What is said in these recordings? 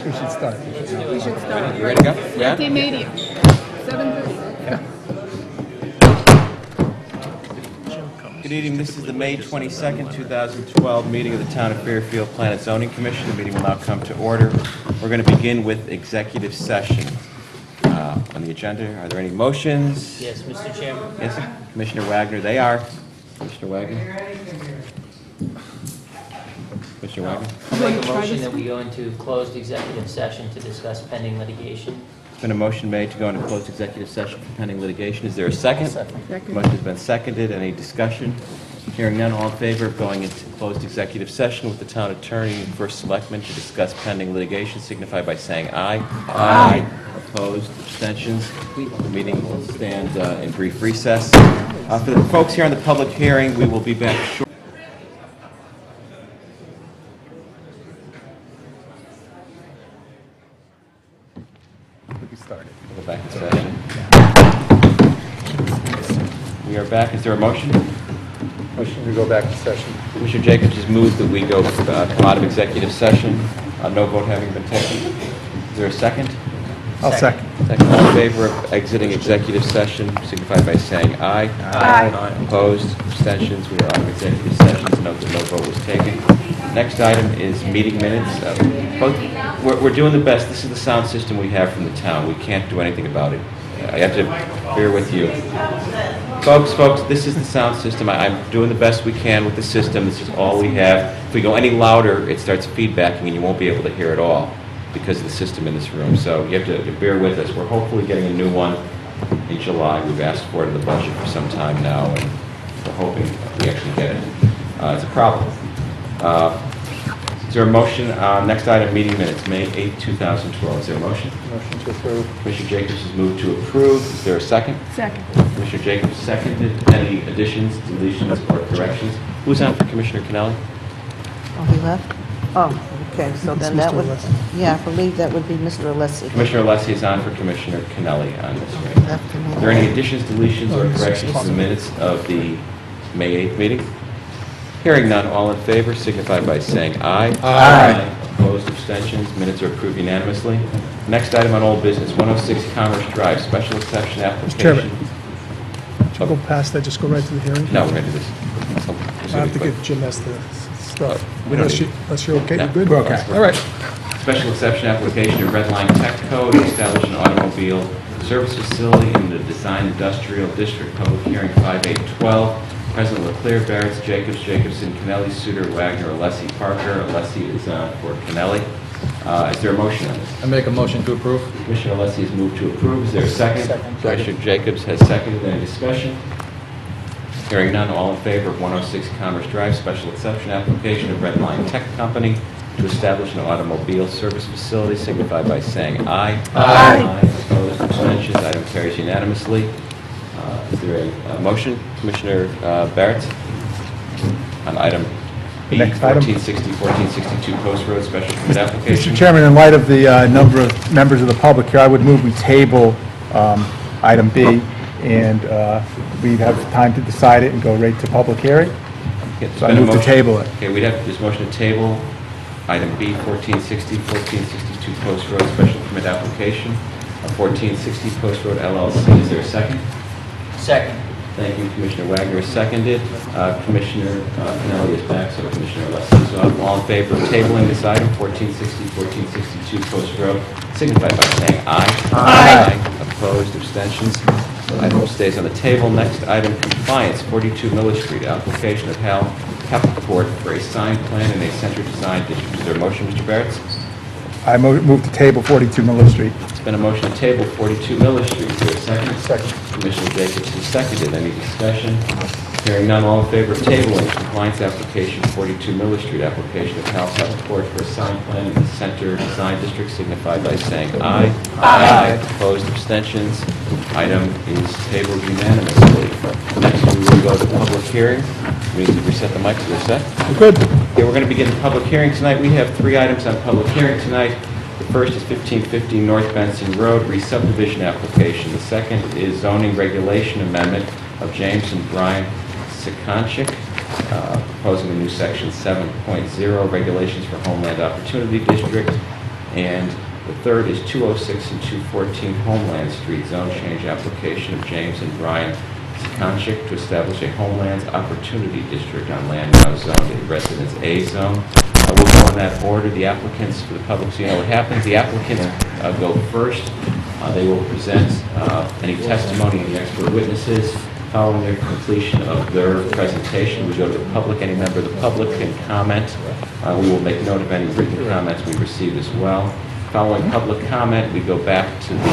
We should start. We should start. You ready to go? Yeah? Multimedia, 7:30. Good evening. This is the May 22nd, 2012 meeting of the Town of Fairfield Plan and Zoning Commission. The meeting will now come to order. We're going to begin with executive session. On the agenda, are there any motions? Yes, Mr. Chairman. Yes, Commissioner Wagner, they are. Commissioner Wagner? Commissioner Wagner? I'll make a motion that we go into closed executive session to discuss pending litigation. There's been a motion made to go into closed executive session for pending litigation. Is there a second? Second. Motion has been seconded. Any discussion? Hearing none, all in favor of going into closed executive session with the town attorney and first selectman to discuss pending litigation, signify by saying aye. Aye. Opposed, abstentions. The meeting will stand in brief recess. For the folks here on the public hearing, we will be back shortly. We started. We'll go back in session. We are back. Is there a motion? Motion to go back to session. Commissioner Jacobs has moved that we go come out of executive session. No vote having been taken. Is there a second? I'll second. Second. All in favor of exiting executive session, signify by saying aye. Aye. Opposed, abstentions, we are out of executive sessions. Note that no vote was taken. Next item is meeting minutes. We're doing the best. This is the sound system we have from the town. We can't do anything about it. I have to bear with you. Folks, this is the sound system. I'm doing the best we can with the system. This is all we have. If we go any louder, it starts feedbacking and you won't be able to hear it all because of the system in this room. So you have to bear with us. We're hopefully getting a new one in July. We've asked for it in the budget for some time now, and we're hoping we actually get it. It's a problem. Is there a motion? Next item, meeting minutes, May 8, 2012. Is there a motion? Motion to approve. Commissioner Jacobs has moved to approve. Is there a second? Second. Commissioner Jacobs seconded. Any additions, deletions, or corrections? Who's on for Commissioner Kennelly? Oh, he left? Oh, okay, so then that would, yeah, I believe that would be Mr. Alessi. Commissioner Alessi is on for Commissioner Kennelly on this right. Left him in. Are there any additions, deletions, or corrections to the minutes of the May 8th meeting? Hearing none, all in favor signify by saying aye. Aye. Opposed, abstentions, minutes are approved unanimously. Next item on old business, 106 Commerce Drive, special exception application. Chairman. Should I go past that, just go right to the hearing? No, we're going to do this. I have to give Jim the stuff. We don't Unless you're okay, No. you're good? We're okay. All right. Special exception application of Red Line Tech Code to establish an automobile service facility in the Design Industrial District. Public hearing 5/8/12. President Leclerc, Barretts, Jacobs, Jacobson, Kennelly, Suter, Wagner, Alessi, Parker. Alessi is for Kennelly. Is there a motion on this? I make a motion to approve. Commissioner Alessi has moved to approve. Is there a second? Second. Commissioner Jacobs has seconded. Any discussion? Hearing none, all in favor of 106 Commerce Drive, special exception application of Red Line Tech Company to establish an automobile service facility, signify by saying aye. Aye. Opposed, abstentions, item carries unanimously. Is there a motion? Commissioner Barrett? On item B, Next item. 1460, 1462 Post Road Special Permit Application. Mr. Chairman, in light of the number of members of the public here, I would move we table item B, and we'd have time to decide it and go right to public hearing. Okay, there's So I been a move to motion. table it. Okay, we'd have this motion to table item B, 1460, 1462 Post Road Special Permit Application of 1460 Post Road LLC. Is there a second? Second. Thank you, Commissioner Wagner is seconded. Commissioner Kennelly is back, so Commissioner Alessi. So all in favor of tabling this item, 1460, 1462 Post Road, signify by saying aye. Aye. Opposed, abstentions. The item stays on the table. Next item, compliance, 42 Miller Street, application of Hal Hepcourt for a sign plan in a center design district. Is there a motion, Mr. Barrett? I move to table 42 Miller Street. It's been a motion to table 42 Miller Street. Is there a second? Second. Commissioner Jacobs has seconded. Any discussion? Hearing none, all in favor of tabling compliance application 42 Miller Street, application of Hal Hepcourt for a sign plan in the center design district, signify by saying aye. Aye. Opposed, abstentions. Item is tabled unanimously. Next, we will go to public hearing. We need to reset the mics. Is there a set? We're good. Okay, we're going to begin the public hearing tonight. We have 3 items on public hearing tonight. The first is 1550 North Benson Road, re-subdivision application. The second is zoning regulation amendment of James and Brian Sikonchik, proposing a new section 7.0, regulations for Homeland Opportunity District. And the third is 206 and 214 Homeland Street, zone change application of James and Brian Sikonchik to establish a Homelands Opportunity District on land now zoned in Residence A zone. We'll go in that order. The applicants, for the public, so you know what happens, the applicants go first. They will present any testimony of the expert witnesses. Following their completion of their presentation, we go to the public. Any member of the public can comment. We will make note of any written comments we received as well. Following public comment, we go back to the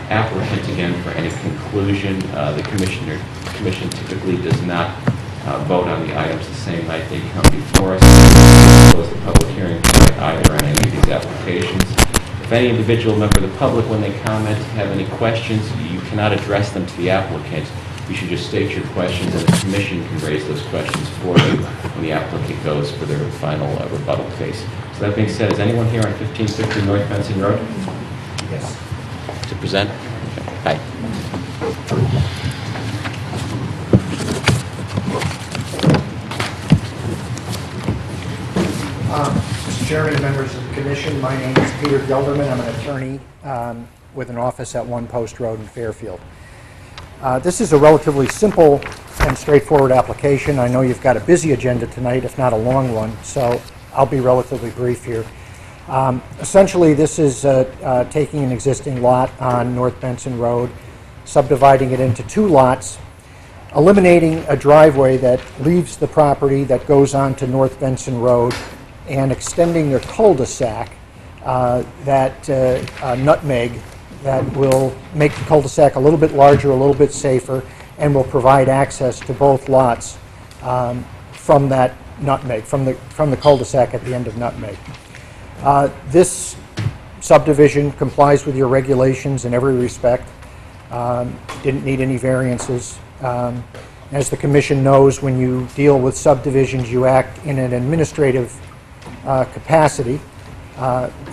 applicant again for any conclusion. The commission typically does not vote on the items the same night they come before us. Close the public hearing either on any of these applications. If any individual member of the public, when they comment, have any questions, you cannot address them to the applicant. You should just state your questions, and the commission can raise those questions for you when the applicant goes for their final rebuttal case. So that being said, is anyone here on 1550 North Benson Road? Yes. To present? Okay. Hi. Mr. Chairman and members of the commission, my name is Peter Gelderman. I'm an attorney with an office at One Post Road in Fairfield. This is a relatively simple and straightforward application. I know you've got a busy agenda tonight, if not a long one, so I'll be relatively brief here. Essentially, this is taking an existing lot on North Benson Road, subdividing it into two lots, eliminating a driveway that leaves the property that goes onto North Benson Road, and extending the cul-de-sac, nutmeg, that will make the cul-de-sac a little bit larger, a little bit safer, and will provide access to both lots from that nutmeg, from the cul-de-sac at the end of nutmeg. This subdivision complies with your regulations in every respect. Didn't need any variances. As the commission knows, when you deal with subdivisions, you act in an administrative capacity.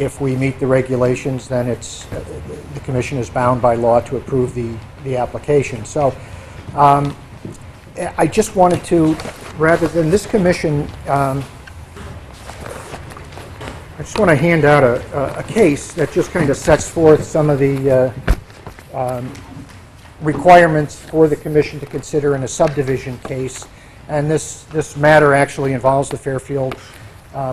If we meet the regulations, then the commission is bound by law to approve the application. So I just wanted to, rather than this commission, I just want to hand out a case that just kind of sets forth some of the requirements for the commission to consider in a subdivision case. And this matter actually involves the Fairfield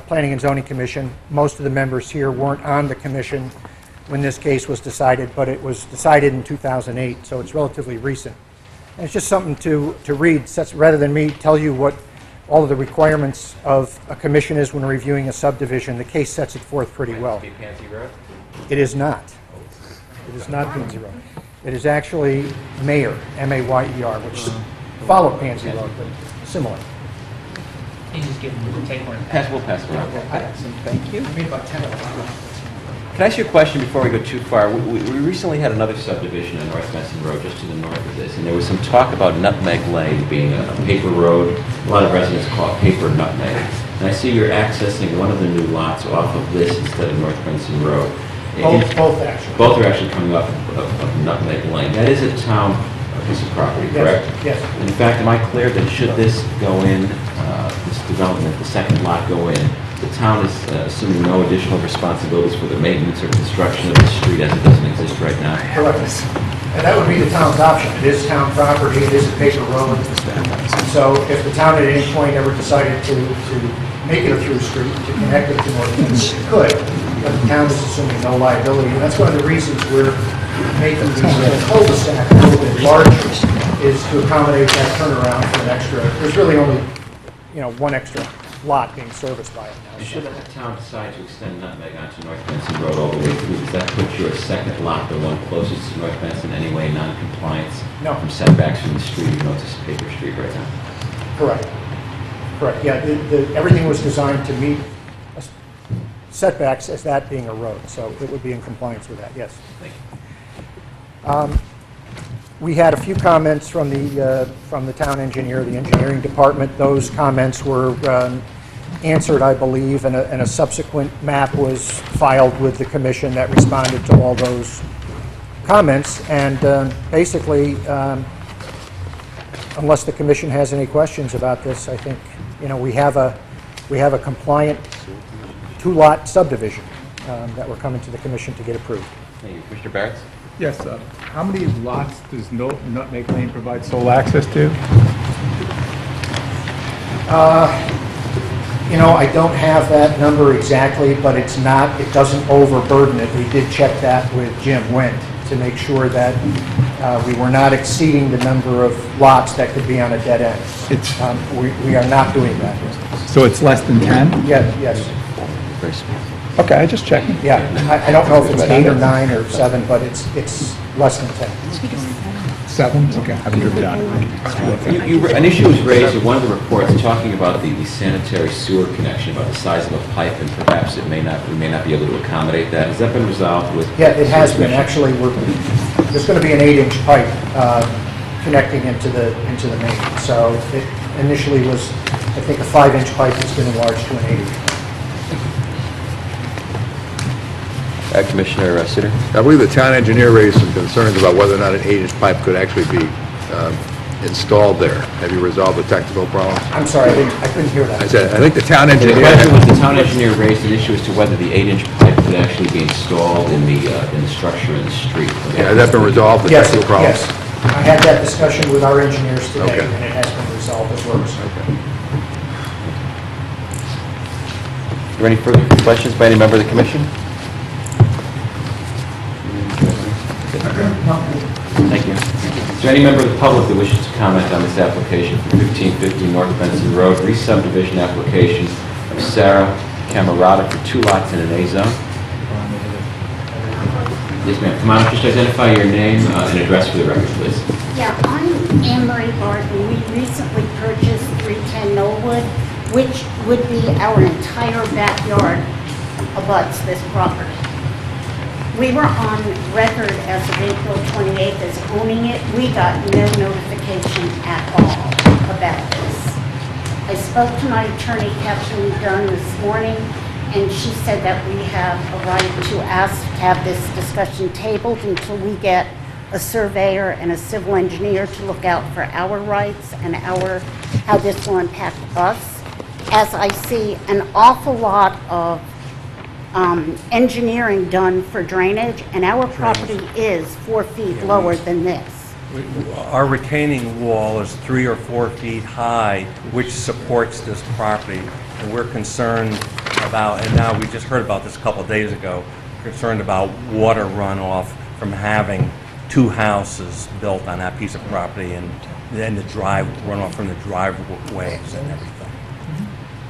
Planning and Zoning Commission. Most of the members here weren't on the commission when this case was decided, but it was decided in 2008, so it's relatively recent. And it's just something to read, rather than me tell you what all of the requirements of a commission is when reviewing a subdivision. The case sets it forth pretty well. Pansy Road? It is not. It is not Pansy Road. It is actually Mayer, M-A-Y-E-R, which followed Pansy Road, but similar. You just give them, take one. We'll pass it around. Thank you. Can I ask you a question before we go too far? We recently had another subdivision on North Benson Road, just to the north of this, and there was some talk about Nutmeg Lane being a paper road. A lot of residents call it paper nutmeg. And I see you're accessing one of the new lots off of this instead of North Benson Road. Both actually. Both are actually coming off of Nutmeg Lane. That is a town piece of property, correct? Yes. And in fact, am I clear that should this go in, this development, the second lot go in, the town is assuming no additional responsibilities for the maintenance or construction of the street as it doesn't exist right now? Correct. And that would be the town's option. It is town property, it is a paper road. So if the town at any point ever decided to make it a through street, to connect it to North Benson, it could, but the town is assuming no liability. And that's one of the reasons we're making the cul-de-sac a little bit larger, is to accommodate that turnaround for an extra, there's really only, one extra lot being serviced by it now. And should the town decide to extend Nutmeg onto North Benson Road all the way through, does that put your second lot, the one closest to North Benson, anyway, non-compliance? No. From setbacks from the street, even though it's a paper street right now? Correct. Correct, yeah, everything was designed to meet setbacks as that being a road, so it would be in compliance with that, yes. Thank you. We had a few comments from the town engineer, the engineering department. Those comments were answered, I believe, and a subsequent map was filed with the commission that responded to all those comments. And basically, unless the commission has any questions about this, I think we have a compliant two-lot subdivision. that were coming to the commission to get approved. Thank you. Commissioner Barrett? Yes, how many lots does Nutmeg Lane provide sole access to? You know, I don't have that number exactly, but it doesn't overburden it. We did check that with Jim Wendt to make sure that we were not exceeding the number of lots that could be on a dead end. We are not doing that. So it's less than 10? Yes. Very small. Okay, I just checking. Yeah, I don't know if it's 8 or 9 or 7, but it's less than 10. 7? Okay, I haven't driven down. An issue was raised in one of the reports talking about the sanitary sewer connection, about the size of a pipe, and perhaps we may not be able to accommodate that. Has that been resolved with? Yeah, it has been. Actually, there's going to be an 8-inch pipe connecting into the main. So it initially was, I think, a 5-inch pipe that's been enlarged to an 8-inch. Commissioner Sitter? I believe the town engineer raised some concerns about whether or not an 8-inch pipe could actually be installed there. Have you resolved the technical problem? I'm sorry, I couldn't hear I that. said, I think the town The engineer... question was, the town engineer raised an issue as to whether the 8-inch pipe could actually be installed in the structure in the street. Yeah, has that been resolved, the Yes, technical problem? yes. I had that discussion with our engineers today, Okay. and it has been resolved as well. Are there any further questions by any member of the commission? Thank you. Is there any member of the public that wishes to comment on this application for 1550 North Benson Road, re-subdivision application of Sarah Camerata for 2 lots in an A zone? Yes, ma'am. Come on, just identify your name and address for the record, please. Yeah, I'm Anne Marie Barton. We recently purchased 310 Knollwood, which would be our entire backyard abuts this property. We were on record as of April 28th as owning it. We got no notification at all about this. I spoke to my attorney, Kathleen Dunn, this morning, and she said that we have a right to ask to have this discussion tabled until we get a surveyor and a civil engineer to look out for our rights and how this will impact us. As I see an awful lot of engineering done for drainage, and our property is 4 feet lower than this. Our retaining wall is 3 or 4 feet high, which supports this property. And we're concerned about, and now we just heard about this a couple of days ago, concerned about water runoff from having 2 houses built on that piece of property, and then the runoff from the driveways and everything.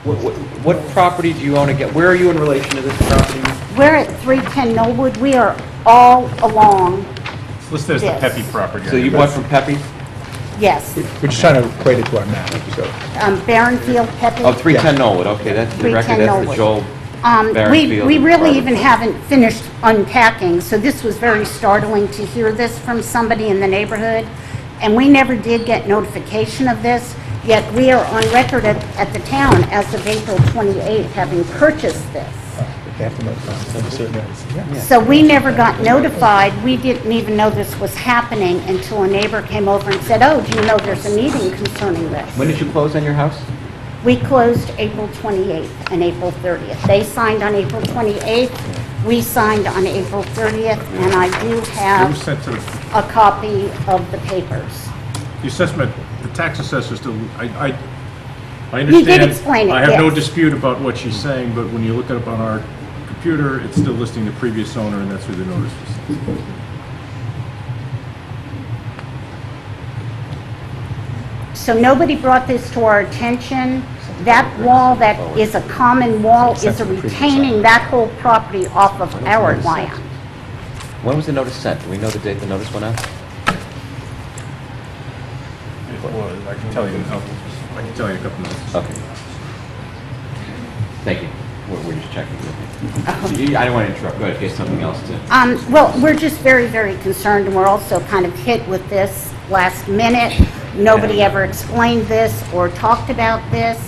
What property do you own again? Where are you in relation to this property? We're at 310 Knollwood. We are all along, It's listed as the Yes. Pepe property. So you bought from Pepe? yes, We're just trying to equate it to our map, so. Barronfield, Pepe. Oh, 310 Knollwood, okay, that's the record, 310 that's the Knollwood. Joel We Barronfield really apartment. even haven't finished unpacking, so this was very startling to hear this from somebody in the neighborhood. And we never did get notification of this, yet we are on record at the town as of April 28th, having purchased this. They have to notify us of a certain notice. Yeah. So we never got notified. We didn't even know this was happening until a neighbor came over and said, "Oh, do you know there's a meeting concerning this?" When did you close on your house? We closed April 28th and April 30th. They signed on April 28th, we signed on April 30th, and I do You have sent to, a copy of the papers. the assessment, the tax assessor still, I He understand. did explain it, I have no yes. dispute about what she's saying, but when you look it up on our computer, it's still listing the previous owner, and that's who the notice was. So nobody brought this to our attention. That wall that is a common wall is a retaining that whole property off of our land. When was the notice sent? Do we know the date the notice went out? I can tell you in a couple minutes. Okay. Thank you. We're just checking. I don't want to interrupt. Go ahead, get something else to... Well, we're just very, very concerned, and we're also kind of hit with this last minute. Nobody ever explained this or talked about this.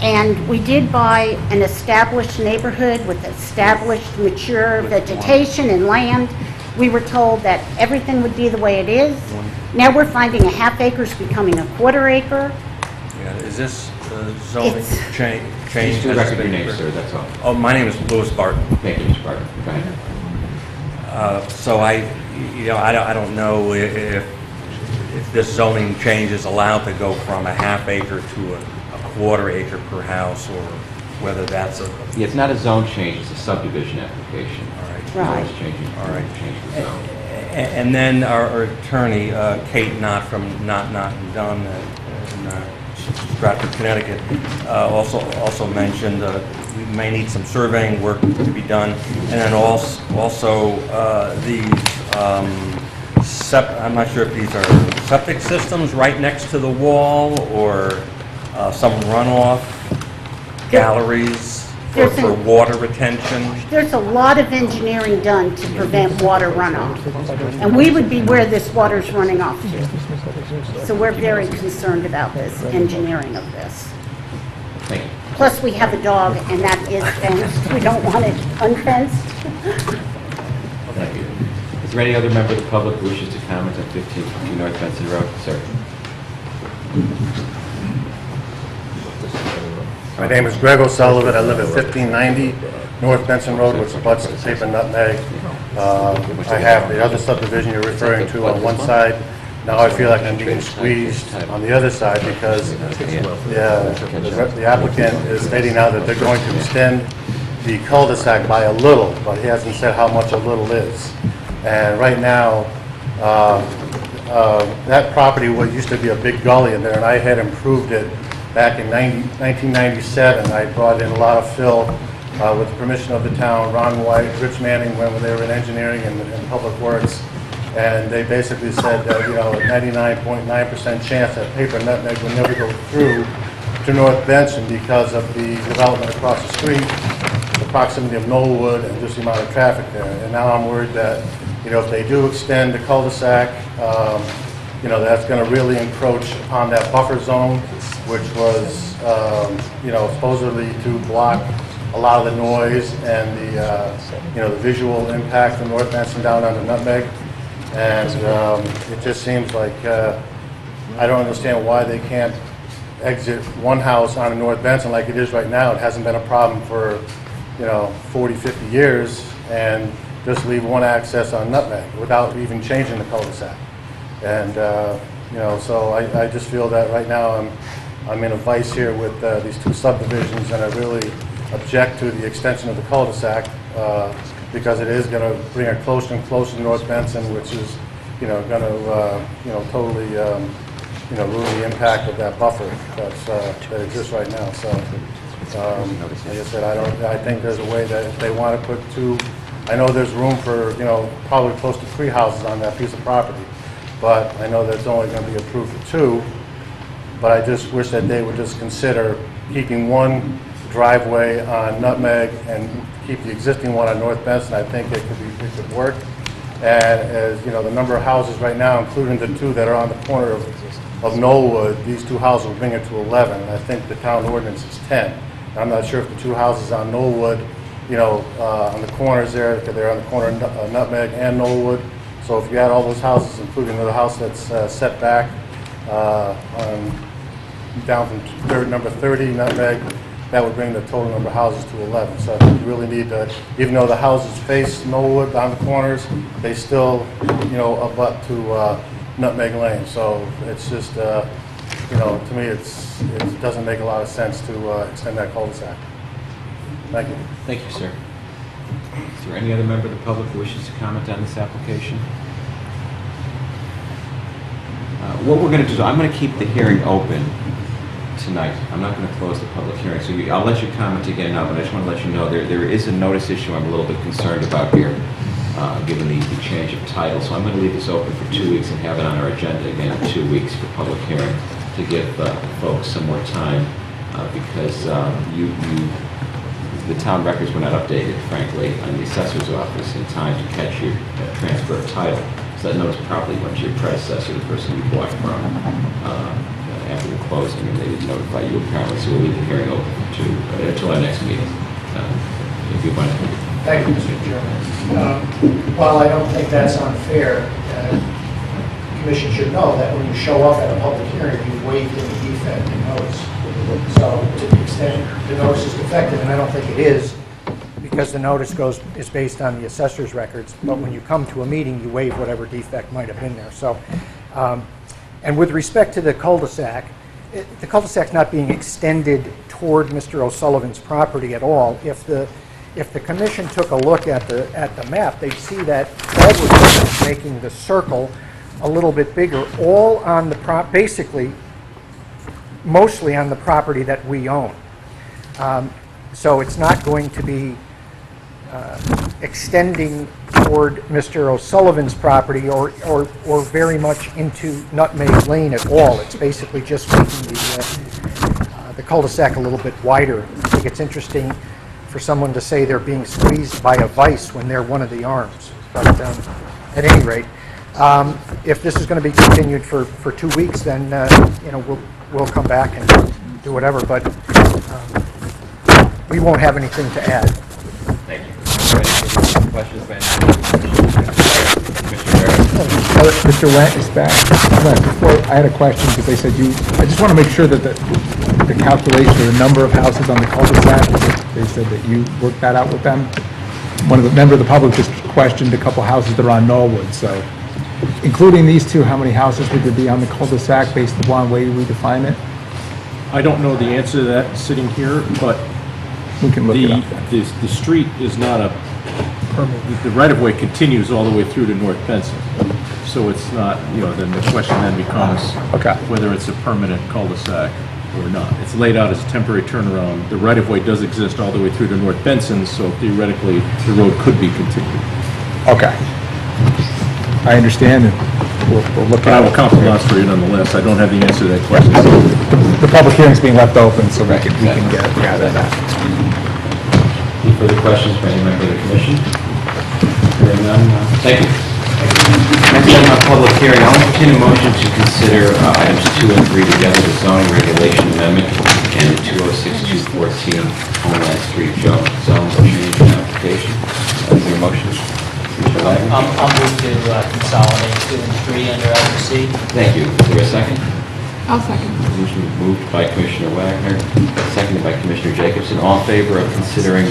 And we did buy an established neighborhood with established mature vegetation and land. We were told that everything would be the way it is. Now we're finding a half acre is becoming a quarter acre. Yeah, is this zoning It's- change. Please do has record your been- name, sir, that's all. Oh, my name is Louis Barton. Thank you, Mr. Barton. Go ahead. So I don't know if this zoning change is allowed to go from a half acre to a quarter acre per house, or whether that's a, Yeah, it's not a zone change, it's a subdivision application. all right. Right. It's changing, All right. change the zone. And then our attorney, Kate Knott from Knott and Dunn in Stratford, Connecticut, also mentioned we may need some surveying work to be done. And then also I'm not sure if these are septic systems right next to the wall or some runoff galleries for water retention. There's a lot of engineering done to prevent water runoff. And we would be where this water's running off to. So we're very concerned about this engineering of this. Thank you. Plus, we have a dog, and that is fenced. We don't want it unfenced. Thank you. Is there any other member of the public who wishes to comment on 1550 North Benson Road? Sir? My name is Greg O'Sullivan. I live at 1590 North Benson Road, which abuts the Cape and Nutmeg. I have the other subdivision you're referring to on one side. Now I feel like I'm being squeezed on the other side because the applicant is stating now that they're going to extend the cul-de-sac by a little, but he hasn't said how much a little is. And right now, that property used to be a big gully in there, and I had improved it back in 1997. I brought in a lot of fill with the permission of the town, Ron White, Rich Manning, when they were in engineering and public works. And they basically said that, a 99.9% chance that Paper Nutmeg would never go through to North Benson because of the development across the street, the proximity of Knollwood, and just the amount of traffic there. And now I'm worried that, if they do extend the cul-de-sac, that's going to really encroach upon that buffer zone, which was, supposedly to block a lot of the noise and the visual impact from North Benson down onto Nutmeg. And it just seems like I don't understand why they can't exit one house onto North Benson like it is right now. It hasn't been a problem for 40, 50 years, and just leave one access on Nutmeg without even changing the cul-de-sac. And so I just feel that right now I'm in a vice here with these two subdivisions, and I really object to the extension of the cul-de-sac because it is going to bring it closer and closer to North Benson, which is going to totally ruin the impact of that buffer that exists right now. So like I said, I think there's a way that if they want to put two, I know there's room for probably close to 3 houses on that piece of property, but I know that's only going to be approved for 2. But I just wish that they would just consider keeping one driveway on Nutmeg and keep the existing one on North Benson. I think it could work. And as the number of houses right now, including the 2 that are on the corner of Knollwood, these 2 houses will bring it to 11. And I think the town ordinance is 10. I'm not sure if the 2 houses on Knollwood, on the corners there, because they're on the corner of Nutmeg and Knollwood. So if you add all those houses, including the house that's set back down from number 30, Nutmeg, that would bring the total number of houses to 11. So I think you really need to, even though the houses face Knollwood on the corners, they still, abut to Nutmeg Lane. So it's just, to me, it doesn't make a lot of sense to extend that cul-de-sac. Thank you. Thank you, sir. Is there any other member of the public who wishes to comment on this application? What we're going to do is I'm going to keep the hearing open tonight. I'm not going to close the public hearing, so I'll let you comment again now, but I just want to let you know there is a notice issue I'm a little bit concerned about here, given the change of title. So I'm going to leave this open for 2 weeks and have it on our agenda again in 2 weeks for public hearing to give folks some more time because the town records were not updated, frankly, on the assessor's office in time to catch your transfer of title. So that notice probably went to your predecessor, the person you bought from, after the closing, and they didn't notify you apparently, so we'll leave the hearing open until our next meeting. If you want to. Thank you, Mr. Chairman. While I don't think that's unfair, the Commission should know that when you show up at a public hearing, you've waived any defect in notice. So to the extent the notice is defective, and I don't think it is, because the notice is based on the assessor's records, but when you come to a meeting, you waive whatever defect might have been there. So, and with respect to the cul-de-sac, the cul-de-sac's not being extended toward Mr. O'Sullivan's property at all. If the commission took a look at the map, they'd see that all we're doing is making the circle a little bit bigger, all on the basically, mostly on the property that we own. So it's not going to be extending toward Mr. O'Sullivan's property or very much into Nutmeg Lane at all. It's basically just making the cul-de-sac a little bit wider. I think it's interesting for someone to say they're being squeezed by a vice when they're one of the arms. But at any rate, if this is going to be continued for 2 weeks, then we'll come back and do whatever. But we won't have anything to add. Thank you. Any questions by Commissioner Barrett? Mr. Wendt is back. Before, I had a question, because they said I just want to make sure that the calculation of the number of houses on the cul-de-sac, they said that you worked that out with them. One of the member of the public just questioned a couple houses that are on Norwood, so including these two, how many houses would there be on the cul-de-sac based upon the way we define it? I don't know the answer to that sitting here, but We can look it up. the street is not the right-of-way continues all the way through to North Benson. So it's not, then the question then becomes whether it's a permanent cul-de-sac or not. It's laid out as a temporary turnaround. The right-of-way does exist all the way through to North Benson, so theoretically, the road could be continued. Okay. I understand, and we'll look But I at will it. compromise for you nonetheless. I don't have the answer to that question. The public hearing's being left open, so we can get that out. Any further questions by any member of the commission? Hearing none, thank you. Next item on public hearing, I'll entertain a motion to consider items 2 and 3 together, the zoning regulation amendment and the 206-214 Homeland Street zone change application. Is there a motion? Commissioner Wagner? I'll move to consolidate 2 and 3 under item C. Thank you. Is there a second? I'll second. Motion moved by Commissioner Wagner, seconded by Commissioner Jacobson. All in favor of considering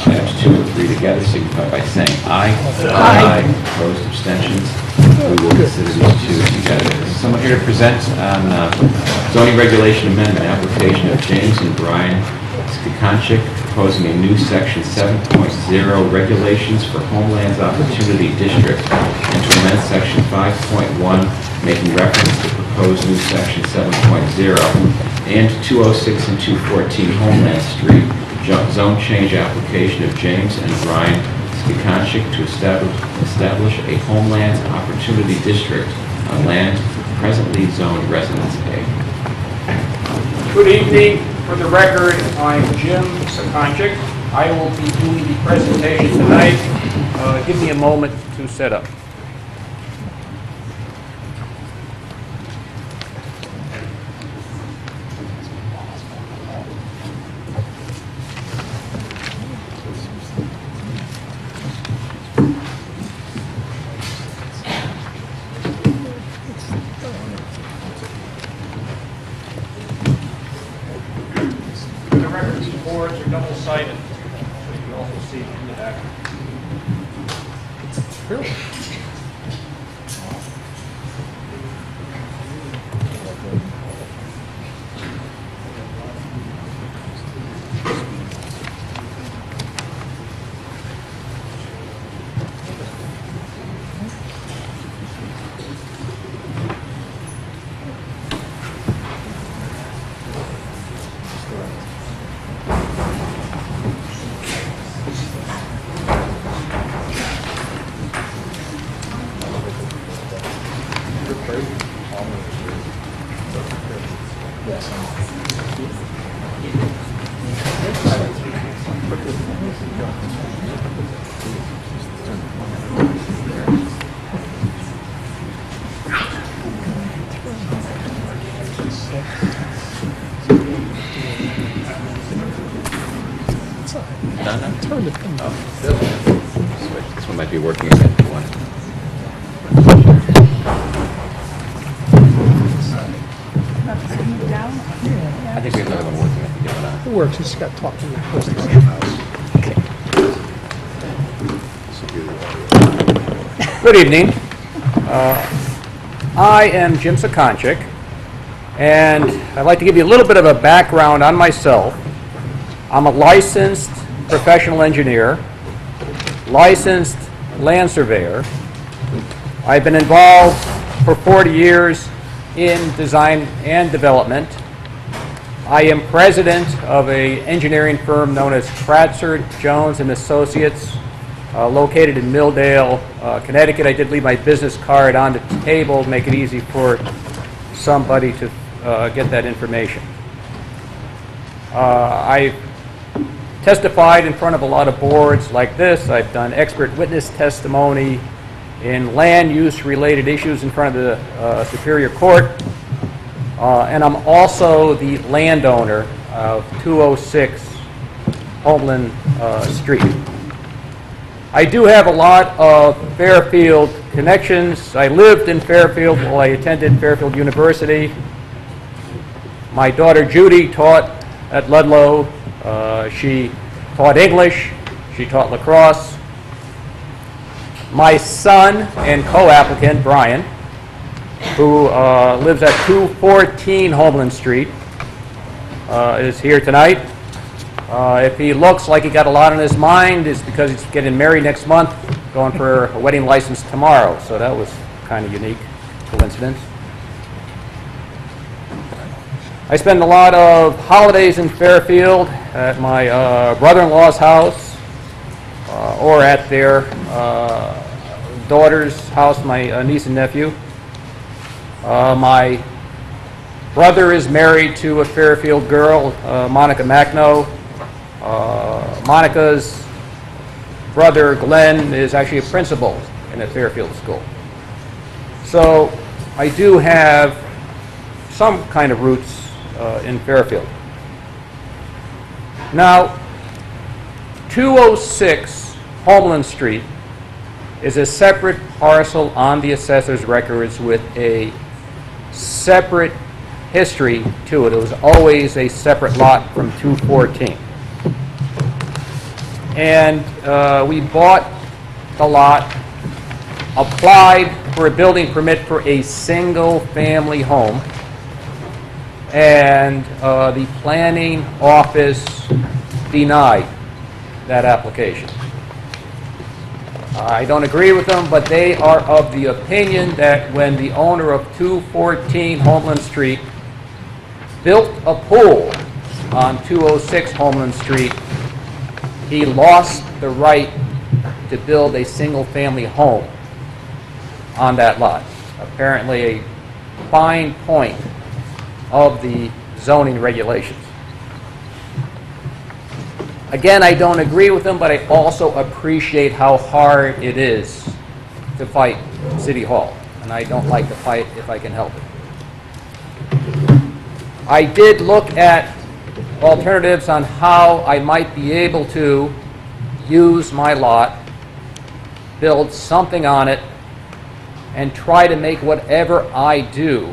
items 2 and 3 together, signify by saying aye. Aye. Opposed, abstentions? We will consider these two together. Is someone here to present on zoning regulation amendment application of James and Brian Skikonchik, proposing a new section 7.0 regulations for Homelands Opportunity District, and to amend section 5.1, making reference to proposed new section 7.0 and 206 and 214 Homeland Street zone change application of James and Brian Skikonchik to establish a Homeland Opportunity District on land presently zoned Residence A. Good evening. For the record, I'm Jim Skikonchik. I will be doing the presentation tonight. Give me a moment to set up. Boards are double-sided, so you can also see in the back. Really? This one might be working again if you want. Down? Yeah. I think we have another one working, I think, going on. It works, it's got to talk to the person. Good evening. I am Jim Sakonchik, and I'd like to give you a little bit of a background on myself. I'm a licensed professional engineer, licensed land surveyor. I've been involved for 40 years in design and development. I am president of an engineering firm known as Kratzer, Jones and Associates, located in Milldale, Connecticut. I did leave my business card on the table to make it easy for somebody to get that information. I testified in front of a lot of boards like this. I've done expert witness testimony in land use related issues in front of the Superior Court. And I'm also the landowner of 206 Homeland Street. I do have a lot of Fairfield connections. I lived in Fairfield while I attended Fairfield University. My daughter Judy taught at Ludlow. She taught English. She taught lacrosse. My son and co-applicant, Brian, who lives at 214 Homeland Street, is here tonight. If he looks like he got a lot on his mind, it's because he's getting married next month, going for a wedding license tomorrow. So that was kind of unique coincidence. I spend a lot of holidays in Fairfield at my brother-in-law's house or at their daughter's house, my niece and nephew. My brother is married to a Fairfield girl, Monica Macno. Monica's brother, Glenn, is actually a principal in a Fairfield school. So I do have some kind of roots in Fairfield. Now, 206 Homeland Street is a separate parcel on the assessor's records with a separate history to it. It was always a separate lot from 214. And we bought the lot, applied for a building permit for a single-family home, and the planning office denied that application. I don't agree with them, but they are of the opinion that when the owner of 214 Homeland Street built a pool on 206 Homeland Street, he lost the right to build a single-family home on that lot. Apparently a fine point of the zoning regulations. Again, I don't agree with them, but I also appreciate how hard it is to fight City Hall. And I don't like to fight if I can help it. I did look at alternatives on how I might be able to use my lot, build something on it, and try to make whatever I do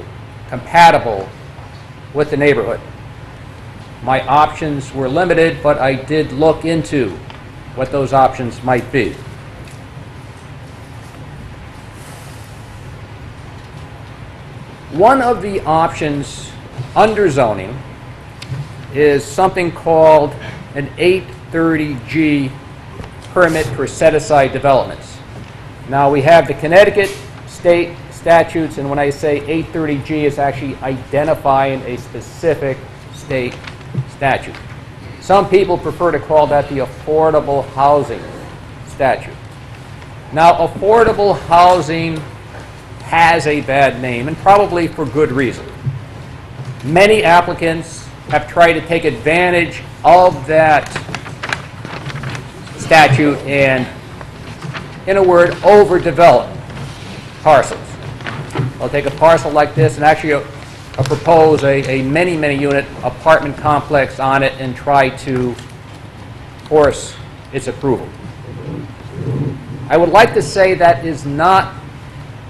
compatible with the neighborhood. My options were limited, but I did look into what those options might be. One of the options under zoning is something called an 830G permit for set-aside developments. Now, we have the Connecticut state statutes, and when I say 830G, it's actually identifying a specific state statute. Some people prefer to call that the affordable housing statute. Now, affordable housing has a bad name, and probably for good reason. Many applicants have tried to take advantage of that statute and, in a word, overdevelop parcels. I'll take a parcel like this and actually propose a many unit apartment complex on it and try to force its approval. I would like to say that is not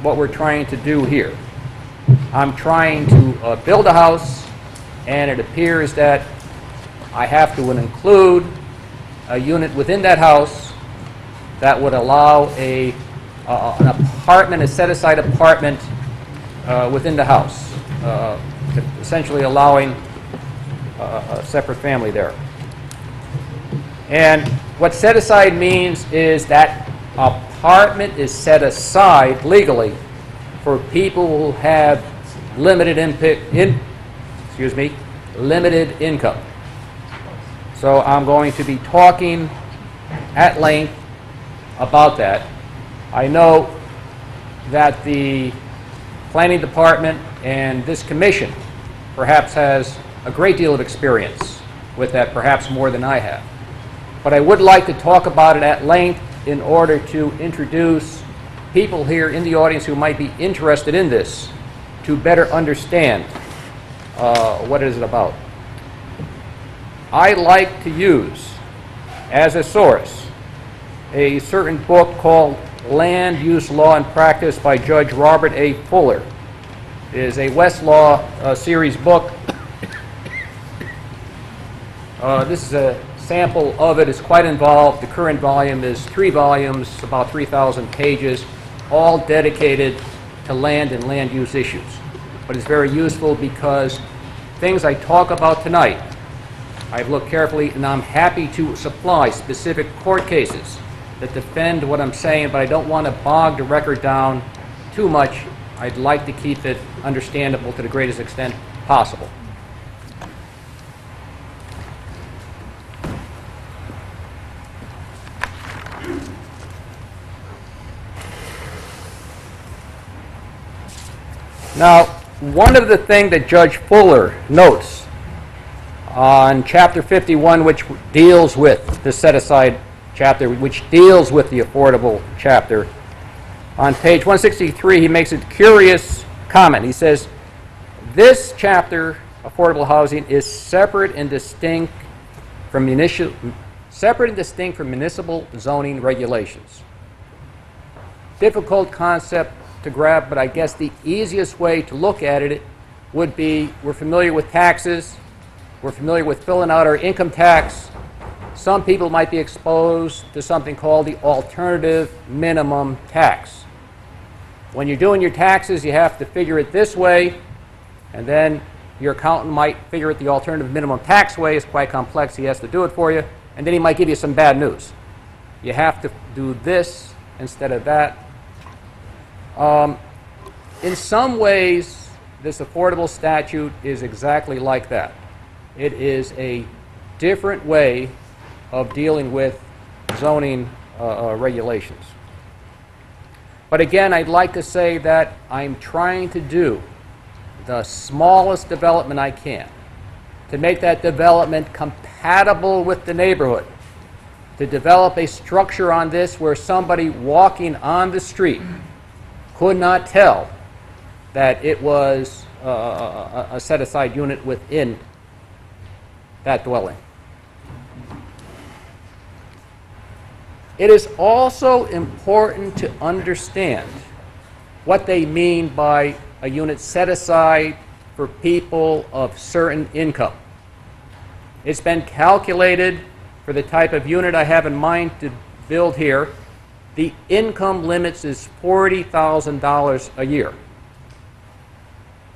what we're trying to do here. I'm trying to build a house and it appears that I have to include a unit within that house that would allow an apartment, a set-aside apartment within the house, essentially allowing a separate family there. And what set-aside means is that apartment is set aside legally for people who have limited limited income. So I'm going to be talking at length about that. I know that the planning department and this commission perhaps has a great deal of experience with that, perhaps more than I have. But I would like to talk about it at length in order to introduce people here in the audience who might be interested in this to better understand what it is about. I like to use as a source a certain book called Land Use Law and Practice by Judge Robert A. Fuller. It is a Westlaw series book. This is a sample of it. It's quite involved. The current volume is 3 volumes, about 3,000 pages, all dedicated to land and land use issues. But it's very useful because things I talk about tonight, I've looked carefully, and I'm happy to supply specific court cases that defend what I'm saying, but I don't want to bog the record down too much. I'd like to keep it understandable to the greatest extent possible. Now, one of the things that Judge Fuller notes on Chapter 51, which deals with the set-aside chapter, which deals with the affordable chapter, on page 163, he makes a curious comment. He says, this chapter, affordable housing, is separate and distinct from municipal zoning regulations. Difficult concept to grab, but I guess the easiest way to look at it would be, we're familiar with taxes, we're familiar with filling out our income tax. Some people might be exposed to something called the alternative minimum tax. When you're doing your taxes, you have to figure it this way, and then your accountant might figure it the alternative minimum tax way. It's quite complex. He has to do it for you, and then he might give you some bad news. You have to do this instead of that. In some ways, this affordable statute is exactly like that. It is a different way of dealing with zoning regulations. But again, I'd like to say that I'm trying to do the smallest development I can to make that development compatible with the neighborhood, to develop a structure on this where somebody walking on the street could not tell that it was a set-aside unit within that dwelling. It is also important to understand what they mean by a unit set aside for people of certain income. It's been calculated for the type of unit I have in mind to build here. The income limits is $40,000 a year.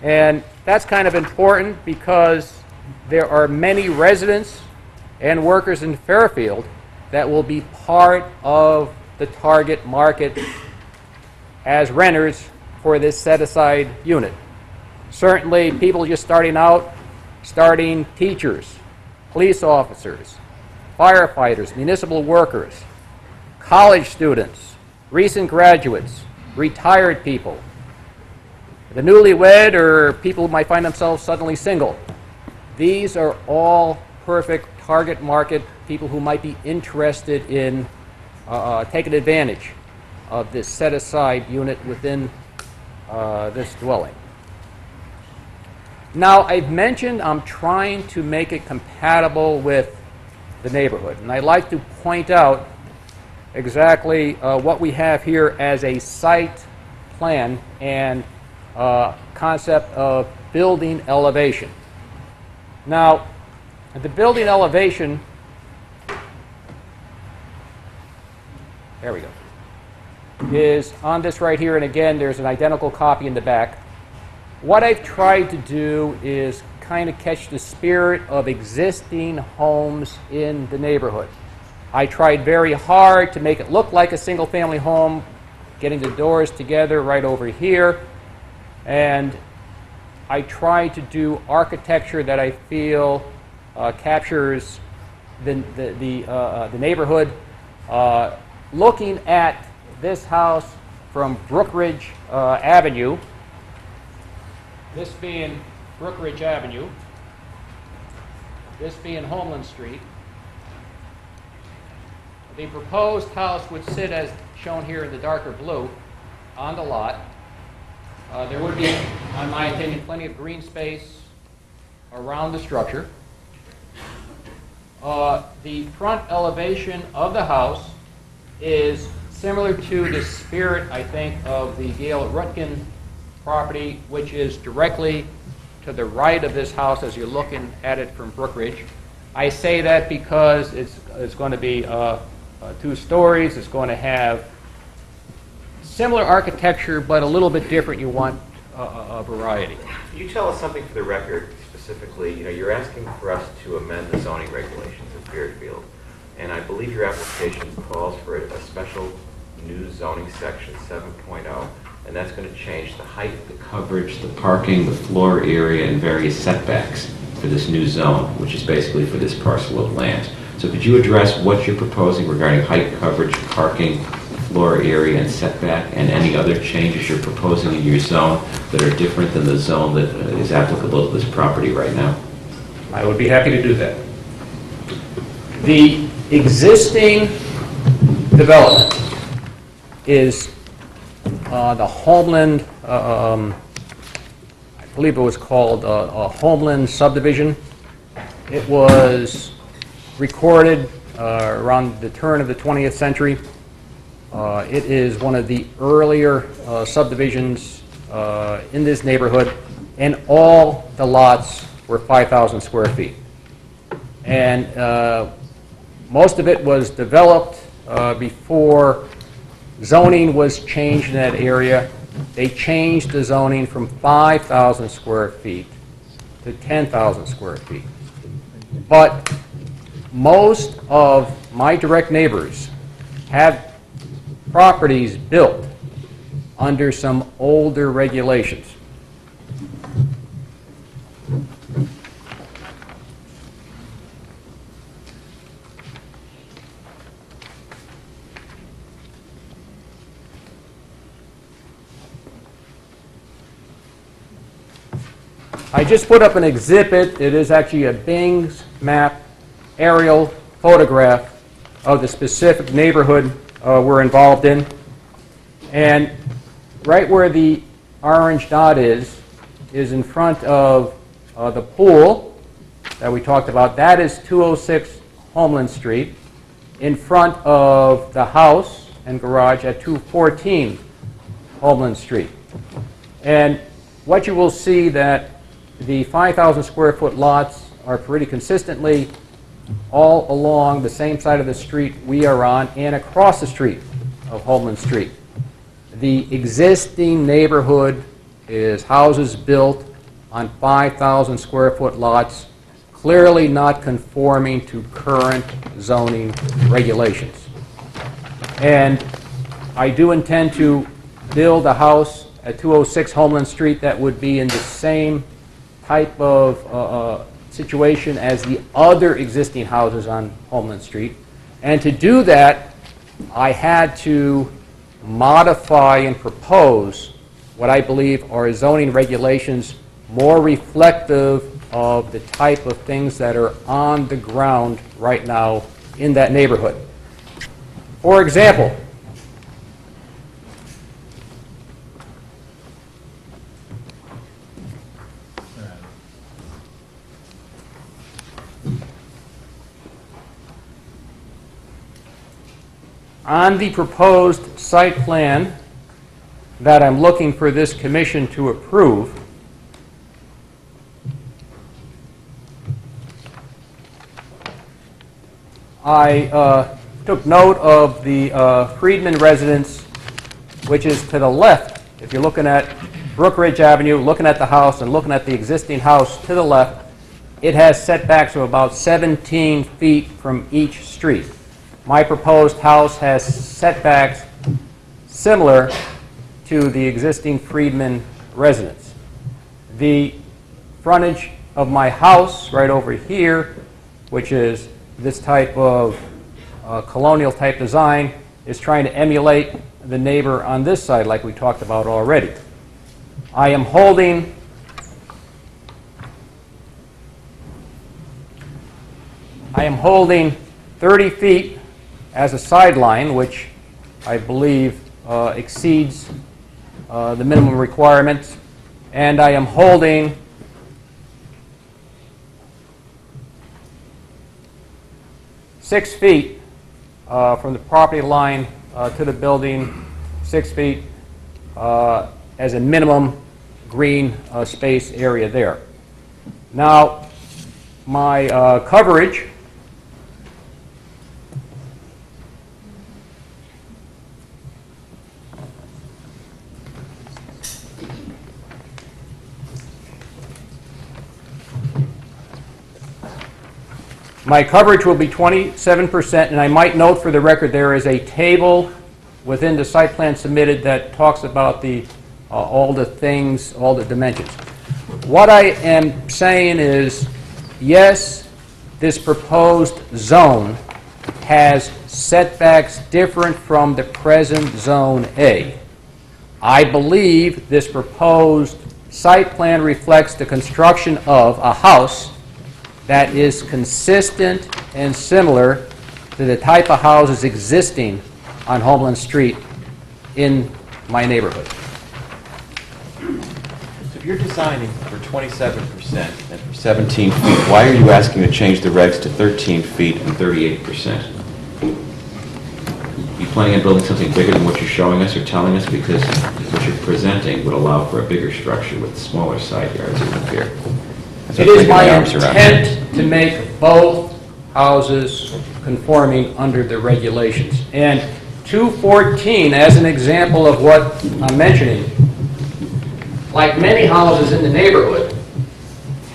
And that's kind of important because there are many residents and workers in Fairfield that will be part of the target market as renters for this set-aside unit. Certainly, people just starting out, starting teachers, police officers, firefighters, municipal workers, college students, recent graduates, retired people, the newlywed, or people who might find themselves suddenly single. These are all perfect target market people who might be interested in taking advantage of this set-aside unit within this dwelling. Now, I've mentioned I'm trying to make it compatible with the neighborhood, and I'd like to point out exactly what we have here as a site plan and concept of building elevation. Now, the building elevation, there we go, is on this right here, and again, there's an identical copy in the back. What I've tried to do is kind of catch the spirit of existing homes in the neighborhood. I tried very hard to make it look like a single-family home, getting the doors together right over here, and I tried to do architecture that I feel captures the neighborhood. Looking at this house from Brookridge Avenue, this being Brookridge Avenue, this being Homeland Street, the proposed house would sit as shown here in the darker blue on the lot. There would be, in my opinion, plenty of green space around the structure. The front elevation of the house is similar to the spirit, I think, of the Gail Rutkin property, which is directly to the right of this house as you're looking at it from Brookridge. I say that because it's going to be 2 stories. It's going to have similar architecture, but a little bit different. You want a variety. Can you tell us something for the record, specifically? You know, you're asking for us to amend the zoning regulations in Fairfield, and I believe your application calls for a special new zoning section 7.0, and that's going to change the height, the coverage, the parking, the floor area, and various setbacks for this new zone, which is basically for this parcel of land. So could you address what you're proposing regarding height, coverage, parking, floor area, and setback, and any other changes you're proposing in your zone that are different than the zone that is applicable to this property right now? I would be happy to do that. The existing development is the Homeland, I believe it was called a Homeland subdivision. It was recorded around the turn of the 20th century. It is one of the earlier subdivisions in this neighborhood, and all the lots were 5,000 square feet. And most of it was developed before zoning was changed in that area. They changed the zoning from 5,000 square feet to 10,000 square feet. But most of my direct neighbors have properties built under some older regulations. I just put up an exhibit. It is actually a Bing's map aerial photograph of the specific neighborhood we're involved in. And right where the orange dot is in front of the pool that we talked about. That is 206 Homeland Street, in front of the house and garage at 214 Homeland Street. And what you will see that the 5,000 square foot lots are pretty consistently all along the same side of the street we are on and across the street of Homeland Street. The existing neighborhood is houses built on 5,000 square foot lots, clearly not conforming to current zoning regulations. And I do intend to build a house at 206 Homeland Street that would be in the same type of situation as the other existing houses on Homeland Street. And to do that, I had to modify and propose what I believe are zoning regulations more reflective of the type of things that are on the ground right now in that neighborhood. For example, on the proposed site plan that I'm looking for this commission to approve, I took note of the Friedman residence, which is to the left. If you're looking at Brook Ridge Avenue, looking at the house and looking at the existing house to the left, it has setbacks of about 17 feet from each street. My proposed house has setbacks similar to the existing Friedman residence. The frontage of my house right over here, which is this type of colonial type design, is trying to emulate the neighbor on this side like we talked about already. I am holding I am holding 30 feet as a sideline, which I believe exceeds the minimum requirements, and I am holding six feet from the property line to the building, 6 feet as a minimum green space area there. Now, my coverage will be 27%, and I might note for the record there is a table within the site plan submitted that talks about all the things, all the dimensions. What I am saying is, yes, this proposed zone has setbacks different from the present Zone A. I believe this proposed site plan reflects the construction of a house that is consistent and similar to the type of houses existing on Homeland Street in my neighborhood. So if you're designing for 27% and for 17 feet, why are you asking to change the regs to 13 feet and 38%? You planning on building something bigger than what you're showing us or telling us, because what you're presenting would allow for a bigger structure with smaller side yards even here? It is my intent to make both houses conforming under the regulations. And 214, as an example of what I'm mentioning, like many houses in the neighborhood,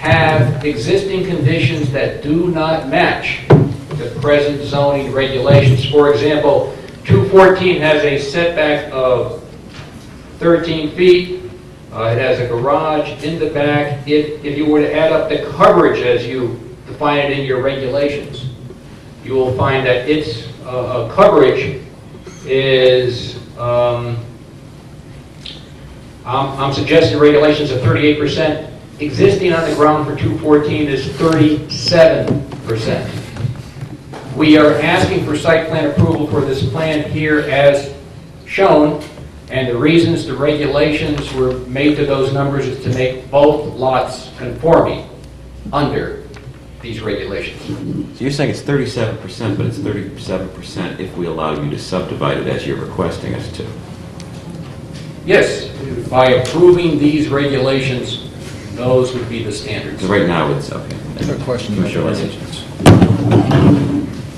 have existing conditions that do not match the present zoning regulations. For example, 214 has a setback of 13 feet. It has a garage in the back. If you were to add up the coverage as you define it in your regulations, you will find that its coverage is, I'm suggesting regulations of 38%. Existing on the ground for 214 is 37%. We are asking for site plan approval for this plan here as shown, and the reasons the regulations were made to those numbers is to make both lots conforming under these regulations. So you're saying it's 37%, but it's 37% if we allow you to subdivide it as you're requesting us to? Yes, by approving these regulations, those would be the standards. So right now it's, okay. Good question. Commissioner Leslie.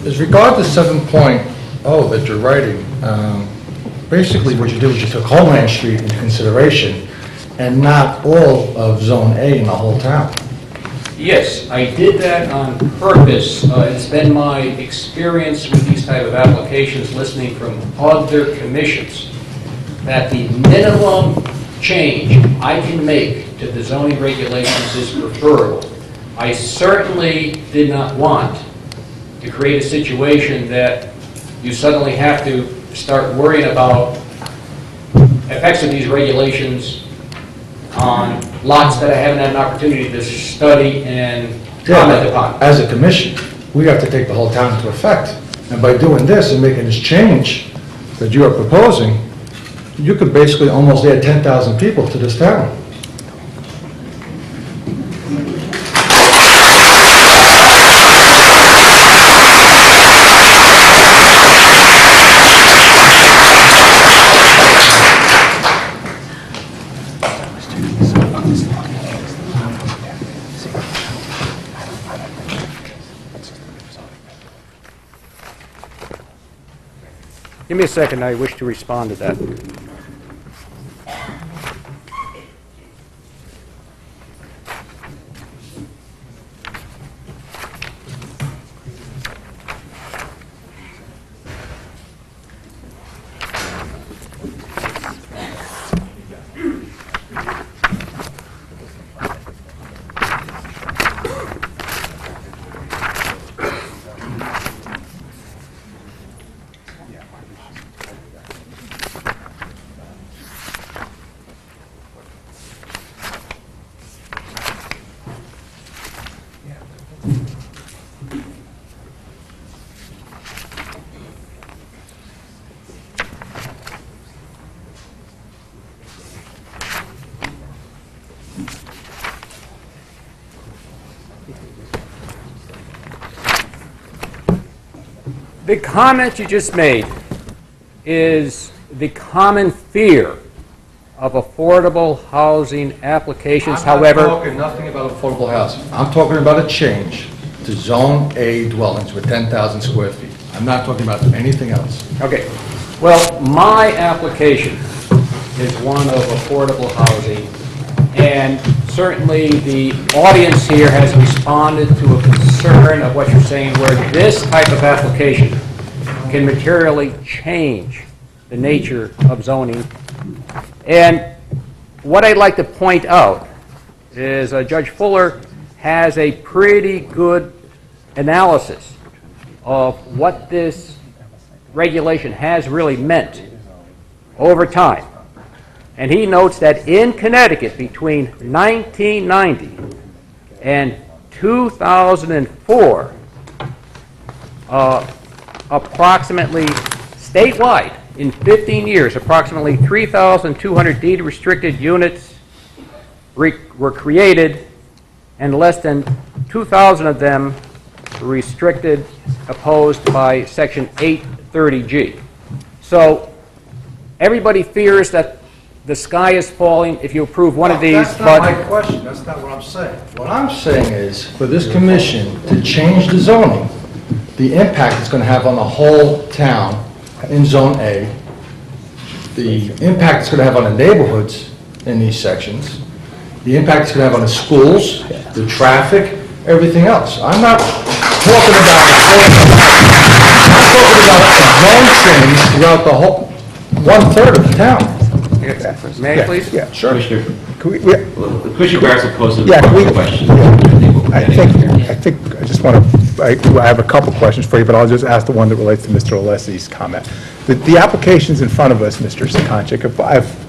As regard to 7.0 that you're writing, basically what you did was you took Homeland Street into consideration and not all of Zone A in the whole town. Yes, I did that on purpose. It's been my experience with these type of applications, listening from other commissions, that the minimum change I can make to the zoning regulations is preferable. I certainly did not want to create a situation that you suddenly have to start worrying about effects of these regulations on lots that I haven't had an opportunity to study and comment upon. As a commission, we have to take the whole town into effect. And by doing this and making this change that you are proposing, you could basically almost add 10,000 people to this town. me a second, I wish to respond to that. The comment you just made is the common fear of affordable housing applications, however... I'm not talking nothing about affordable housing. I'm talking about a change to Zone A dwellings with 10,000 square feet. I'm not talking about anything else. Okay. Well, my application is one of affordable housing, and certainly the audience here has responded to a concern of what you're saying, where this type of application can materially change the nature of zoning. And what I'd like to point out is Judge Fuller has a pretty good analysis of what this regulation has really meant over time. And he notes that in Connecticut, between 1990 and 2004, approximately statewide, in 15 years, approximately 3,200 deed restricted units were created, and less than 2,000 of them were restricted, opposed by Section 830G. So everybody fears that the sky is falling if you approve one of these, That's not my question. That's not what I'm saying. What I'm saying is, for this commission to change the zoning, the impact it's going to have on the whole town in Zone A, the impact it's going to have on the neighborhoods in these sections, the impact it's going to have on the schools, the traffic, everything else. I'm not talking about a zone change throughout the whole, 1/3 of the town. May I please? Yeah, sure. Commissioner, Can we- Commissioner Barrett posed Yeah, a we- question. I think I just want to, I have a couple questions for you, but I'll just ask the one that relates to Mr. Alessi's comment. The applications in front of us, Mr. Sakonchik, if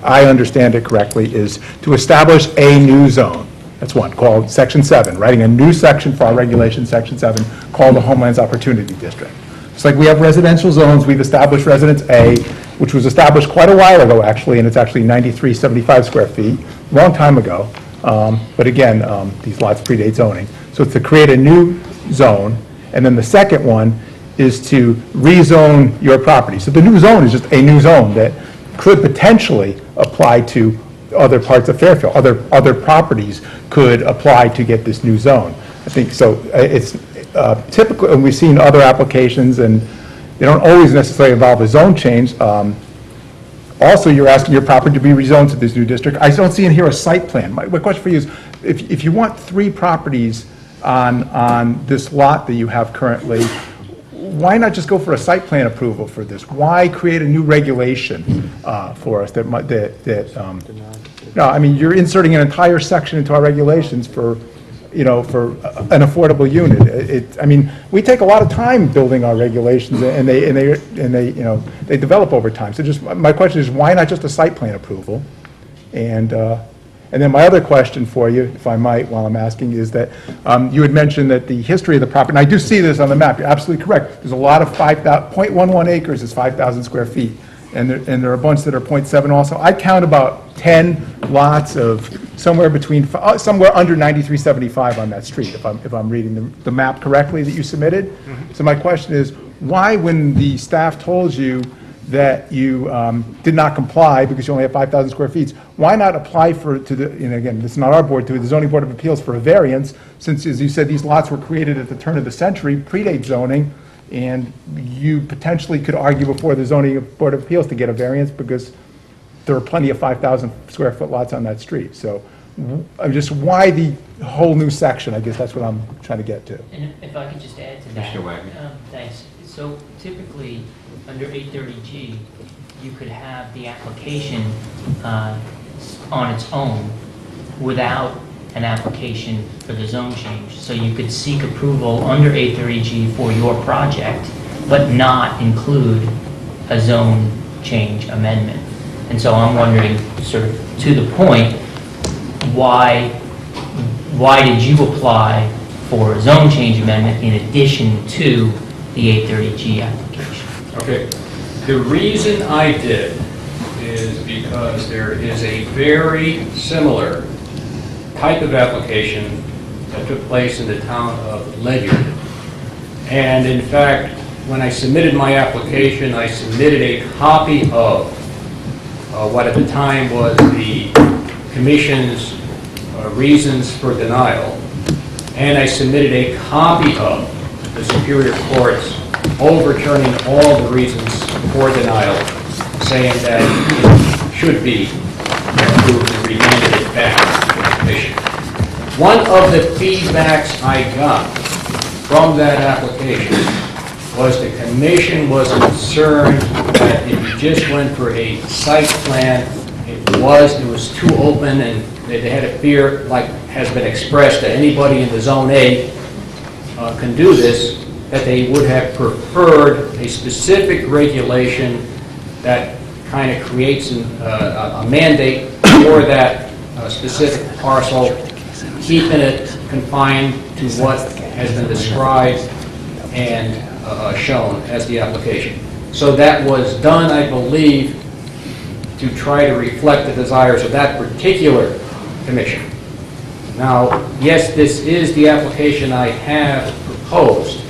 I understand it correctly, is to establish a new zone. That's one, called Section 7, writing a new section for our regulation, Section 7, called the Homelands Opportunity District. It's like we have residential zones, we've established Residence A, which was established quite a while ago, actually, and it's actually 9375 square feet, long time ago. But again, these lots predate zoning. So it's to create a new zone, and then the second one is to rezone your property. So the new zone is just a new zone that could potentially apply to other parts of Fairfield. Other properties could apply to get this new zone. I think so. It's typical, and we've seen other applications, and they don't always necessarily involve a zone change. Also, you're asking your property to be rezoned to this new district. I don't see in here a site plan. My question for you is, if you want 3 properties on this lot that you have currently, why not just go for a site plan approval for this? Why create a new regulation for us no, I mean, you're inserting an entire section into our regulations for an affordable unit. I mean, we take a lot of time building our regulations, and they develop over time. So just, my question is, why not just a site plan approval? And then my other question for you, if I might, while I'm asking, is that you had mentioned that the history of the property, and I do see this on the map, you're absolutely correct. There's a lot of 0.11 acres is 5,000 square feet, and there are a bunch that are 0.7 also. I count about 10 lots of somewhere under 9375 on that street, if I'm reading the map correctly that you submitted. Mm-hmm. So my question is, why, when the staff told you that you did not comply because you only have 5,000 square feet, why not apply again, this is not our board, to the Zoning Board of Appeals for a variance, since, as you said, these lots were created at the turn of the century, predate zoning, and you potentially could argue before the zoning board of appeals to get a variance because there are plenty of 5,000 square foot lots on that street. So just why the whole new section? I guess that's what I'm trying to get to. And if I could just add to that. Commissioner Wagner. Thanks. So typically, under 830G, you could have the application on its own without an application for the zone change. So you could seek approval under 830G for your project, but not include a zone change amendment. And so I'm wondering, sort of to the point, why did you apply for a zone change amendment in addition to the 830G application? Okay. The reason I did is because there is a very similar type of application that took place in the town of Ledyard. And in fact, when I submitted my application, I submitted a copy of what at the time was the Commission's reasons for denial, and I submitted a copy of the Superior Court's overturning all the reasons for denial, saying that it should be approved and remanded it back to the Commission. One of the feedbacks I got from that application was the Commission was concerned that if you just went for a site plan, it was too open, and they had a fear, like has been expressed, that anybody in the Zone A can do this, that they would have preferred a specific regulation that kind of creates a mandate for that specific parcel, keeping it confined to what has been described and shown as the application. So that was done, I believe, to try to reflect the desires of that particular commission. Now, yes, this is the application I have proposed,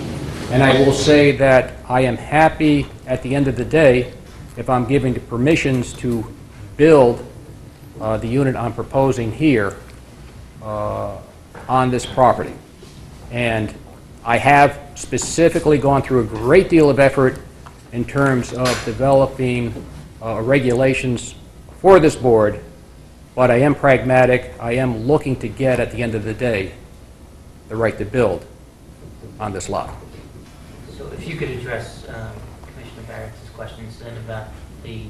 and I will say that I am happy at the end of the day if I'm giving the permissions to build the unit I'm proposing here on this property. And I have specifically gone through a great deal of effort in terms of developing regulations for this board, but I am pragmatic. I am looking to get, at the end of the day, the right to build on this lot. So if you could address Commissioner Barrett's questions then about the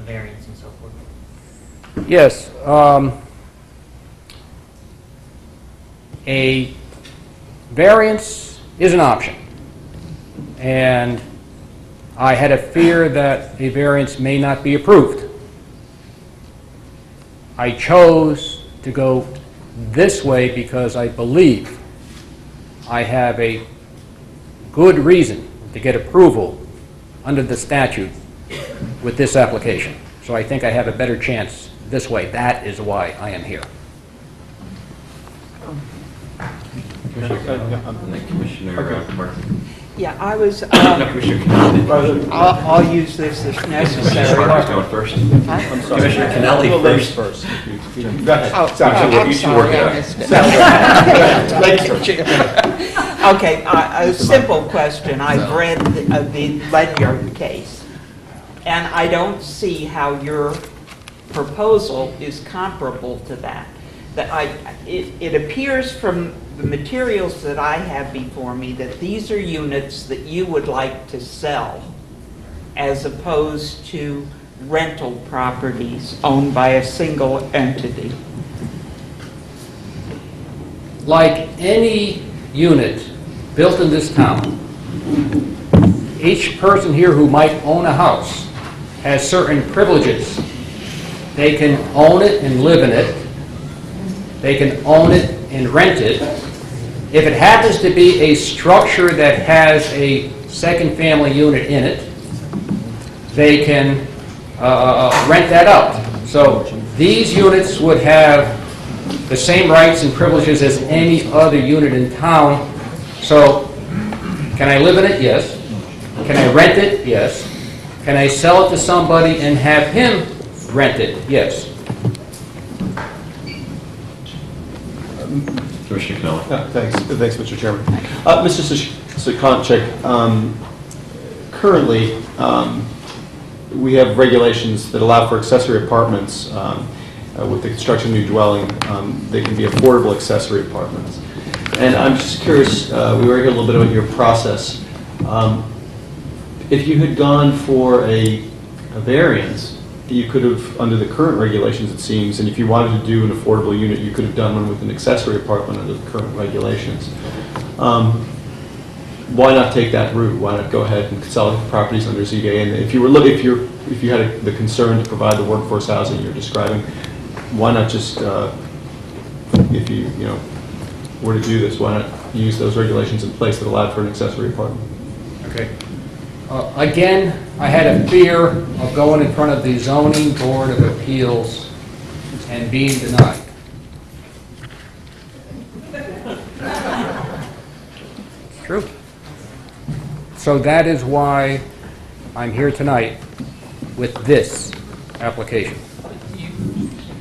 variance and so forth. Yes. A variance is an option, and I had a fear that a variance may not be approved. I chose to go this way because I believe I have a good reason to get approval under the statute with this application. So I think I have a better chance this way. That is why I am here. Commissioner Martin. Yeah, I was, No, Commissioner Kennelly. I'll use this if Commissioner necessary. Parker's going first. Commissioner Kennelly first. Oh, Sorry, I'm you two sorry, work it I out. missed it. Okay, a simple question. I've read the Ledyard case, and I don't see how your proposal is comparable to that. It appears from the materials that I have before me that these are units that you would like to sell as opposed to rental properties owned by a single entity. Like any unit built in this town, each person here who might own a house has certain privileges. They can own it and live in it. They can own it and rent it. If it happens to be a structure that has a second family unit in it, they can rent that out. So these units would have the same rights and privileges as any other unit in town. So can I live in it? Yes. Can I rent it? Yes. Can I sell it to somebody and have him rent it? Yes. Commissioner Kennelly. Thanks, Mr. Chairman. Mr. So Konchak, currently, we have regulations that allow for accessory apartments with the construction of new dwelling. They can be affordable accessory apartments. And I'm just curious, we were here a little bit about your process. If you had gone for a variance, you could have, under the current regulations it seems, and if you wanted to do an affordable unit, you could have done one with an accessory apartment under the current regulations. Why not take that route? Why not go ahead and consolidate properties under ZBA? And if you had the concern to provide the workforce housing you're describing, why not just, if you were to do this, why not use those regulations in place that allowed for an accessory apartment? Okay. Again, I had a fear of going in front of the Zoning Board of Appeals and being denied. It's true. So that is why I'm here tonight with this application.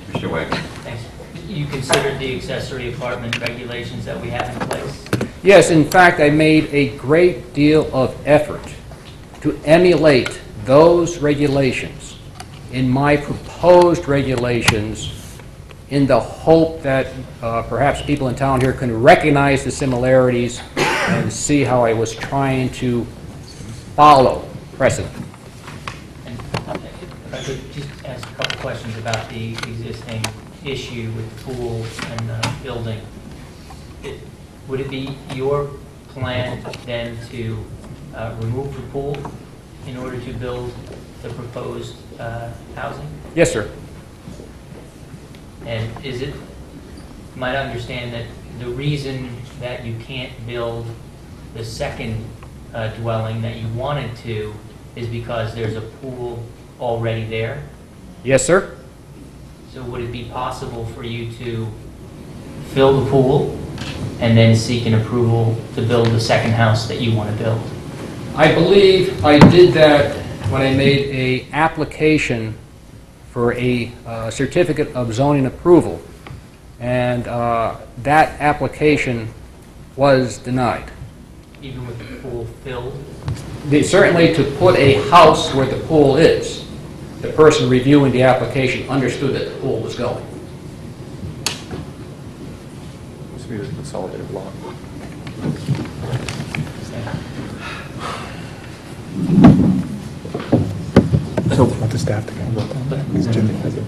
Mr. Wagner. Thanks. You considered the accessory apartment regulations that we have in place? Yes, in fact, I made a great deal of effort to emulate those regulations in my proposed regulations in the hope that perhaps people in town here can recognize the similarities and see how I was trying to follow precedent. And if I could just ask a couple questions about the existing issue with the pool and the building. Would it be your plan then to remove the pool in order to build the proposed housing? Yes, sir. And is it, might I understand that the reason that you can't build the second dwelling that you wanted to is because there's a pool already there? Yes, sir. So would it be possible for you to fill the pool and then seek an approval to build the second house that you want to build? I believe I did that when I made a application for a certificate of zoning approval, and that application was denied. Even with the pool filled? Certainly to put a house where the pool is, the person reviewing the application understood that the pool was going. Must be a consolidated lot. So, want the staff to come with them? Jimmy has it.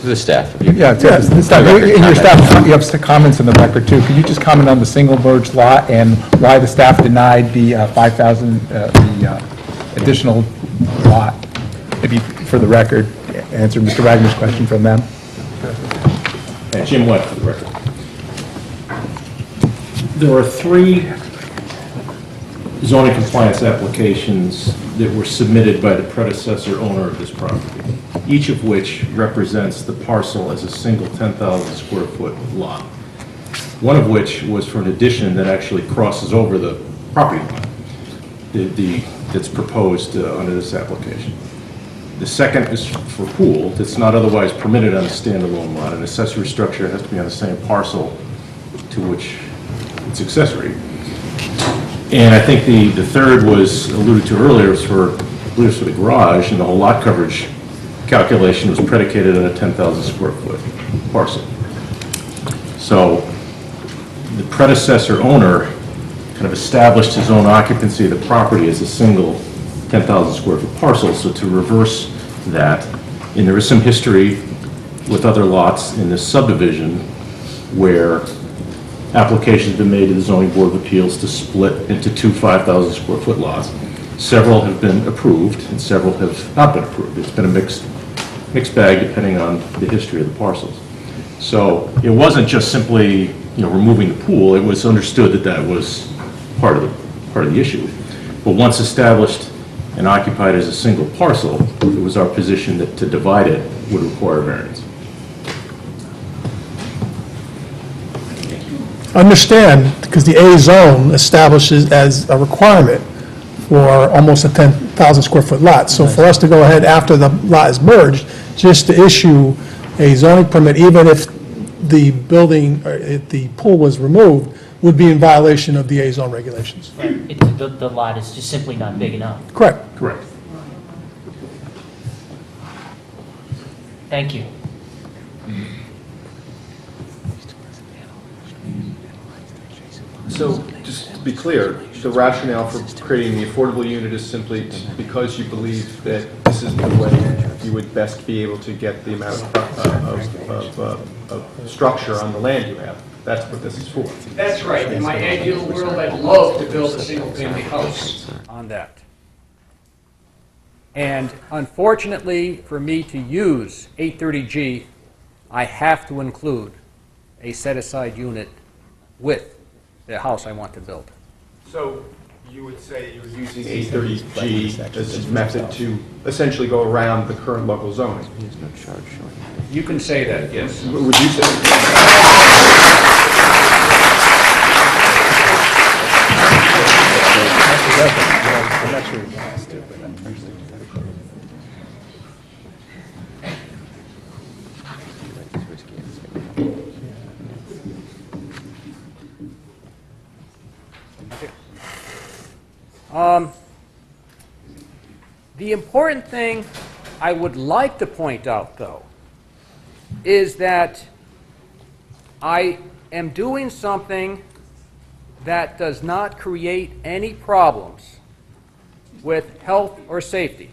The staff. Yeah, the staff. In your staff, you have some comments in the record too. Could you just comment on the single merged lot and why the staff denied the 5,000, the additional lot? Maybe for the record, answer Mr. Wagner's question from them. And Jim Webb for the record. There are 3 zoning compliance applications that were submitted by the predecessor owner of this property, each of which represents the parcel as a single 10,000 square foot lot. One of which was for an addition that actually crosses over the property line that's proposed under this application. The second is for pool that's not otherwise permitted on a standalone lot. An accessory structure has to be on the same parcel to which it's accessory. And I think the third was alluded to earlier, was for the garage, and the whole lot coverage calculation was predicated on a 10,000 square foot parcel. So the predecessor owner kind of established his own occupancy of the property as a single 10,000 square foot parcel. So to reverse that, and there is some history with other lots in this subdivision where applications have been made to the Zoning Board of Appeals to split into 2 5,000 square foot lots. Several have been approved and several have not been approved. It's been a mixed bag depending on the history of the parcels. So it wasn't just simply removing the pool. It was understood that that was part of the issue. But once established and occupied as a single parcel, it was our position that to divide it would require variance. Understand, because the A zone establishes as a requirement for almost a 10,000 square foot lot. So for us to go ahead after the lot is merged, just to issue a zoning permit, even if the building, or if the pool was removed, would be in violation of the A-zone regulations. The lot is just simply not big enough. Correct. Correct. Thank you. So, just to be clear, the rationale for creating the affordable unit is simply because you believe that this is the way you would best be able to get the amount of structure on the land you have. That's what this is for. That's right. In my ideal world, I'd love to build a single-family house on that. And unfortunately, for me to use 830G, I have to include a set-aside unit with the house I want to build. So you would say you're using 830G as a method to essentially go around the current local zoning? You can say that, yes. Would you say? The important thing I would like to point out, though, is that I am doing something that does not create any problems with health or safety.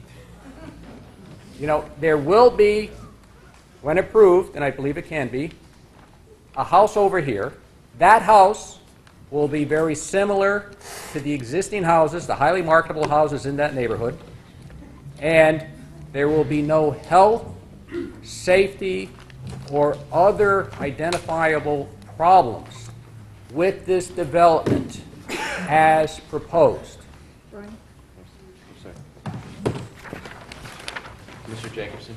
You know, there will be, when approved, and I believe it can be, a house over here. That house will be very similar to the existing houses, the highly marketable houses in that neighborhood, and there will be no health, safety, or other identifiable problems with this development as proposed. Mr. Jacobson?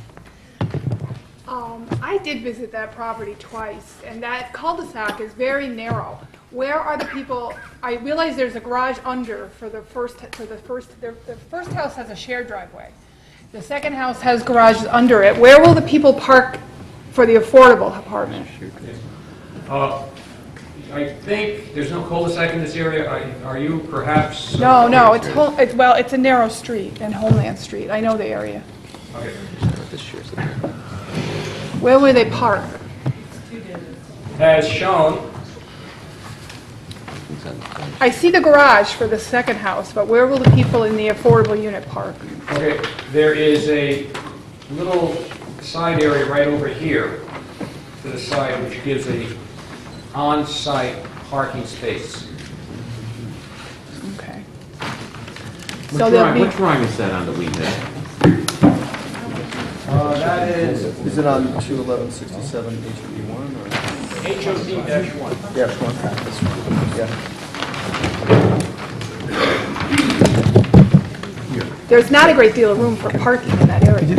I did visit that property twice, and that cul-de-sac is very narrow. Where are the people, I realize there's a garage under for the first house has a shared driveway. The second house has garages under it. Where will the people park for the affordable apartment? I think there's no cul-de-sac in this area. Are you perhaps? No, it's a narrow street in Homeland Street. I know the area. Okay. Where will they park? As shown, I see the garage for the second house, but where will the people in the affordable unit park? okay, there is a little side area right over here to the side which gives a on-site parking space. Okay. What drawing is that on that we have? That is Is it on 21167 HB1 or? HOD-1. Yeah, it's one. This one. Yeah. There's not a great deal of room for parking in that area.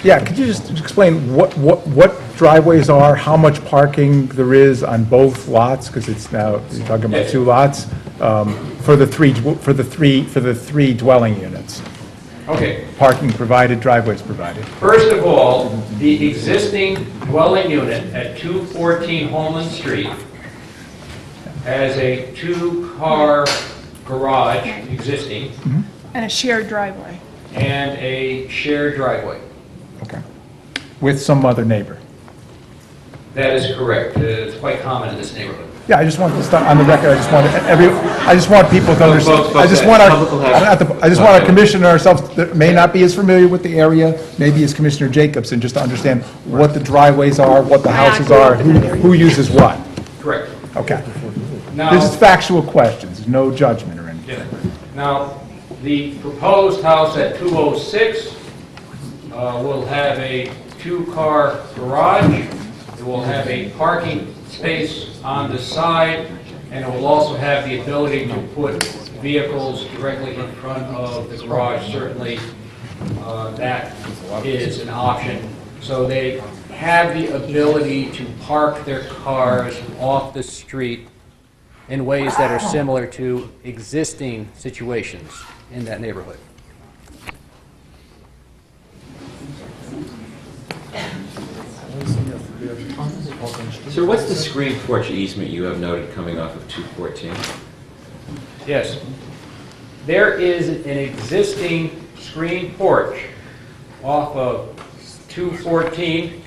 Yeah, could you just explain what driveways are, how much parking there is on both lots? Because it's now, you're talking about two lots, for the three dwelling units. Okay. Parking provided, driveways provided. First of all, the existing dwelling unit at 214 Homeland Street has a two-car garage existing And a shared driveway. and a shared driveway. Okay. With some other neighbor. That is correct. It's quite common in this neighborhood. Yeah, I just want to start on the record, I just want people to understand, I just want our commissioner ourselves that may not be as familiar with the area, maybe as Commissioner Jacobson, just to understand what the driveways are, what the houses are, who uses what. Correct. Okay. Now, This is factual questions, there's no judgment or anything. yeah. Now, the proposed house at 206 will have a two-car garage. It will have a parking space on the side, and it will also have the ability to put vehicles directly in front of the garage. Certainly, that is an option. So they have the ability to park their cars off the street in ways that are similar to existing situations in that neighborhood. Sir, what's the screen porch easement you have noted coming off of 214? Yes. There is an existing screen porch off of 214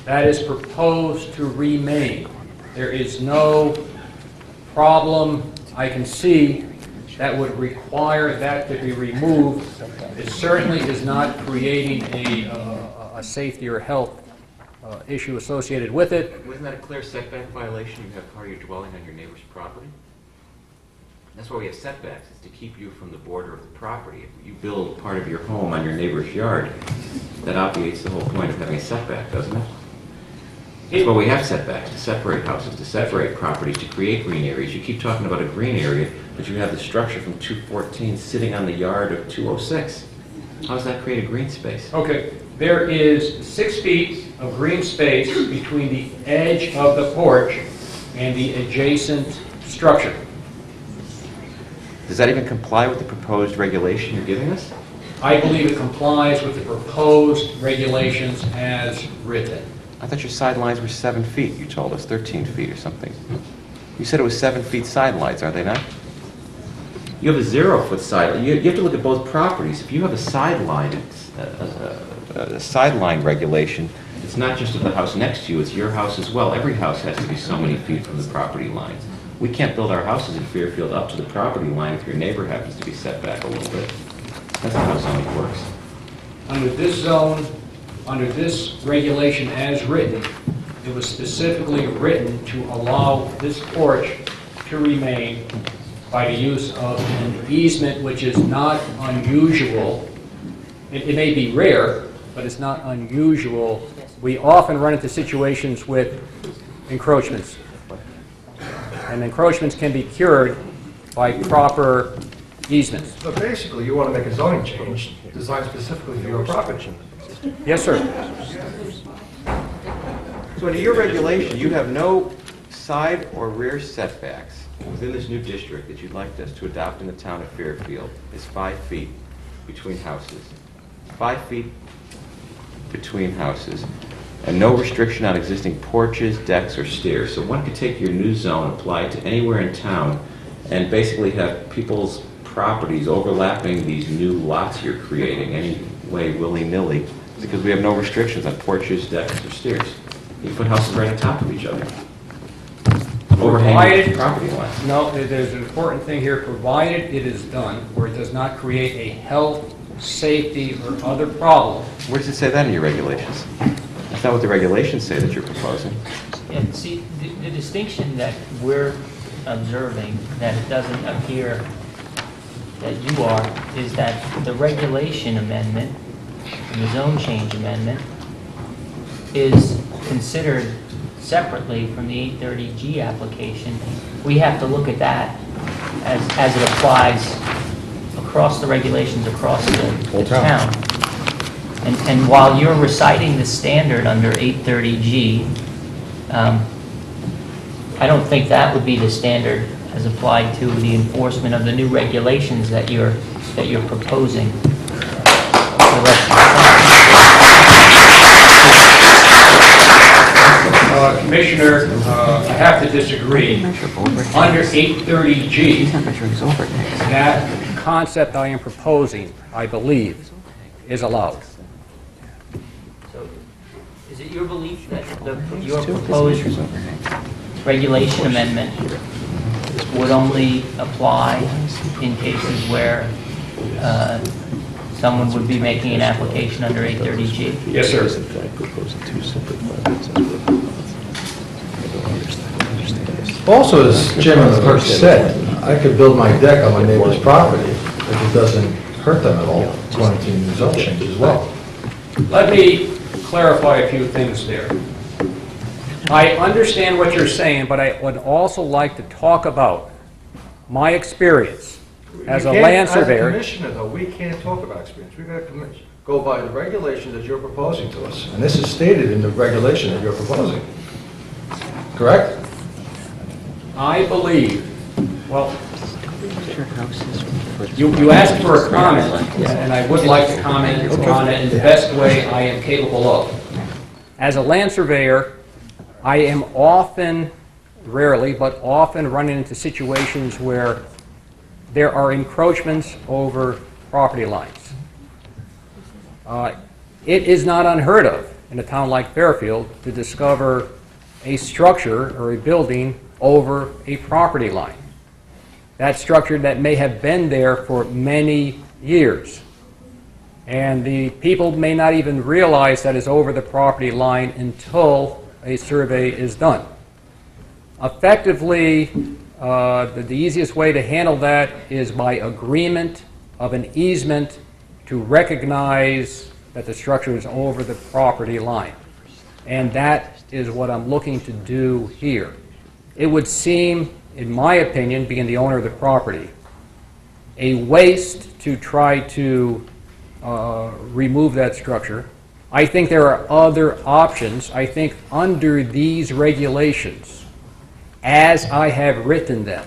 that is proposed to remain. There is no problem I can see that would require that to be removed. It certainly is not creating a safety or health issue associated with it. Wasn't that a clear setback violation? You have part of your dwelling on your neighbor's property? That's why we have setbacks, is to keep you from the border of the property. If you build part of your home on your neighbor's yard, that obviates the whole point of having a setback, doesn't it? That's why we have setbacks, to separate houses, to separate properties, to create green areas. You keep talking about a green area, but you have the structure from 214 sitting on the yard of 206. How does that create a green space? Okay, there is 6 feet of green space between the edge of the porch and the adjacent structure. Does that even comply with the proposed regulation you're giving us? I believe it complies with the proposed regulations as written. I thought your sidelines were 7 feet. You told us 13 feet or something. You said it was 7 feet sidelines, are they not? You have a 0-foot sideline. You have to look at both properties. If you have a sideline regulation, it's not just of the house next to you, it's your house as well. Every house has to be so many feet from the property lines. We can't build our houses in Fairfield up to the property line if your neighbor happens to be set back a little bit. That's not how zoning works. Under this zone, under this regulation as written, it was specifically written to allow this porch to remain by the use of an easement, which is not unusual. It may be rare, but it's not unusual. We often run into situations with encroachments. And encroachments can be cured by proper easements. So basically, you want to make a zoning change designed specifically for your property. Yes, sir. So under your regulation, you have no side or rear setbacks within this new district that you'd like us to adopt in the town of Fairfield. Is 5 feet between houses. 5 feet between houses. And no restriction on existing porches, decks, or stairs. So one could take your new zone, apply it to anywhere in town, and basically have people's properties overlapping these new lots you're creating any way willy-nilly, because we have no restrictions on porches, decks, or stairs. You put houses right on top of each other. Overhanging property lines. No, there's an important thing here, provided it is done where it does not create a health, safety, or other problem. Where does it say that in your regulations? That's not what the regulations say that you're proposing. Yeah, see, the distinction that we're observing, that it doesn't appear that you are, is that the regulation amendment and the zone change amendment is considered separately from the 830G application. We have to look at that as it applies across the regulations across the town. And while you're reciting the standard under 830G, I don't think that would be the standard as applied to the enforcement of the new regulations that you're proposing. Commissioner, I have to disagree. Under 830G, that concept I am proposing, I believe, is allowed. So, is it your belief that your proposed regulation amendment would only apply in cases where someone would be making an application under 830G? Yes, sir. Also, as Chairman LaClerc said, I could build my deck on my neighbor's property if it doesn't hurt them at all, according to the zone change as well. Let me clarify a few things there. I understand what you're saying, but I would also like to talk about my experience as a land surveyor. As a commissioner, though, we can't talk about experience. We've got to go by the regulations that you're proposing to us. And this is stated in the regulation that you're proposing. Correct? I believe, well, you asked for a comment, and I would like to comment on it in the best way I am capable of. As a land surveyor, I am often, rarely, but often running into situations where there are encroachments over property lines. It is not unheard of in a town like Fairfield to discover a structure or a building over a property line. That structure that may have been there for many years. And the people may not even realize that it's over the property line until a survey is done. Effectively, the easiest way to handle that is by agreement of an easement to recognize that the structure is over the property line. And that is what I'm looking to do here. It would seem, in my opinion, being the owner of the property, a waste to try to remove that structure. I think there are other options. I think under these regulations, as I have written them,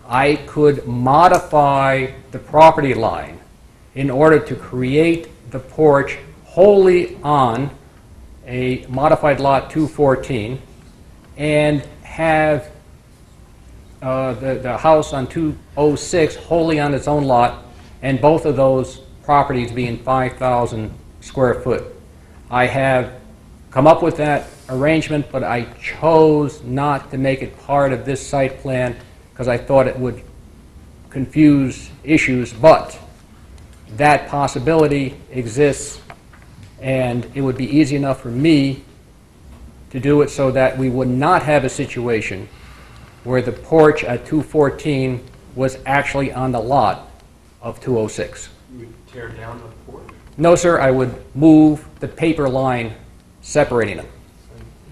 I could modify the property line in order to create the porch wholly on a modified lot 214 and have the house on 206 wholly on its own lot, and both of those properties being 5,000 square foot. I have come up with that arrangement, but I chose not to make it part of this site plan because I thought it would confuse issues, but that possibility exists, and it would be easy enough for me to do it so that we would not have a situation where the porch at 214 was actually on the lot of 206. You would tear down the porch? No, sir, I would move the paper line separating them.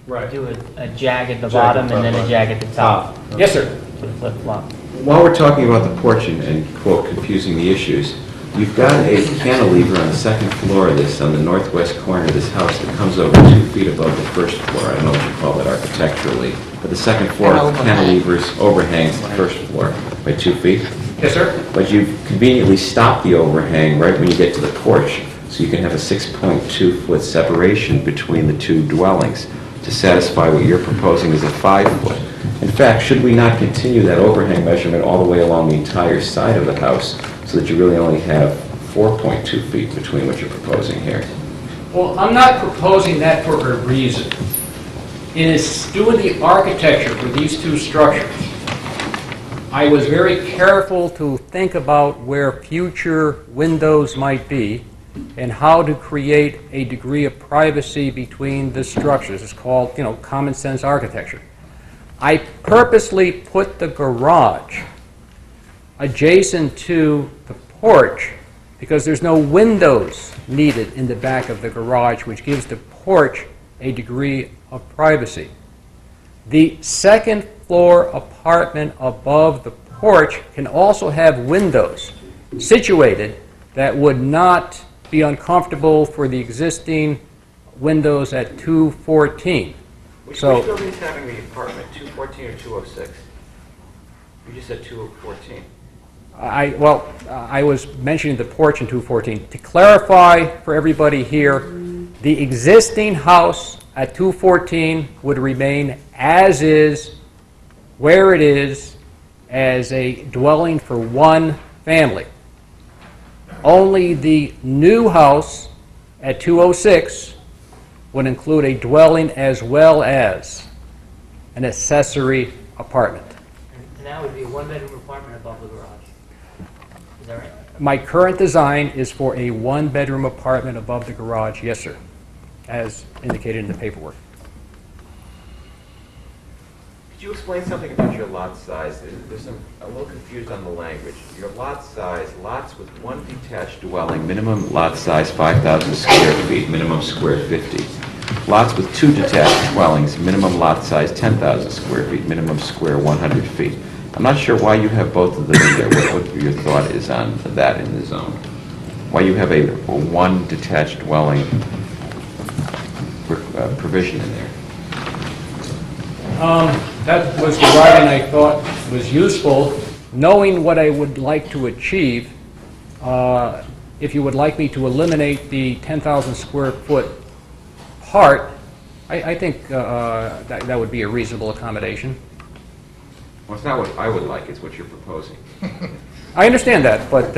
Right. Do a jag at the bottom and then a jag at the top. Yes, sir. Sort of flip-flop. While we're talking about the porch and quote, confusing the issues, you've got a cantilever on the second floor of this, on the northwest corner of this house that comes over 2 feet above the first floor. I don't know what you call it architecturally, but the second floor cantilevers overhangs the first floor by 2 feet. Yes, sir. But you've conveniently stopped the overhang right when you get to the porch, so you can have a 6.2-foot separation between the two dwellings to satisfy what you're proposing is a 5-foot. In fact, should we not continue that overhang measurement all the way along the entire side of the house so that you really only have 4.2 feet between what you're proposing here? Well, I'm not proposing that for a reason. In doing the architecture for these two structures, I was very careful to think about where future windows might be and how to create a degree of privacy between the structures. It's called, common sense architecture. I purposely put the garage adjacent to the porch because there's no windows needed in the back of the garage, which gives the porch a degree of privacy. The second floor apartment above the porch can also have windows situated that would not be uncomfortable for the existing windows at 214. Which building is having the apartment, 214 or 206? You just said 214. I was mentioning the porch in 214. To clarify for everybody here, the existing house at 214 would remain as is, where it is, as a dwelling for one family. Only the new house at 206 would include a dwelling as well as an accessory apartment. And that would be a one-bedroom apartment above the garage. Is that right? My current design is for a one-bedroom apartment above the garage, yes, sir, as indicated in the paperwork. Could you explain something about your lot size? I'm a little confused on the language. Your lot size, lots with one detached dwelling, minimum lot size 5,000 square feet, minimum square 50. Lots with two detached dwellings, minimum lot size 10,000 square feet, minimum square 100 feet. I'm not sure why you have both of them in there, what your thought is on that in the zone. Why you have a one detached dwelling provision in there. That was the writing I thought was useful. Knowing what I would like to achieve, if you would like me to eliminate the 10,000 square foot part, I think that would be a reasonable accommodation. Well, it's not what I would like, it's what you're proposing. I understand that, but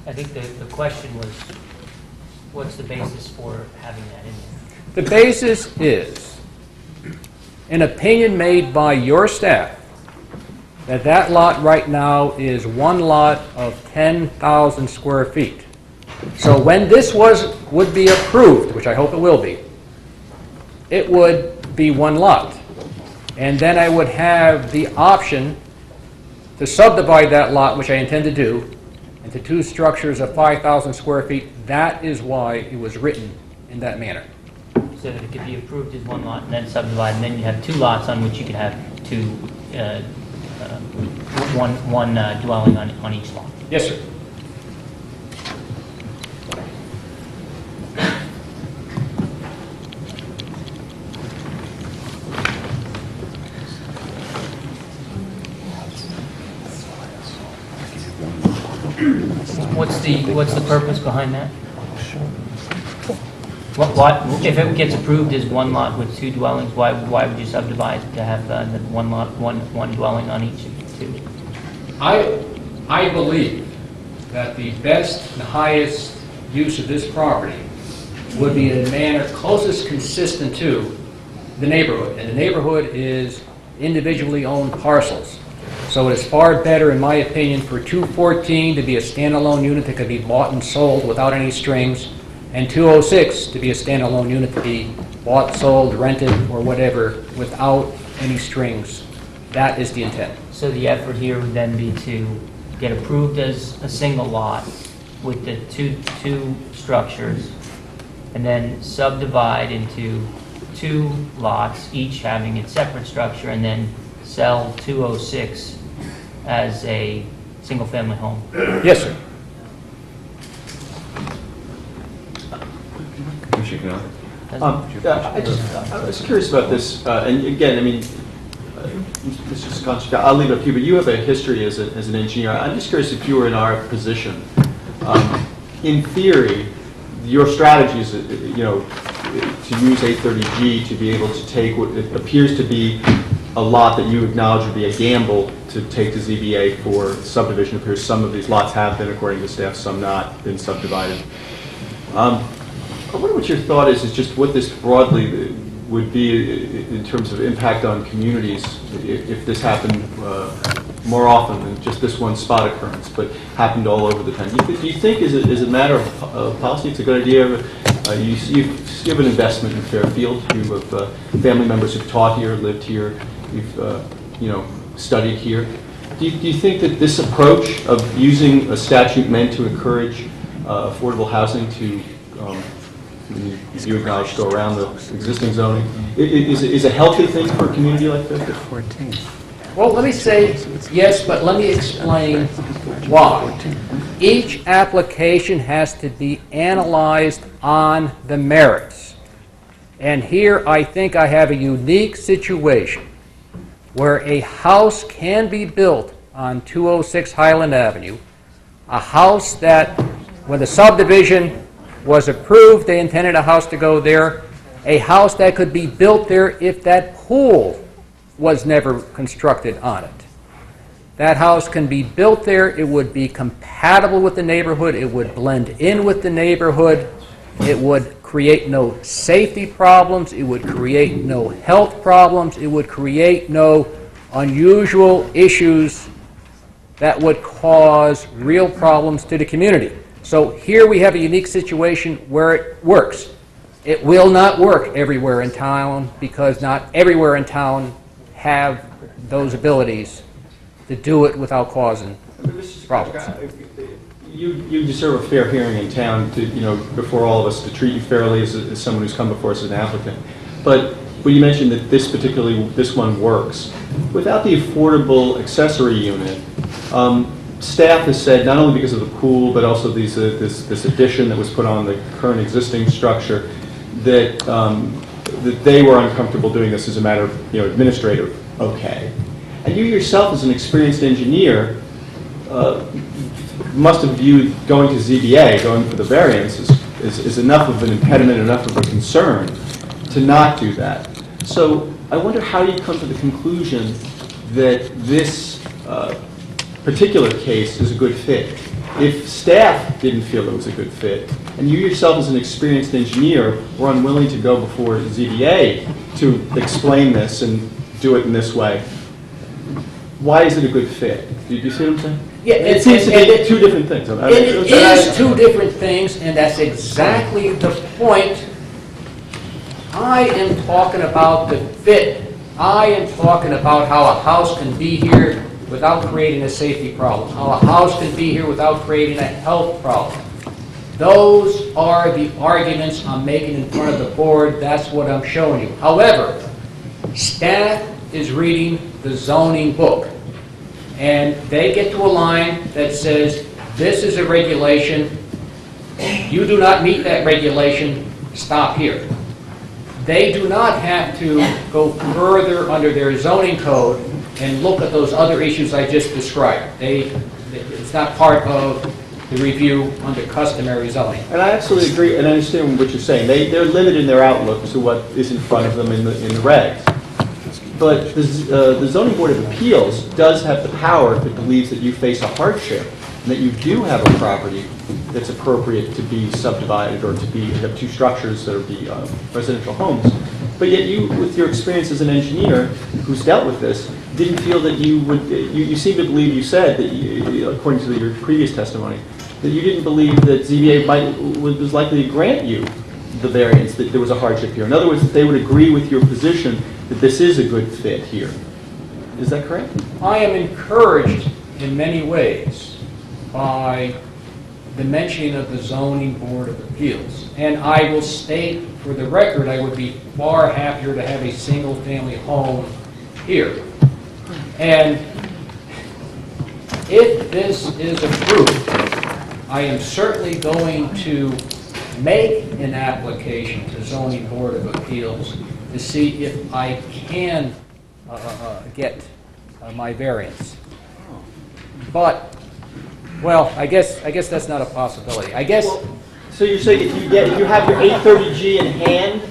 I think the question was, what's the basis for having that in there? the basis is an opinion made by your staff that that lot right now is one lot of 10,000 square feet. So when this would be approved, which I hope it will be, it would be one lot. And then I would have the option to subdivide that lot, which I intend to do, into two structures of 5,000 square feet. That is why it was written in that manner. So that it could be approved as one lot and then subdivided, and then you have two lots on which you could have two, one dwelling on each lot. Yes, sir. What's the purpose behind that? What, if it gets approved as one lot with two dwellings, why would you subdivide to have the one lot, one dwelling on each of the two? I believe that the best and highest use of this property would be in a manner closest consistent to the neighborhood. And the neighborhood is individually owned parcels. So it is far better, in my opinion, for 214 to be a standalone unit that could be bought and sold without any strings, and 206 to be a standalone unit to be bought, sold, rented, or whatever without any strings. That is the intent. So the effort here would then be to get approved as a single lot with the two structures, and then subdivide into two lots, each having its separate structure, and then sell 206 as a single-family home. Yes, sir. I was curious about this, and again, I mean, Mr. Skonchik, I'll leave it up to you, but you have a history as an engineer. I'm just curious if you were in our position. In theory, your strategy is, you know, to use 830G to be able to take what it appears to be a lot that you acknowledge would be a gamble to take to ZBA for subdivision. It appears some of these lots have been, according to staff, some not, been subdivided. I wonder what your thought is just what this broadly would be in terms of impact on communities if this happened more often than just this one spot occurrence, but happened all over the town. Do you think is it a matter of policy? It's a good idea. You have an investment in Fairfield. You have family members who've taught here, lived here. You've studied here. Do you think that this approach of using a statute meant to encourage affordable housing to you acknowledge go around the existing zoning is a healthy thing for a community like this? Well, let me say yes, but let me explain why. Each application has to be analyzed on the merits. And here I think I have a unique situation where a house can be built on 206 Highland Avenue, a house that, when the subdivision was approved, they intended a house to go there, a house that could be built there if that pool was never constructed on it. That house can be built there, it would be compatible with the neighborhood, it would blend in with the neighborhood, it would create no safety problems, it would create no health problems, it would create no unusual issues that would cause real problems to the community. So here we have a unique situation where it works. It will not work everywhere in town because not everywhere in town have those abilities to do it without causing problems. You deserve a fair hearing in town to, before all of us, to treat you fairly as someone who's come before us as an applicant. But when you mentioned that this one works, without the affordable accessory unit, staff has said, not only because of the pool, but also this addition that was put on the current existing structure, that they were uncomfortable doing this as a matter of administrative okay. And you yourself, as an experienced engineer, must have viewed going to ZBA, going for the variance, is enough of an impediment, enough of a concern to not do that. So I wonder how you come to the conclusion that this particular case is a good fit. If staff didn't feel it was a good fit, and you yourself as an experienced engineer were unwilling to go before ZBA to explain this and do it in this way, why is it a good fit? Do you see what I'm saying? Yeah, it seems to be two different things. It is two different things, and that's exactly the point. I am talking about the fit. I am talking about how a house can be here without creating a safety problem, how a house can be here without creating a health problem. Those are the arguments I'm making in front of the board. That's what I'm showing you. However, staff is reading the zoning book, and they get to a line that says, this is a regulation, you do not meet that regulation, stop here. They do not have to go further under their zoning code and look at those other issues I just described. It's not part of the review under customary zoning. And I absolutely agree, and I understand what you're saying. They're limited in their outlook to what is in front of them in the regs. But the Zoning Board of Appeals does have the power, if it believes that you face a hardship, and that you do have a property that's appropriate to be subdivided or to be, you have two structures that would be residential homes. But yet you, with your experience as an engineer who's dealt with this, didn't feel that you would, you seem to believe, you said, that you, according to your previous testimony, that you didn't believe that ZBA was likely to grant you the variance, that there was a hardship here. In other words, that they would agree with your position that this is a good fit here. Is that correct? I am encouraged in many ways by the mentioning of the Zoning Board of Appeals. And I will state for the record, I would be far happier to have a single-family home here. And if this is approved, I am certainly going to make an application to Zoning Board of Appeals to see if I can get my variance. But, well, I guess that's not a possibility. I guess. Well, so you're saying if you have your 830G in hand,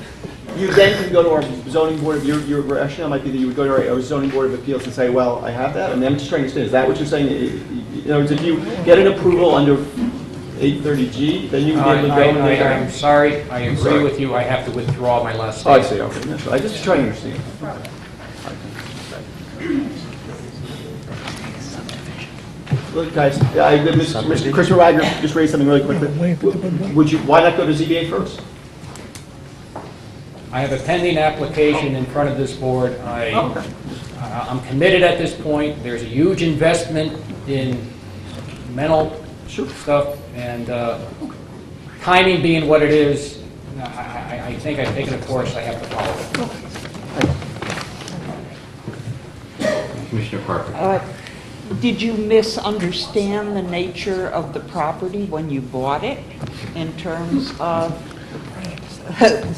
you then can go to our zoning board. Your rationale might be that you would go to our zoning board of appeals and say, "Well, I have that." And I'm just trying to understand: is that what you're saying? In other words, if you get an approval under 830G, then you can be able to go. I'm sorry. I agree with you. I have to withdraw my last statement. Oh, I see. Okay, that's right. I just trying to understand. Look, guys, Mr. Christopher Wagner just raised something really quickly. Why not go to ZBA first? I have a pending application in front of this board. I'm committed at this point. There's a huge investment in mental stuff, and timing being what it is, I think I've taken a course I have to follow. Commissioner Parker. Did you misunderstand the nature of the property when you bought it in terms of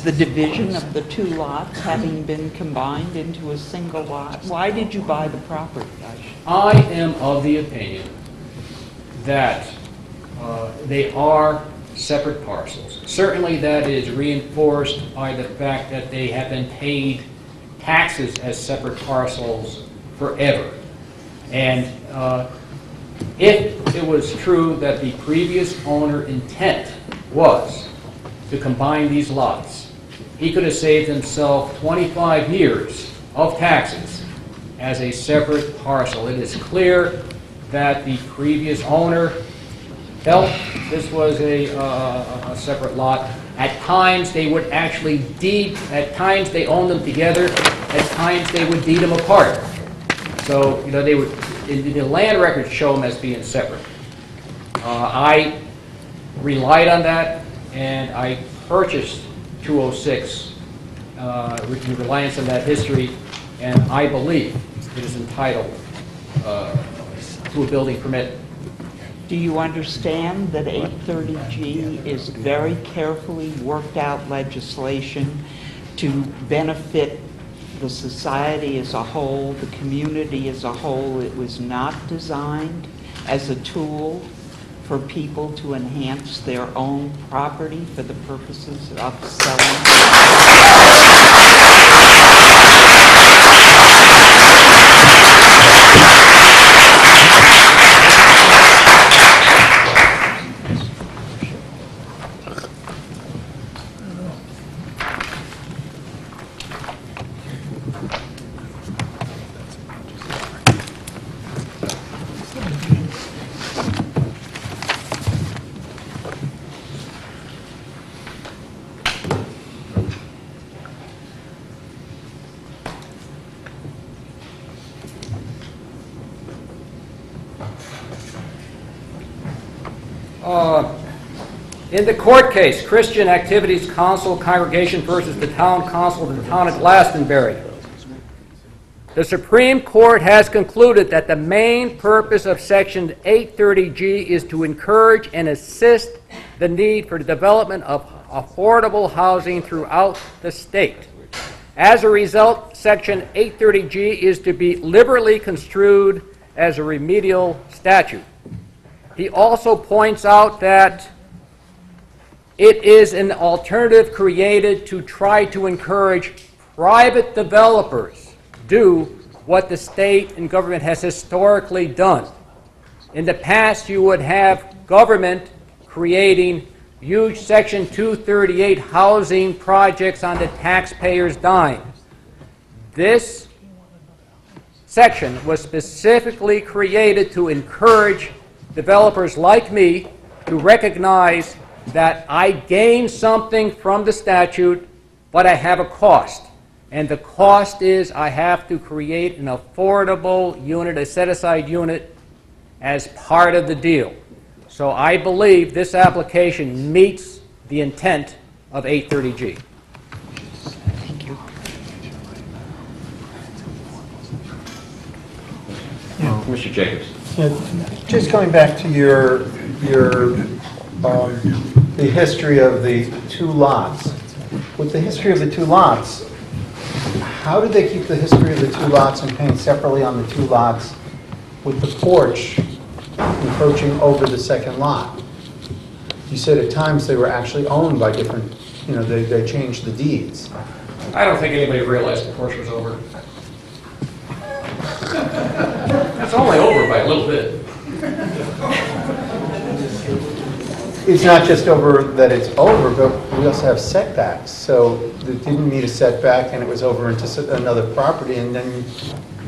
the division of the two lots having been combined into a single lot? Why did you buy the property? I am of the opinion that they are separate parcels. Certainly that is reinforced by the fact that they have been paid taxes as separate parcels forever. And if it was true that the previous owner intent was to combine these lots, he could have saved himself 25 years of taxes as a separate parcel. It is clear that the previous owner felt this was a separate lot. At times they would actually deed, at times they owned them together, at times they would deed them apart. So, you know, they would, the land records show them as being separate. I relied on that, and I purchased 206 in reliance on that history, and I believe it is entitled to a building permit. Do you understand that 830G is very carefully worked out legislation to benefit the society as a whole, the community as a whole? It was not designed as a tool for people to enhance their own property for the purposes of selling? In the court case, Christian Activities Council Congregation versus the Town Council of the Town of Glastonbury, the Supreme Court has concluded that the main purpose of Section 830G is to encourage and assist the need for the development of affordable housing throughout the state. As a result, Section 830G is to be liberally construed as a remedial statute. He also points out that it is an alternative created to try to encourage private developers do what the state and government has historically done. In the past, you would have government creating huge Section 238 housing projects on the taxpayer's dime. This section was specifically created to encourage developers like me to recognize that I gain something from the statute, but I have a cost. And the cost is I have to create an affordable unit, a set-aside unit, as part of the deal. So I believe this application meets the intent of 830G. Thank you. Mr. Jacobs. Just going back to the history of the two lots. With the history of the two lots, how did they keep the history of the two lots and paint separately on the two lots with the porch encroaching over the second lot? You said at times they were actually owned by different, they changed the deeds. I don't think anybody realized the porch was over. It's only over by a little bit. It's not just over that it's over, but we also have setbacks. So it didn't need a setback and it was over into another property, and then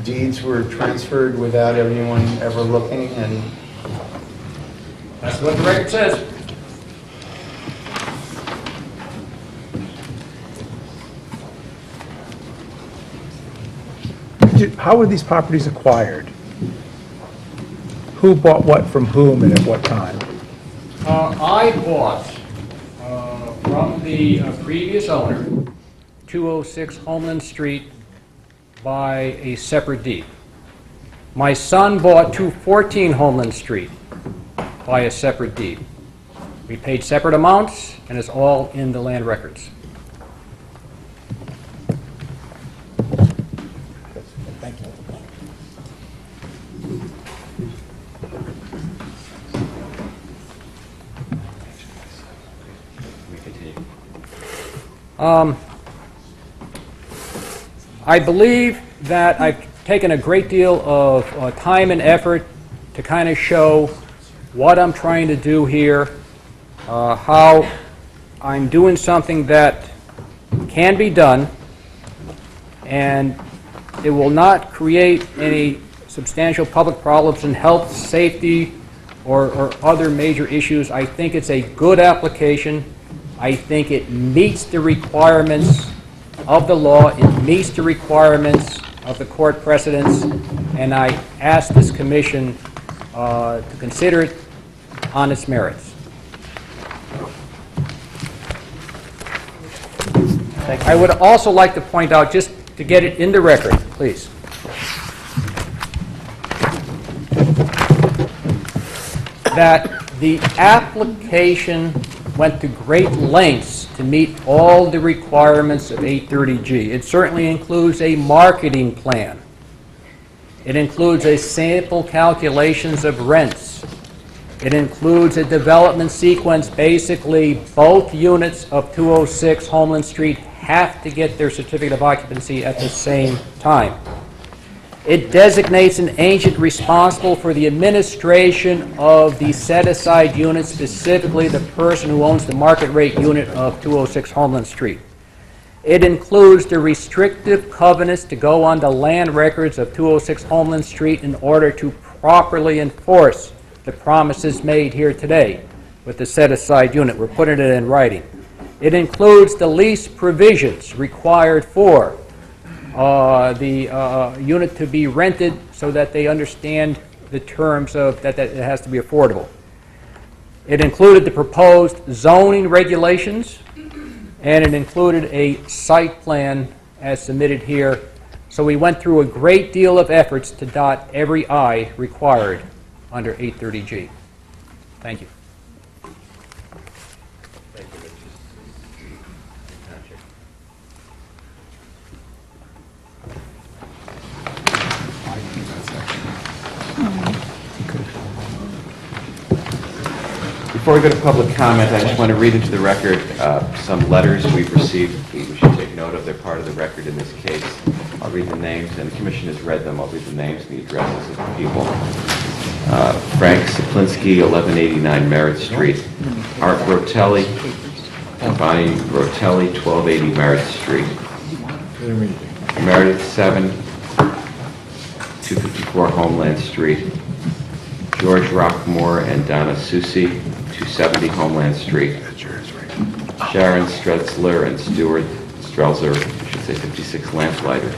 deeds were transferred without anyone ever looking, and That's what the record says. How were these properties acquired? Who bought what from whom and at what time? I bought from the previous owner 206 Homeland Street by a separate deed. My son bought 214 Homeland Street by a separate deed. We paid separate amounts, and it's all in the land records. Thank you. I believe that I've taken a great deal of time and effort to kind of show what I'm trying to do here, how I'm doing something that can be done, and it will not create any substantial public problems in health, safety, or other major issues. I think it's a good application. I think it meets the requirements of the law, it meets the requirements of the court precedents, and I ask this commission to consider it on its merits. I would also like to point out, just to get it in the record, please, that the application went to great lengths to meet all the requirements of 830G. It certainly includes a marketing plan. It includes a sample calculations of rents. It includes a development sequence. Basically, both units of 206 Homeland Street have to get their certificate of occupancy at the same time. It designates an agent responsible for the administration of the set-aside unit, specifically the person who owns the market rate unit of 206 Homeland Street. It includes the restrictive covenants to go on the land records of 206 Homeland Street in order to properly enforce the promises made here today with the set-aside unit. We're putting it in writing. It includes the lease provisions required for the unit to be rented so that they understand the terms of that it has to be affordable. It included the proposed zoning regulations, and it included a site plan as submitted here. So we went through a great deal of efforts to dot every I required under 830G. Thank you. Before we go to public comment, I just want to read into the record some letters we've received. We should take note of. They're part of the record in this case. I'll read the names, and the commission has read them. I'll read the names and the addresses of the people. Frank Saplinski, 1189 Merritt Street. Art Rotelli, Bonnie Rotelli, 1280 Merritt Street. Meredith 7, 254 Homeland Street. George Rockmore and Donna Susi, 270 Homeland Street. Sharon Stretzler and Stuart Strelzer, I should say 56 Lamplighter.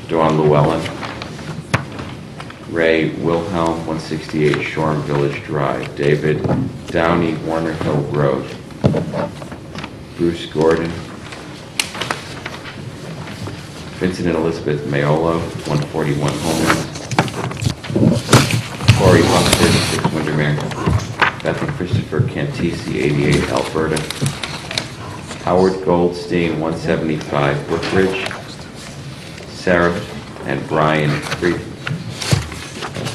Dawn Llewellyn. Ray Wilhelm, 168 Shoreham Village Drive. David Downey, Warner Hill Road. Bruce Gordon. Vincent and Elizabeth Mayolo, 141 Homeland. Corey Buxton, 6 Windermere. Beth and Christopher Cantisi, 88 Alberta. Howard Goldstein, 175 Brookridge. Sarah and Brian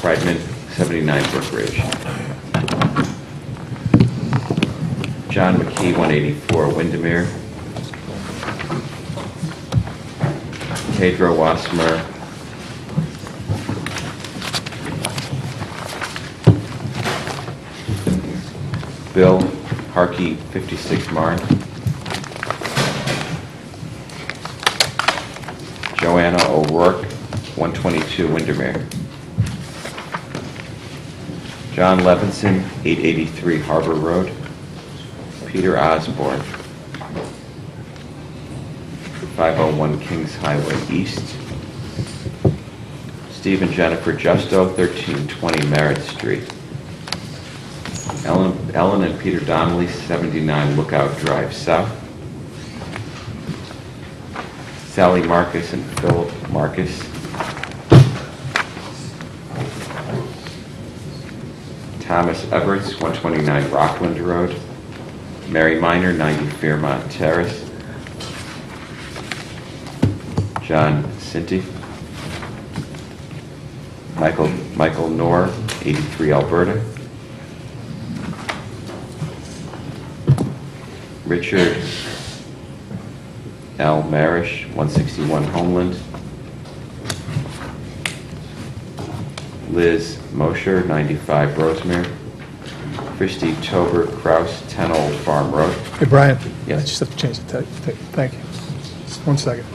Friedman, 79 Brookridge. John McKee, 184 Windermere. Pedro Wasmer, Bill Harkey, 56 Marne. Joanna O'Rourke, 122 Windermere. John Levinson, 883 Harbor Road. Peter Osborne, 501 Kings Highway East. Steve and Jennifer Justo, 1320 Merritt Street. Ellen and Peter Donnelly, 79 Lookout Drive South. Sally Marcus and Philip Marcus. Thomas Everts, 129 Rockland Road. Mary Minor, 90 Fairmont Terrace. John Cinti. Michael Knorr, 83 Alberta. Richard L. Marish, 161 Homeland. Liz Mosher, 95 Rosemere. Christy Tober Kraus, 10 Old Farm Road. Hey, Brian? Yes. I just have to change the tape. Thank you. Just 1 second.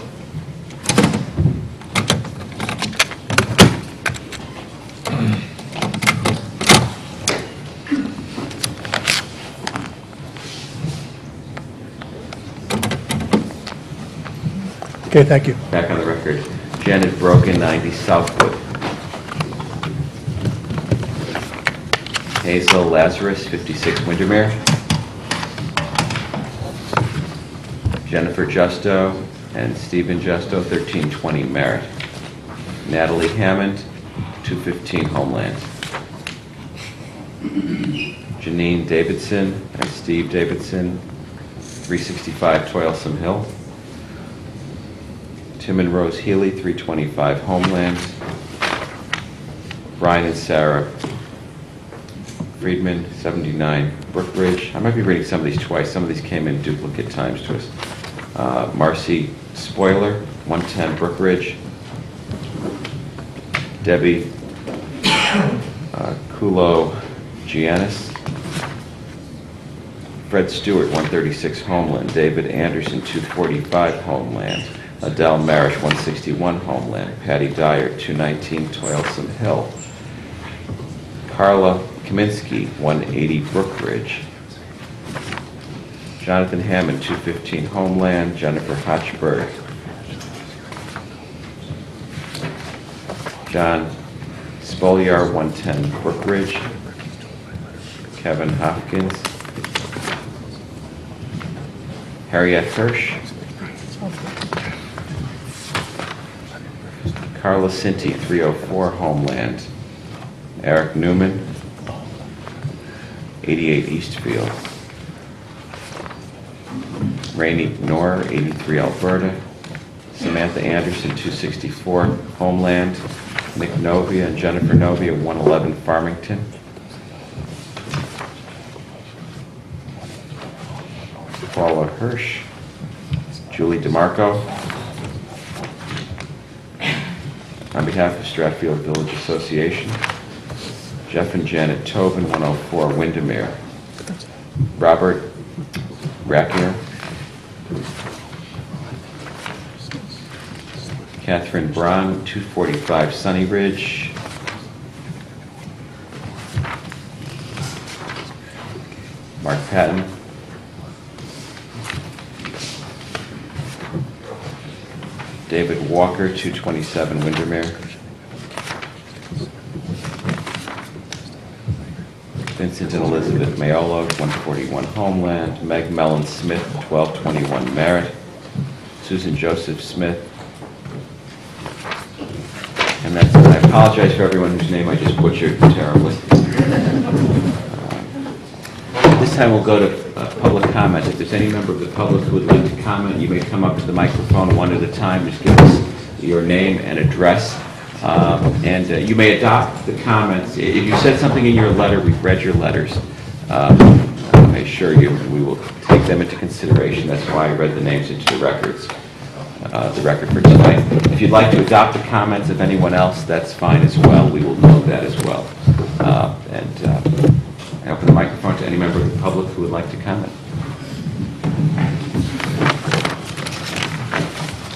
Okay, thank you. Back on the record. Janet Broken, 90 Southwood. Hazel Lazarus, 56 Windermere. Jennifer Justo and Stephen Justo, 1320 Merritt. Natalie Hammond, 215 Homeland. Janine Davidson and Steve Davidson, 365 Toilsome Hill. Tim and Rose Healy, 325 Homeland. Brian and Sarah Friedman, 79 Brookridge. I might be reading some of these twice. Some of these came in duplicate times to us. Marcy Spoiler, 110 Brookridge. Debbie Kulo Giannis. Fred Stewart, 136 Homeland. David Anderson, 245 Homeland. Adele Marish, 161 Homeland. Patty Dyer, 219 Toilsome Hill. Carla Kaminsky, 180 Brookridge. Jonathan Hammond, 215 Homeland. Jennifer Hotchberg. John Spoliar, 110 Brookridge. Kevin Hopkins. Harriet Hirsch. Carla Sinti, 304 Homeland. Eric Newman, 88 Eastfield. Rainey Knorr, 83 Alberta. Samantha Anderson, 264 Homeland. Nick Novia and Jennifer Novia, 111 Farmington. Paula Hirsch. Julie DeMarco. On behalf of Stratfield Village Association, Jeff and Janet Tobin, 104 Windermere. Robert Rackier. Catherine Braun, 245 Sunny Ridge. Mark Patton. David Walker, 227 Windermere. Vincent and Elizabeth Mayolo, 141 Homeland. Meg Mellon Smith, 1221 Merritt. Susan Joseph Smith. And that's it. I apologize for everyone whose name I just butchered terribly. This time we'll go to public comment. If there's any member of the public who would like to comment, you may come up to the microphone one at a time. Just give us your name and address. And you may adopt the comments. If you said something in your letter, we've read your letters. I assure you we will take them into consideration. That's why I read the names into the records. The record for tonight. If you'd like to adopt the comments of anyone else, that's fine as well. We will note that as well. I open the microphone to any member of the public who would like to comment.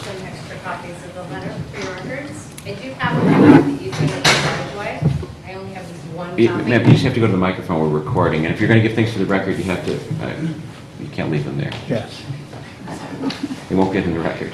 Some extra copies of the letter for your records. I do have one about the easement of the driveway. I only have one copy. Ma'am, you just have to go to the microphone. We're recording. And if you're going to give things for the record, you have to, you can't leave them there. Yes. They won't get in the record.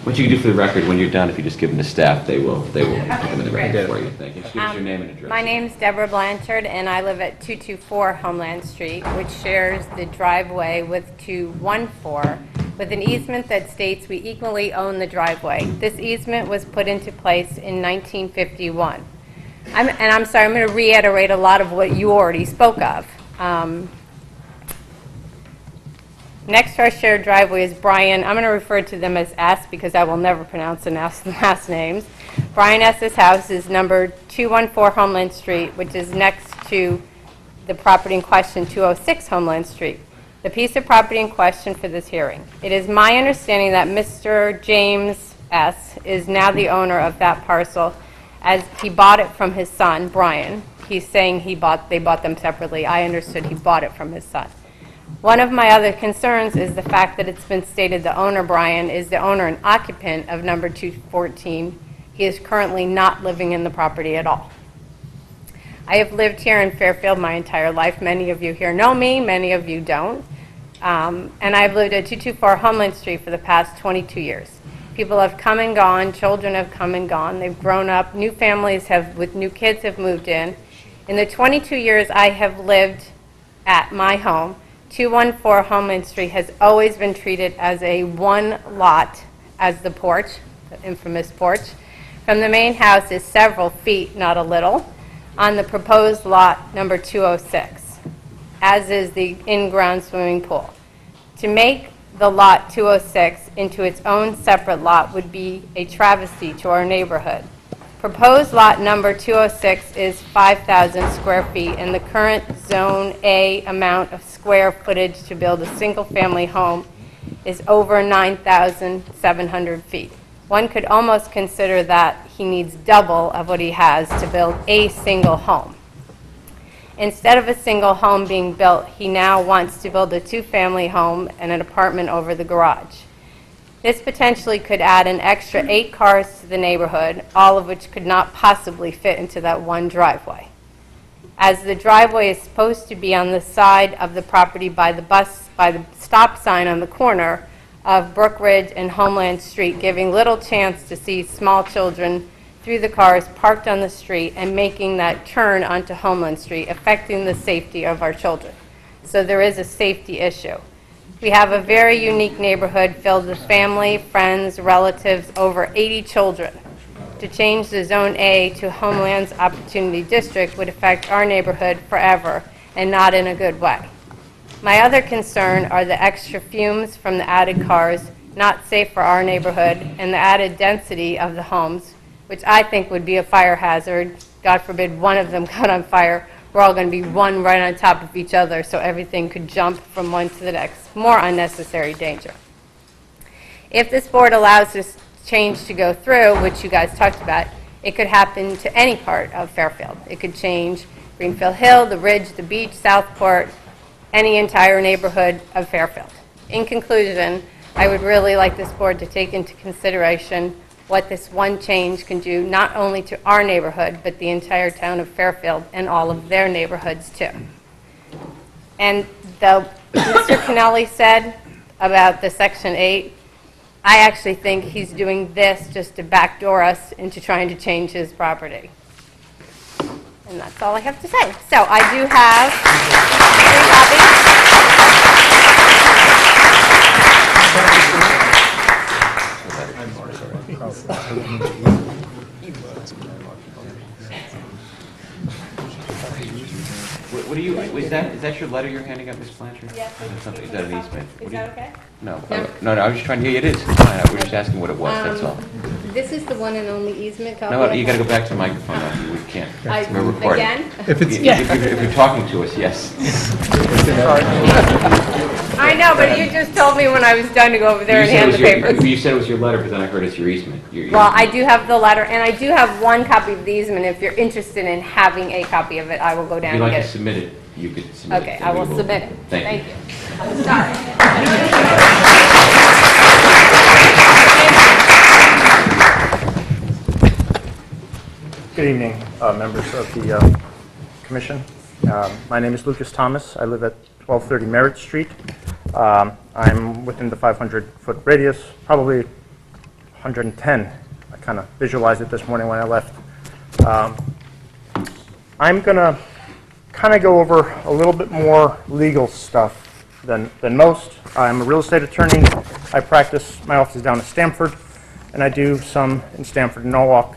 What you can do for the record when you're done, if you just give them to staff, they will put them in the record for you. Thank you. Just give us your name and address. My name's Deborah Blanchard, and I live at 224 Homeland Street, which shares the driveway with 214, with an easement that states we equally own the driveway. This easement was put into place in 1951. I'm sorry, I'm going to reiterate a lot of what you already spoke of. Next to our shared driveway is Brian. I'm going to refer to them as S because I will never pronounce the last names. Brian S.'s house is number 214 Homeland Street, which is next to the property in question, 206 Homeland Street, the piece of property in question for this hearing. It is my understanding that Mr. James S. is now the owner of that parcel, as he bought it from his son, Brian. He's saying they bought them separately. I understood he bought it from his son. One of my other concerns is the fact that it's been stated the owner, Brian, is the owner and occupant of number 214. He is currently not living in the property at all. I have lived here in Fairfield my entire life. Many of you here know me, many of you don't. And I've lived at 224 Homeland Street for the past 22 years. People have come and gone, children have come and gone, they've grown up, new families with new kids have moved in. In the 22 years I have lived at my home, 214 Homeland Street has always been treated as a one lot, as the porch, the infamous porch. From the main house is several feet, not a little, on the proposed lot number 206, as is the in-ground swimming pool. To make the lot 206 into its own separate lot would be a travesty to our neighborhood. Proposed lot number 206 is 5,000 square feet, and the current Zone A amount of square footage to build a single-family home is over 9,700 feet. One could almost consider that he needs double of what he has to build a single home. Instead of a single home being built, he now wants to build a two-family home and an apartment over the garage. This potentially could add an extra 8 cars to the neighborhood, all of which could not possibly fit into that one driveway. As the driveway is supposed to be on the side of the property by the stop sign on the corner of Brook Ridge and Homeland Street, giving little chance to see small children through the cars parked on the street and making that turn onto Homeland Street, affecting the safety of our children. So there is a safety issue. We have a very unique neighborhood filled with family, friends, relatives, over 80 children. To change the Zone A to Homeland's Opportunity District would affect our neighborhood forever, and not in a good way. My other concern are the extra fumes from the added cars, not safe for our neighborhood, and the added density of the homes, which I think would be a fire hazard. God forbid one of them caught on fire. We're all going to be one right on top of each other, so everything could jump from one to the next. More unnecessary danger. If this board allows this change to go through, which you guys talked about, it could happen to any part of Fairfield. It could change Greenfield Hill, the Ridge, the Beach, Southport, any entire neighborhood of Fairfield. In conclusion, I would really like this board to take into consideration what this one change can do, not only to our neighborhood, but the entire town of Fairfield and all of their neighborhoods too. And though Mr. Kennelly said about the Section 8, I actually think he's doing this just to backdoor us into trying to change his property. And that's all I have to say. So I do have 3 copies. What do you, is that your letter you're handing out, Ms. Blanchard? Yes. Is that an easement? Is that okay? No. No, I was just trying to, it is. It's fine. I was just asking what it was, that's all. This is the one and only easement copy. No, you gotta go back to the microphone now. We can't. We're recording. Again? If you're talking to us, yes. I know, but you just told me when I was done to go over there and hand the papers. You said it was your letter, but then I heard it's your easement. Well, I do have the letter, and I do have one copy of the easement. If you're interested in having a copy of it, I will go down If and you'd like get to it. submit it, you could submit it. Okay, I will submit it. Thank you. I'm sorry. Good evening, members of the commission. My name is Lucas Thomas. I live at 1230 Merritt Street. I'm within the 500-foot radius, probably 110. I kind of visualized it this morning when I left. I'm going to kind of go over a little bit more legal stuff than most. I'm a real estate attorney. I practice, my office is down in Stamford, and I do some in Stamford and Norwalk.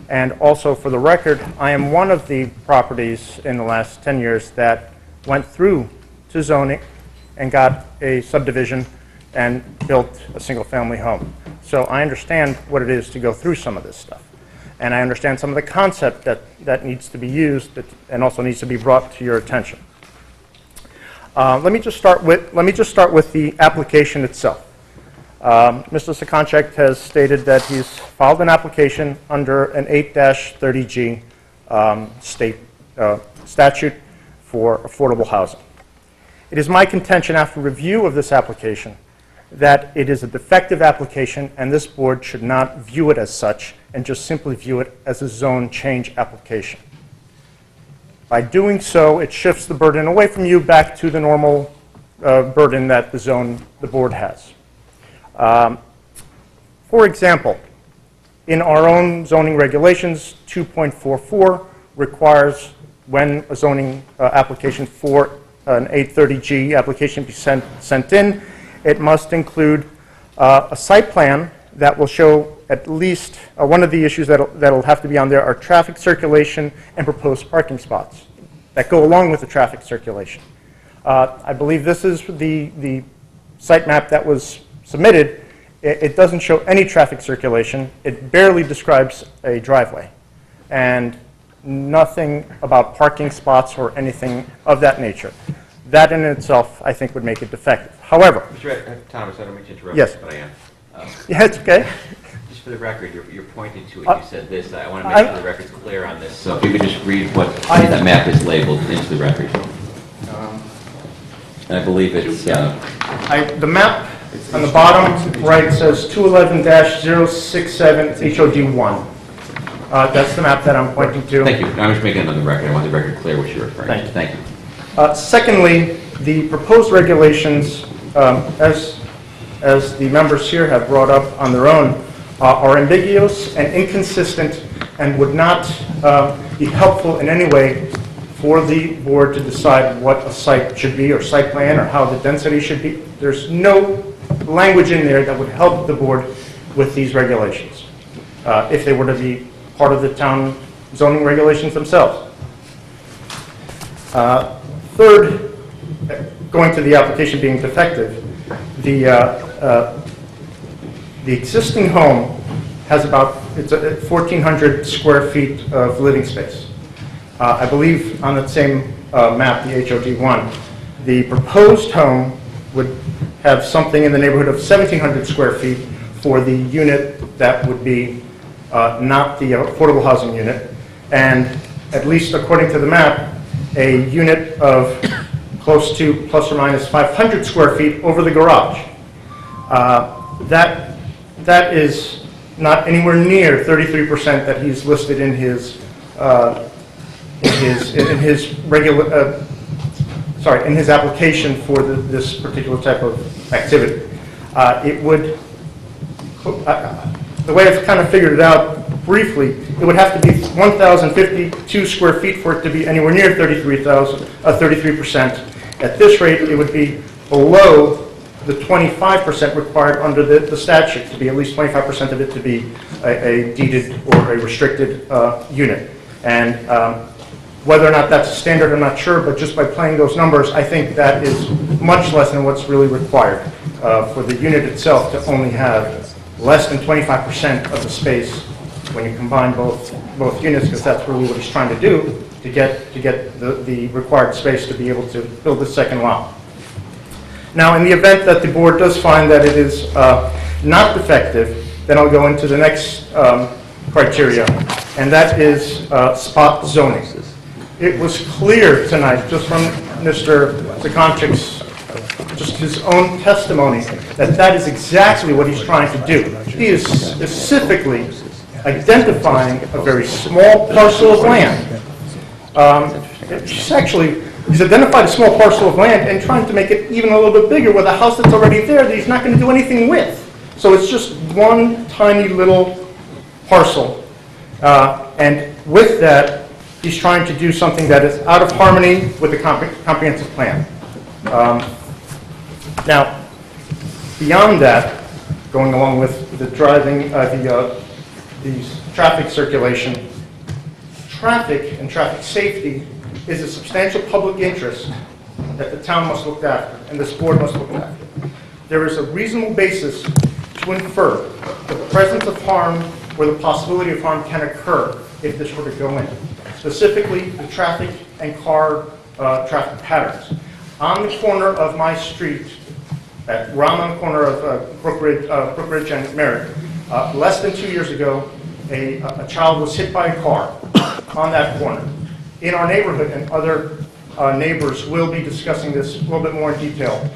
And also, for the record, I am one of the properties in the last 10 years that went through to zoning and got a subdivision and built a single-family home. So I understand what it is to go through some of this stuff. And I understand some of the concept that needs to be used and also needs to be brought to your attention. Let me just start with the application itself. Mr. Sakonchek has stated that he's filed an application under an 8-30G state statute for affordable housing. It is my contention after review of this application that it is a defective application, and this board should not view it as such and just simply view it as a zone change application. By doing so, it shifts the burden away from you back to the normal burden that the board has. For example, in our own zoning regulations, 2.44 requires when a zoning application for an 830G application be sent in, it must include a site plan that will show at least one of the issues that'll have to be on there are traffic circulation and proposed parking spots that go along with the traffic circulation. I believe this is the site map that was submitted, it doesn't show any traffic circulation. It barely describes a driveway, and nothing about parking spots or anything of that nature. That in itself, I think, would make it defective. However... Mr. Thomas, I don't mean to interrupt. Yes. But I am. Yeah, it's okay. Just for the record, you're pointing to it, you said this. I want to make sure the record's clear on this. So if you could just read what that map is labeled into the record. I believe it's... the map on the bottom right says 211-067 HOD1. That's the map that I'm pointing to. Thank you. I'm just making it on the record. I want the record clear what you're referring to. Thank you. Secondly, the proposed regulations, as the members here have brought up on their own, are ambiguous and inconsistent and would not be helpful in any way for the board to decide what a site should be or site plan or how the density should be. There's no language in there that would help the board with these regulations if they were to be part of the town zoning regulations themselves. Third, going to the application being defective, the existing home has about, it's 1,400 square feet of living space. I believe on that same map, the HOD1, the proposed home would have something in the neighborhood of 1,700 square feet for the unit that would be not the affordable housing unit, and at least according to the map, a unit of close to plus or minus 500 square feet over the garage. That is not anywhere near 33% that he's listed in his application for this particular type of activity. It would, the way I've kind of figured it out briefly, it would have to be 1,052 square feet for it to be anywhere near 33%. At this rate, it would be below the 25% required under the statute, to be at least 25% of it to be a deeded or a restricted unit. And whether or not that's standard, I'm not sure, but just by playing those numbers, I think that is much less than what's really required for the unit itself to only have less than 25% of the space when you combine both units, because that's really what he's trying to do to get the required space to be able to build the second lot. Now, in the event that the board does find that it is not defective, then I'll go into the next criteria, and that is spot zoning. It was clear tonight, just from Mr. Zakonchik's, just his own testimony, that is exactly what he's trying to do. He is specifically identifying a very small parcel of land. He's identified a small parcel of land and trying to make it even a little bit bigger with a house that's already there that he's not going to do anything with. So it's just one tiny little parcel. And with that, he's trying to do something that is out of harmony with the comprehensive plan. Now, beyond that, going along with the driving, the traffic circulation, traffic and traffic safety is a substantial public interest that the town must look after and this board must look after. There is a reasonable basis to infer the presence of harm or the possibility of harm can occur if this were to go in. Specifically, the traffic and car traffic patterns. On the corner of my street, around on the corner of Brook Ridge and Merritt, less than 2 years ago, a child was hit by a car on that corner. In our neighborhood, and other neighbors will be discussing this a little bit more in detail.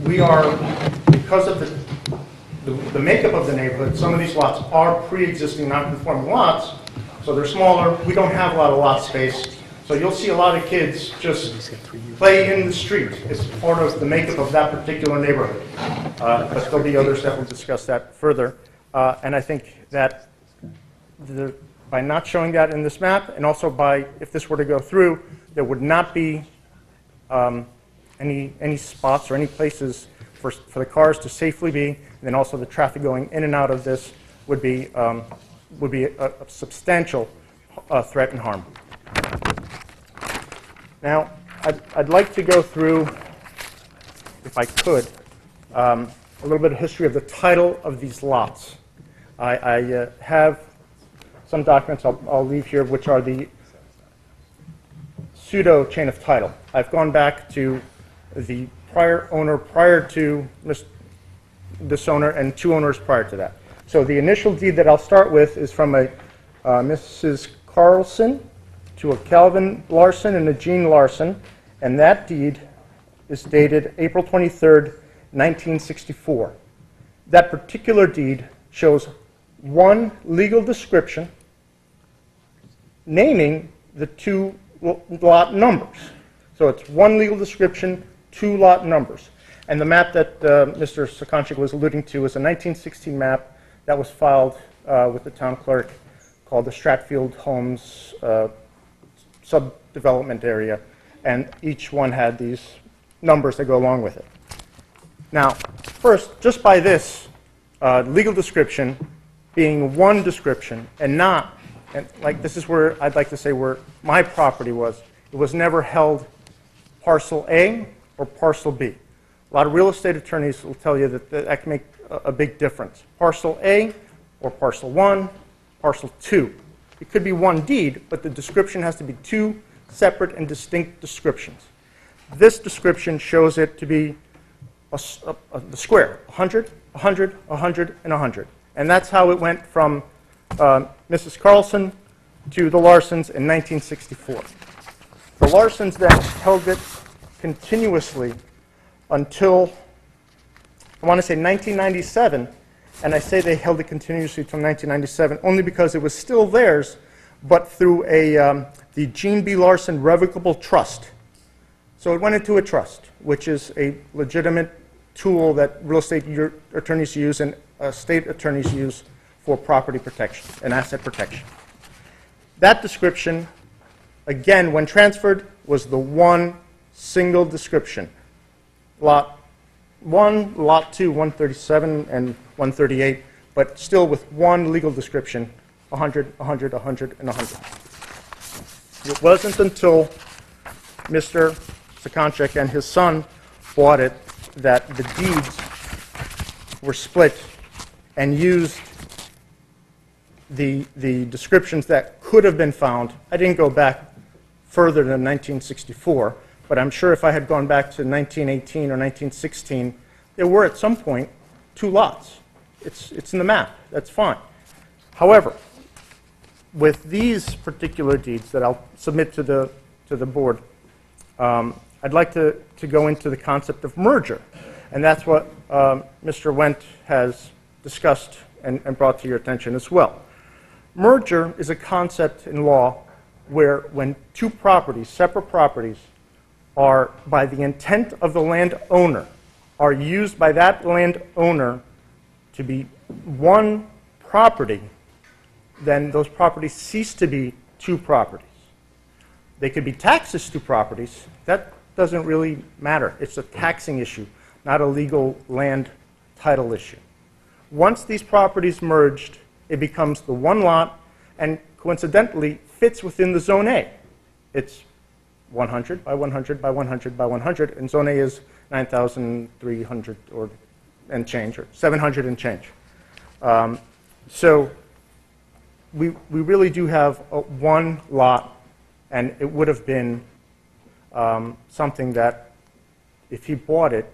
We are, because of the makeup of the neighborhood, some of these lots are pre-existing non-conforming lots, so they're smaller. We don't have a lot of lot space, so you'll see a lot of kids just play in the street. It's part of the makeup of that particular neighborhood. But there'll be others that will discuss that further. And I think that by not showing that in this map, and also by, if this were to go through, there would not be any spots or any places for the cars to safely be, and then also the traffic going in and out of this would be a substantial threat and harm. Now, I'd like to go through if I could, a little bit of history of the title of these lots. I have some documents I'll leave here, which are the pseudo chain of title. I've gone back to the prior owner prior to this owner and 2 owners prior to that. So the initial deed that I'll start with is from a Mrs. Carlson to a Calvin Larson and a Jean Larson, and that deed is dated April 23rd, 1964. That particular deed shows one legal description naming the 2 lot numbers. So it's one legal description, 2 lot numbers. And the map that Mr. Sakonchik was alluding to is a 1916 map that was filed with the town clerk called the Stratfield Homes subdevelopment area, and each one had these numbers that go along with it. Now, first, just by this legal description being one description and not, and like this is where I'd like to say where my property was. It was never held parcel A or parcel B. A lot of real estate attorneys will tell you that that can make a big difference. Parcel A or parcel 1, parcel 2. It could be one deed, but the description has to be 2 separate and distinct descriptions. This description shows it to be the square, 100, 100, 100, and 100. And that's how it went from Mrs. Carlson to the Larsons in 1964. The Larsons then held it continuously until, I want to say 1997, and I say they held it continuously until 1997 only because it was still theirs, but through the Jean B. Larson Revocable Trust. So it went into a trust, which is a legitimate tool that real estate attorneys use and state attorneys use for property protection and asset protection. That description, again, when transferred, was the one single description. Lot 1, Lot 2, 137 and 138, but still with one legal description, 100, 100, 100, and 100. It wasn't until Mr. Sakonchik and his son bought it that the deeds were split and used the descriptions that could have been found. I didn't go back further than 1964, but I'm sure if I had gone back to 1918 or 1916, there were at some point 2 lots. It's in the map. That's fine. However, with these particular deeds that I'll submit to the board, I'd like to go into the concept of merger, and that's what Mr. Wendt has discussed and brought to your attention as well. Merger is a concept in law where when 2 properties, separate properties, are by the intent of the landowner, are used by that landowner to be one property, then those properties cease to be 2 properties. They could be taxed as 2 properties. That doesn't really matter. It's a taxing issue, not a legal land title issue. Once these properties merged, it becomes the one lot and coincidentally fits within the Zone A. It's 100 by 100 by 100 by 100, and Zone A is 9,300 and change, or 700 and change. So we really do have one lot, and it would have been something that if he bought it,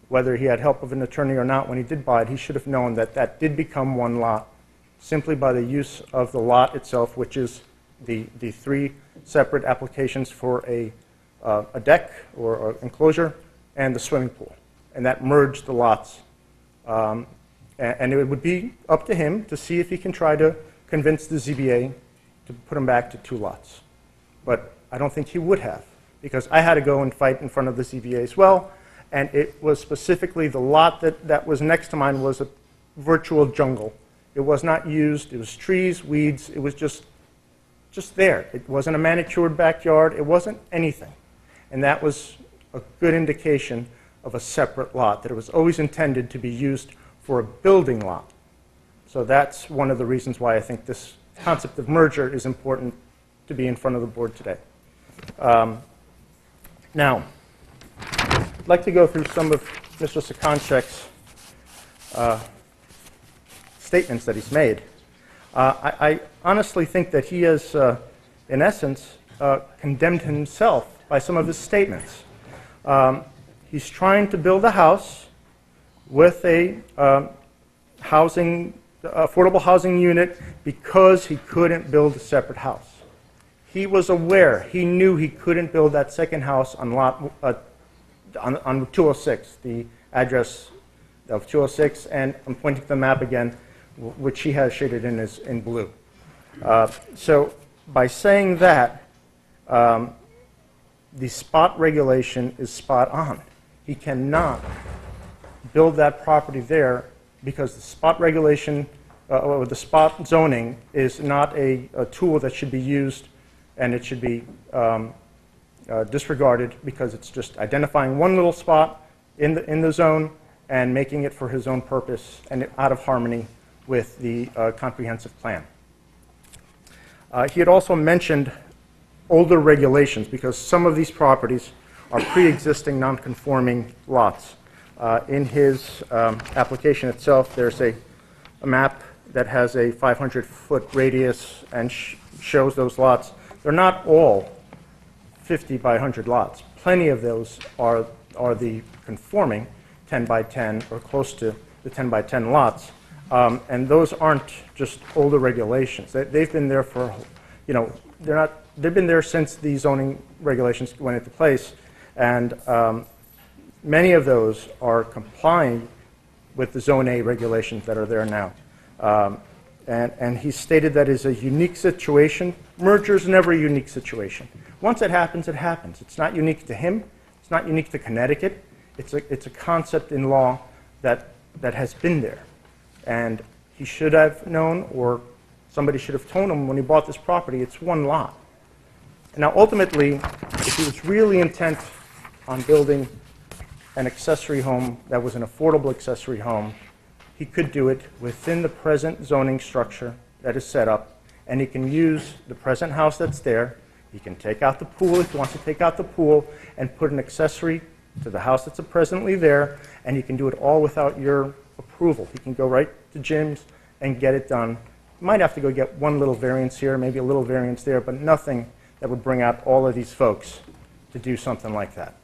whether he had help of an attorney or not when he did buy it, he should have known that that did become one lot simply by the use of the lot itself, which is the 3 separate applications for a deck or enclosure and the swimming pool. And that merged the lots. And it would be up to him to see if he can try to convince the ZBA to put them back to 2 lots. But I don't think he would have, because I had to go and fight in front of the ZBA as well, and it was specifically the lot that was next to mine was a virtual jungle. It was not used. It was trees, weeds. It was just there. It wasn't a manicured backyard. It wasn't anything. And that was a good indication of a separate lot, that it was always intended to be used for a building lot. So that's one of the reasons why I think this concept of merger is important to be in front of the board today. Now, like to go through some of Mr. Sakonchek's statements that he's made. I honestly think that he has, in essence, condemned himself by some of his statements. He's trying to build a house with a affordable housing unit because he couldn't build a separate house. He was aware, he knew he couldn't build that second house on on 206, the address of 206, and I'm pointing to the map again, which he has shaded in blue. So by saying that, the spot regulation is spot on. He cannot build that property there because the spot regulation, or the spot zoning is not a tool that should be used, and it should be disregarded because it's just identifying one little spot in the zone and making it for his own purpose and out of harmony with the comprehensive plan. He had also mentioned older regulations because some of these properties are pre-existing non-conforming lots. In his application itself, there's a map that has a 500-foot radius and shows those lots. They're not all 50 by 100 lots. Plenty of those are the conforming 10 by 10 or close to the 10 by 10 lots. And those aren't just older regulations. They've been there for, they've been there since the zoning regulations went into place. And many of those are complying with the Zone A regulations that are there now. And he stated that is a unique situation. Merger is never a unique situation. Once it happens, it happens. It's not unique to him. It's not unique to Connecticut. It's a concept in law that has been there. And he should have known, or somebody should have told him when he bought this property, it's one lot. And now ultimately, if he was really intent on building an accessory home that was an affordable accessory home, he could do it within the present zoning structure that is set up, and he can use the present house that's there. He can take out the pool if he wants to take out the pool and put an accessory to the house that's presently there, and he can do it all without your approval. He can go right to Jim's and get it done. You might have to go get one little variance here, maybe a little variance there, but nothing that would bring out all of these folks to do something like that.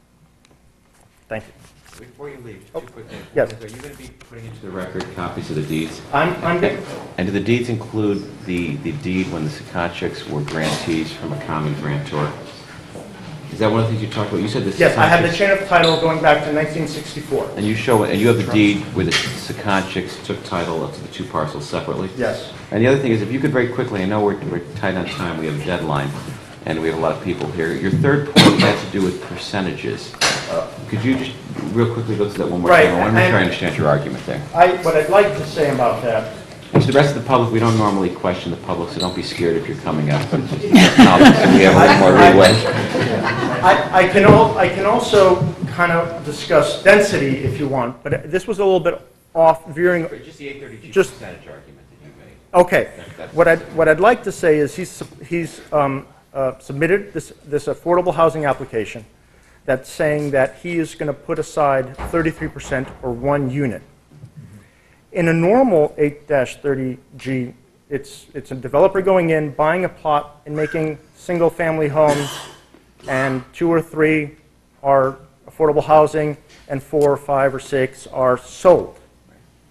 Thank you. Before you leave, two quick things. Yes. Are you going to be putting into the record copies of the deeds? I'm good. And do the deeds include the deed when the Sakoncheks were grantees from a common grantor? Is that one of the things you talked about? You said the Yes, I have the Sakoncheks- chain of title going back to 1964. And you show it, and you have the deed where the Sakoncheks took title up to the two parcels separately? Yes. And the other thing is, if you could very quickly, I know we're tight on time, we have a deadline, and we have a lot of people here. Your third point has to do with percentages. Could you just real quickly go through that one more Right, time? I want to make sure I and- understand your argument there. What I'd like to say about that, And to the rest of the public, we don't normally question the public, so don't be scared if you're coming up, but just acknowledge that we have a little more leeway. I can also kind of discuss density if you want, but this was a little bit off, veering. Just the 832 Just- percentage argument that you made. Okay. What I'd like to say is he's submitted this affordable housing application that's saying that he is going to put aside 33% or one unit. In a normal 8-30G, it's a developer going in, buying a plot, and making single-family homes, and 2 or 3 are affordable housing, and 4 or 5 or 6 are sold.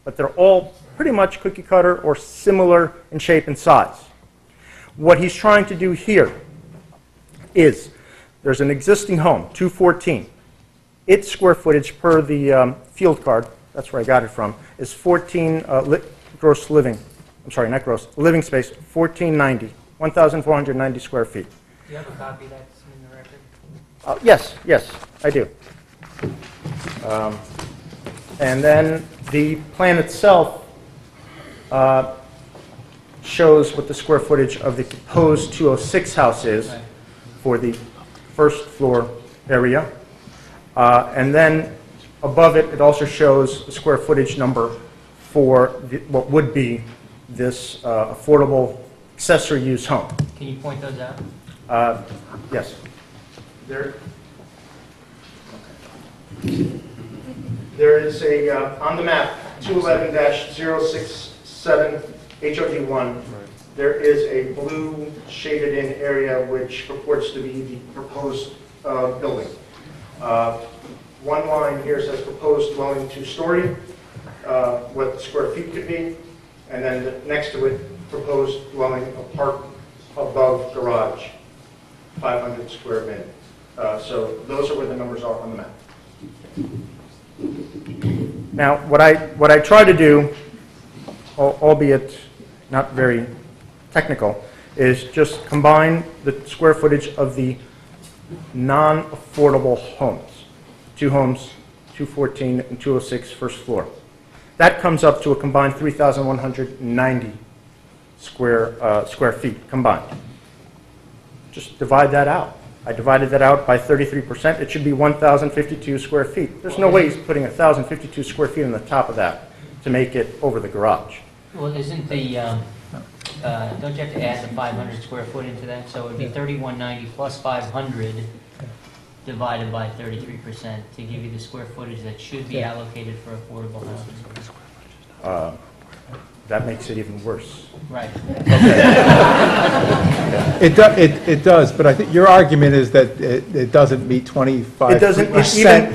But they're all pretty much cookie cutter or similar in shape and size. What he's trying to do here is there's an existing home, 214. Its square footage per the field card, that's where I got it from, is 14 gross living, I'm sorry, not gross, living space, 1490, 1,490 square feet. Do you have a copy that's in the record? Yes, I do. And then the plan itself shows what the square footage of the proposed 206 house is for the first floor area. And then above it, it also shows the square footage number for what would be this affordable accessory use home. Can you point those out? Yes. There. There is a, on the map, 211-067 HOD1, there is a blue shaded in area which purports to be the proposed building. One line here says proposed dwelling 2-story, what the square feet could be, and then next to it, proposed dwelling above garage, 500 square min. So those are where the numbers are on the map. Now, what I try to do, albeit not very technical, is just combine the square footage of the non-affordable homes. 2 homes, 214 and 206 first floor. That comes up to a combined 3,190 square feet combined. Just divide that out. I divided that out by 33%. It should be 1,052 square feet. There's no way he's putting 1,052 square feet on the top of that to make it over the garage. Well, isn't the, don't you have to add the 500 square foot into that? So it would be 3,190 plus 500 divided by 33% to give you the square footage that should be allocated for affordable housing. That makes it even worse. Right. It does, but I think your argument is that it doesn't meet 25% It doesn't,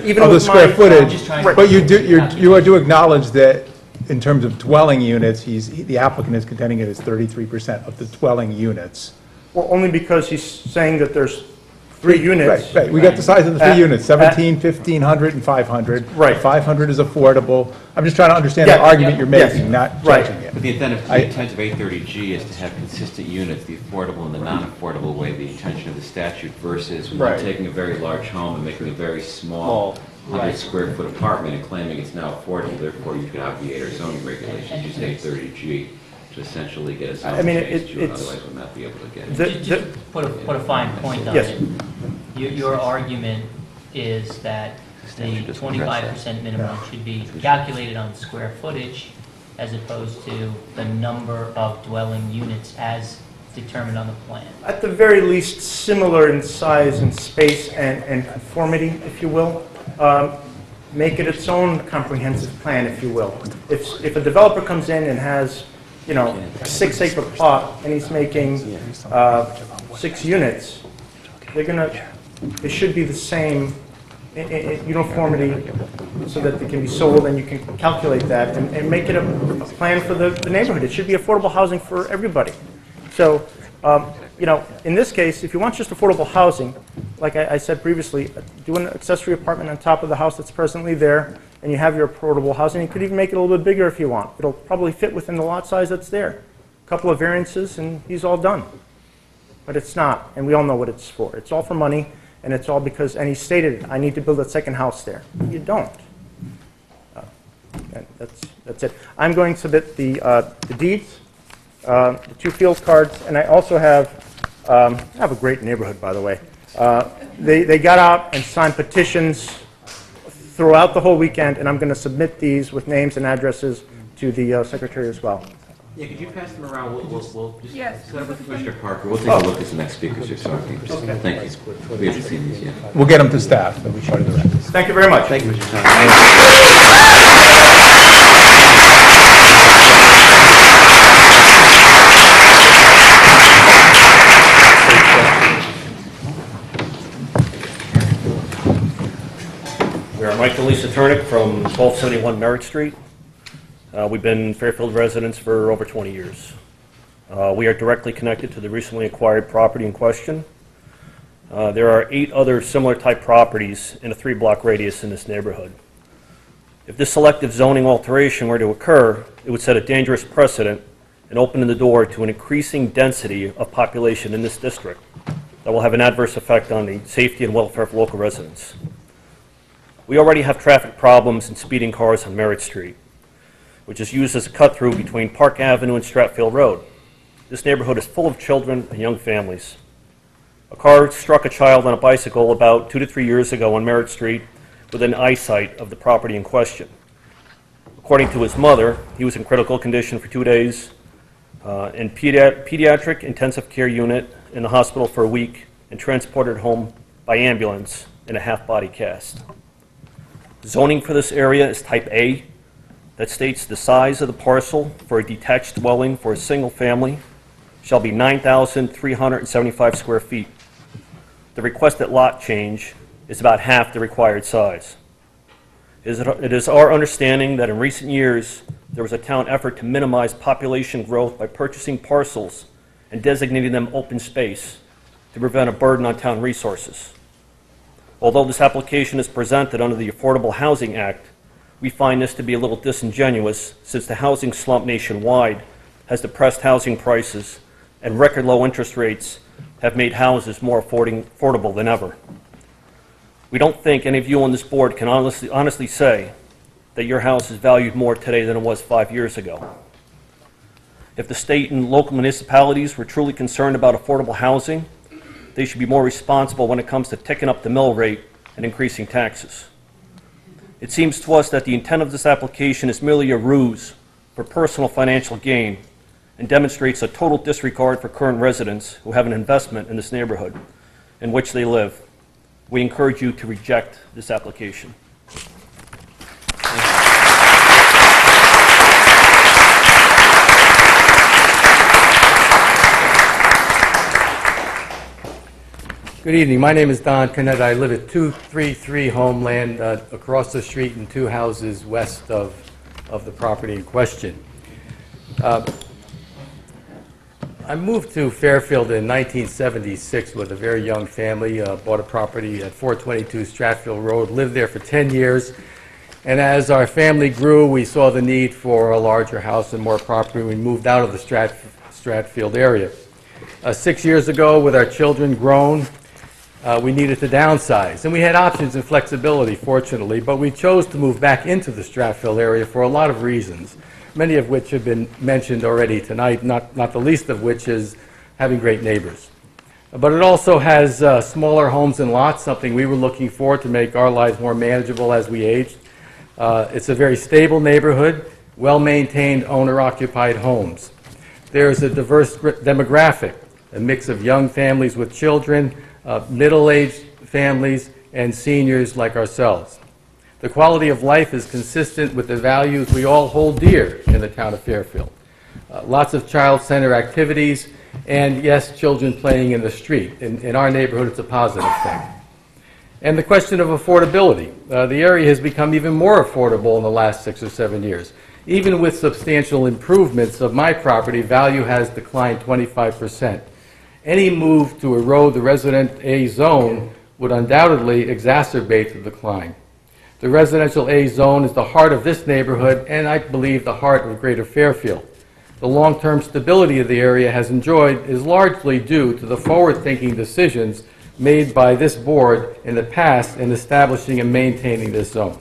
even of the with square my- footage. Right. But you do acknowledge that in terms of dwelling units, the applicant is contending it is 33% of the dwelling units. Well, only because he's saying that there's 3 units. Right, we got the size of the 3 At- units, 17, 1,500, and 500. Right. 500 is affordable. I'm just trying to understand the Yeah, argument yeah, you're yes, making, not right. judging it. But the intent of 830G is to have consistent units, the affordable and the non-affordable way, the intention of the statute versus when you're Right. taking a very large home and making a very small 100 square foot apartment and claiming it's now affordable, therefore you could obviate our zoning regulations, use 830G to essentially get a zoning change to it, otherwise we'll not be able to get it. Just put a fine point on Yes. it. Your argument is that the 25% minimum should be calculated on square footage as opposed to the number of dwelling units as determined on the plan. At the very least, similar in size and space and conformity, if you will. Make it its own comprehensive plan, if you will. If a developer comes in and has, a 6-acre plot and he's making 6 units, it should be the same uniformity so that they can be sold and you can calculate that and make it a plan for the neighborhood. It should be affordable housing for everybody. So, in this case, if you want just affordable housing, like I said previously, do an accessory apartment on top of the house that's presently there, and you have your affordable housing. You could even make it a little bit bigger if you want. It'll probably fit within the lot size that's there. A couple of variances, and he's all done. But it's not, and we all know what it's for. It's all for money, and it's all because, and he stated, I need to build a second house there. You don't. And that's it. I'm going to submit the deeds, the 2 field cards, and I also have a great neighborhood, by the way. They got out and signed petitions throughout the whole weekend, and I'm going to submit these with names and addresses to the secretary as well. Yeah, could you pass them around? We'll just Yes. set up with Commissioner Parker. We'll take a look as the next speakers are talking. Thank you. We haven't seen these yet. We'll get them to staff, they'll be part of the records. Thank you very much. Thank you, Mr. Thomas. We are Mike and Lisa Turnick from 1271 Merritt Street. We've been Fairfield residents for over 20 years. We are directly connected to the recently acquired property in question. There are 8 other similar type properties in a 3-block radius in this neighborhood. If this selective zoning alteration were to occur, it would set a dangerous precedent and open the door to an increasing density of population in this district that will have an adverse effect on the safety and welfare of local residents. We already have traffic problems and speeding cars on Merritt Street, which is used as a cut-through between Park Avenue and Stratfield Road. This neighborhood is full of children and young families. A car struck a child on a bicycle about 2 to 3 years ago on Merritt Street within eyesight of the property in question. According to his mother, he was in critical condition for 2 days, in pediatric intensive care unit in the hospital for a week, and transported home by ambulance in a half-body cast. Zoning for this area is type A, that states the size of the parcel for a detached dwelling for a single family shall be 9,375 square feet. The requested lot change is about half the required size. It is our understanding that in recent years, there was a town effort to minimize population growth by purchasing parcels and designating them open space to prevent a burden on town resources. Although this application is presented under the Affordable Housing Act, we find this to be a little disingenuous since the housing slump nationwide has depressed housing prices and record low interest rates have made houses more affordable than ever. We don't think any of you on this board can honestly say that your house is valued more today than it was 5 years ago. If the state and local municipalities were truly concerned about affordable housing, they should be more responsible when it comes to ticking up the mill rate and increasing taxes. It seems to us that the intent of this application is merely a ruse for personal financial gain and demonstrates a total disregard for current residents who have an investment in this neighborhood in which they live. We encourage you to reject this application. Good evening. My name is Don Canetta. I live at 233 Homeland, across the street and 2 houses west of the property in question. I moved to Fairfield in 1976 with a very young family, bought a property at 422 Stratfield Road, lived there for 10 years, and as our family grew, we saw the need for a larger house and more property. We moved out of the Stratfield area. 6 years ago, with our children grown, we needed to downsize, and we had options and flexibility, fortunately, but we chose to move back into the Stratfield area for a lot of reasons, many of which have been mentioned already tonight, not the least of which is having great neighbors. But it also has smaller homes and lots, something we were looking for to make our lives more manageable as we aged. It's a very stable neighborhood, well-maintained owner-occupied homes. There's a diverse demographic, a mix of young families with children, middle-aged families, and seniors like ourselves. The quality of life is consistent with the values we all hold dear in the town of Fairfield. Lots of child-centered activities, and yes, children playing in the street. In our neighborhood, it's a positive thing. And the question of affordability. The area has become even more affordable in the last 6 or 7 years. Even with substantial improvements of my property, value has declined 25%. Any move to erode the Resident A zone would undoubtedly exacerbate the decline. The Residential A zone is the heart of this neighborhood, and I believe the heart of Greater Fairfield. The long-term stability of the area has enjoyed is largely due to the forward-thinking decisions made by this board in the past in establishing and maintaining this zone.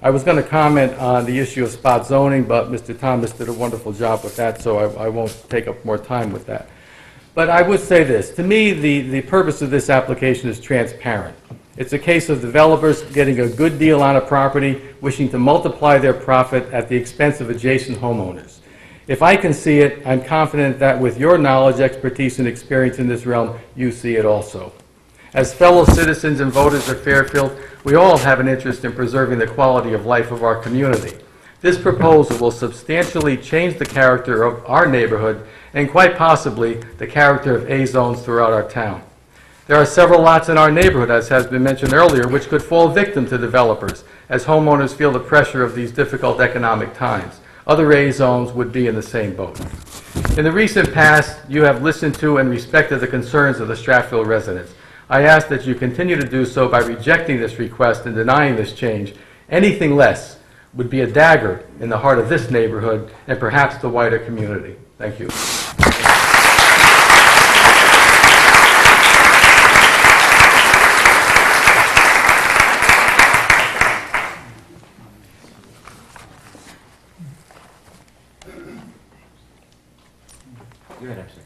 I was going to comment on the issue of spot zoning, but Mr. Thomas did a wonderful job with that, so I won't take up more time with that. But I would say this. To me, the purpose of this application is transparent. It's a case of developers getting a good deal on a property, wishing to multiply their profit at the expense of adjacent homeowners. If I can see it, I'm confident that with your knowledge, expertise, and experience in this realm, you see it also. As fellow citizens and voters of Fairfield, we all have an interest in preserving the quality of life of our community. This proposal will substantially change the character of our neighborhood and quite possibly the character of A zones throughout our town. There are several lots in our neighborhood, as has been mentioned earlier, which could fall victim to developers as homeowners feel the pressure of these difficult economic times. Other A zones would be in the same boat. In the recent past, you have listened to and respected the concerns of the Stratfield residents. I ask that you continue to do so by rejecting this request and denying this change. Anything less would be a dagger in the heart of this neighborhood and perhaps the wider community. Thank you.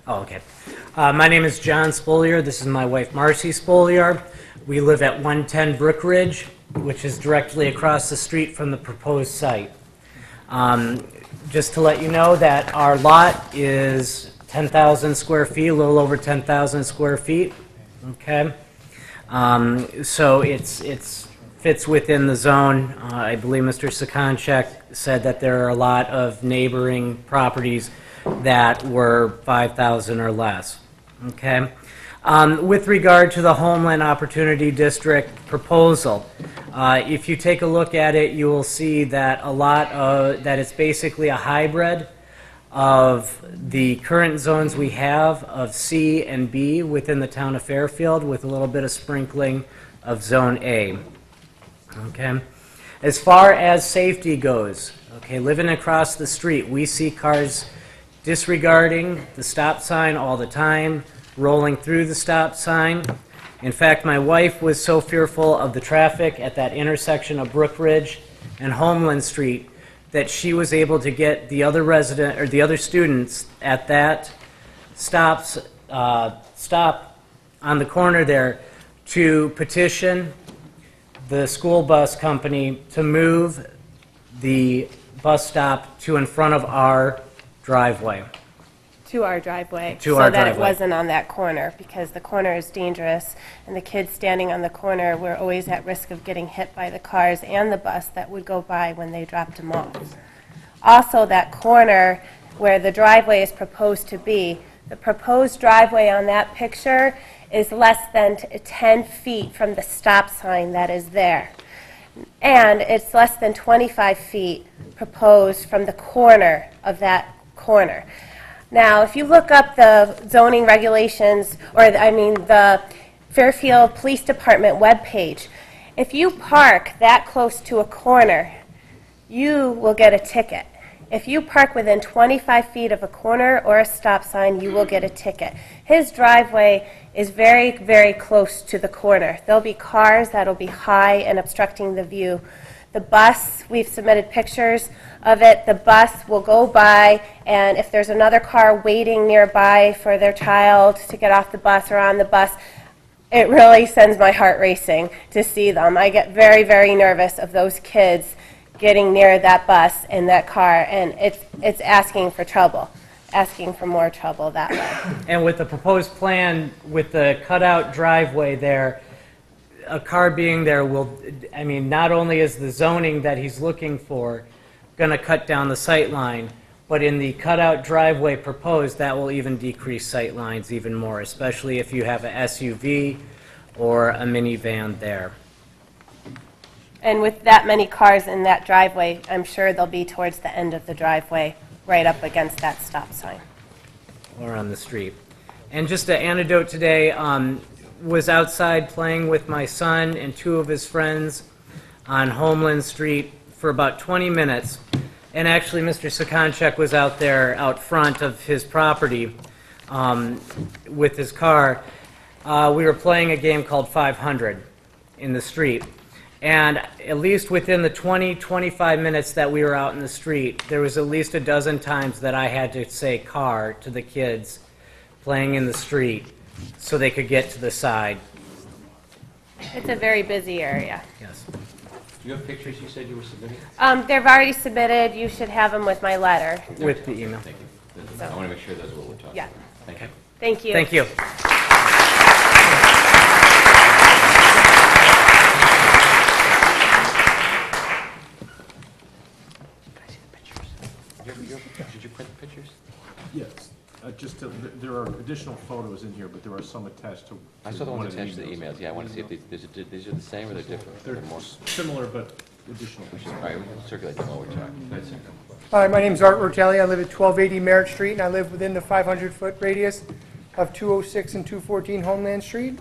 Oh, okay. My name is John Spoliar. This is my wife, Marcy Spoliar. We live at 110 Brook Ridge, which is directly across the street from the proposed site. Just to let you know that our lot is 10,000 square feet, a little over 10,000 square feet. Okay. So it's fits within the zone. I believe Mr. Sakonchek said that there are a lot of neighboring properties that were 5,000 or less. Okay? With regard to the Homeland Opportunity District proposal, if you take a look at it, you will see that that it's basically a hybrid of the current zones we have of C and B within the town of Fairfield, with a little bit of sprinkling of Zone A. Okay? As far as safety goes, okay, living across the street, we see cars disregarding the stop sign all the time, rolling through the stop sign. In fact, my wife was so fearful of the traffic at that intersection of Brook Ridge and Homeland Street that she was able to get the other students at that stop on the corner there to petition the school bus company to move the bus stop to in front of our driveway. To our driveway. To our So that it driveway. wasn't on that corner, because the corner is dangerous, and the kids standing on the corner were always at risk of getting hit by the cars and the bus that would go by when they dropped them off. Also, that corner where the driveway is proposed to be, the proposed driveway on that picture is less than 10 feet from the stop sign that is there. And it's less than 25 feet proposed from the corner of that corner. Now, if you look up the zoning regulations, the Fairfield Police Department webpage, if you park that close to a corner, you will get a ticket. If you park within 25 feet of a corner or a stop sign, you will get a ticket. His driveway is very, very close to the corner. There'll be cars that'll be high and obstructing the view. The bus, we've submitted pictures of it. The bus will go by, and if there's another car waiting nearby for their child to get off the bus or on the bus, it really sends my heart racing to see them. I get very, very nervous of those kids getting near that bus and that car, and it's asking for trouble, asking for more trouble that way. And with the proposed plan, with the cutout driveway there, a car being there will, not only is the zoning that he's looking for going to cut down the sight line, but in the cutout driveway proposed, that will even decrease sight lines even more, especially if you have a SUV or a minivan there. And with that many cars in that driveway, I'm sure they'll be towards the end of the driveway, right up against that stop sign. Or on the street. And just an anecdote today, was outside playing with my son and two of his friends on Homeland Street for about 20 minutes. And actually, Mr. Sakonchek was out there out front of his property with his car. We were playing a game called 500 in the street. And at least within the 20-25 minutes that we were out in the street, there was at least a dozen times that I had to say car to the kids playing in the street so they could get to the side. It's a very busy area. Yes. Do you have pictures you said you were submitting? They've already submitted. You should have them with my letter. With the email. Thank you. So- I want to make sure that's what we're talking Yeah. about. Thank you. Thank you. Thank you. Did you print the pictures? Yes. There are additional photos in here, but there are some attached to. I saw the ones one of attached to the emails. Yeah, I want to see if these are the same or they're different. They're more. similar, but additional. All right, we can circulate them while we're talking. That's it. Hi, my name's Art Rotelli. I live at 1280 Merritt Street, and I live within the 500-foot radius of 206 and 214 Homeland Street.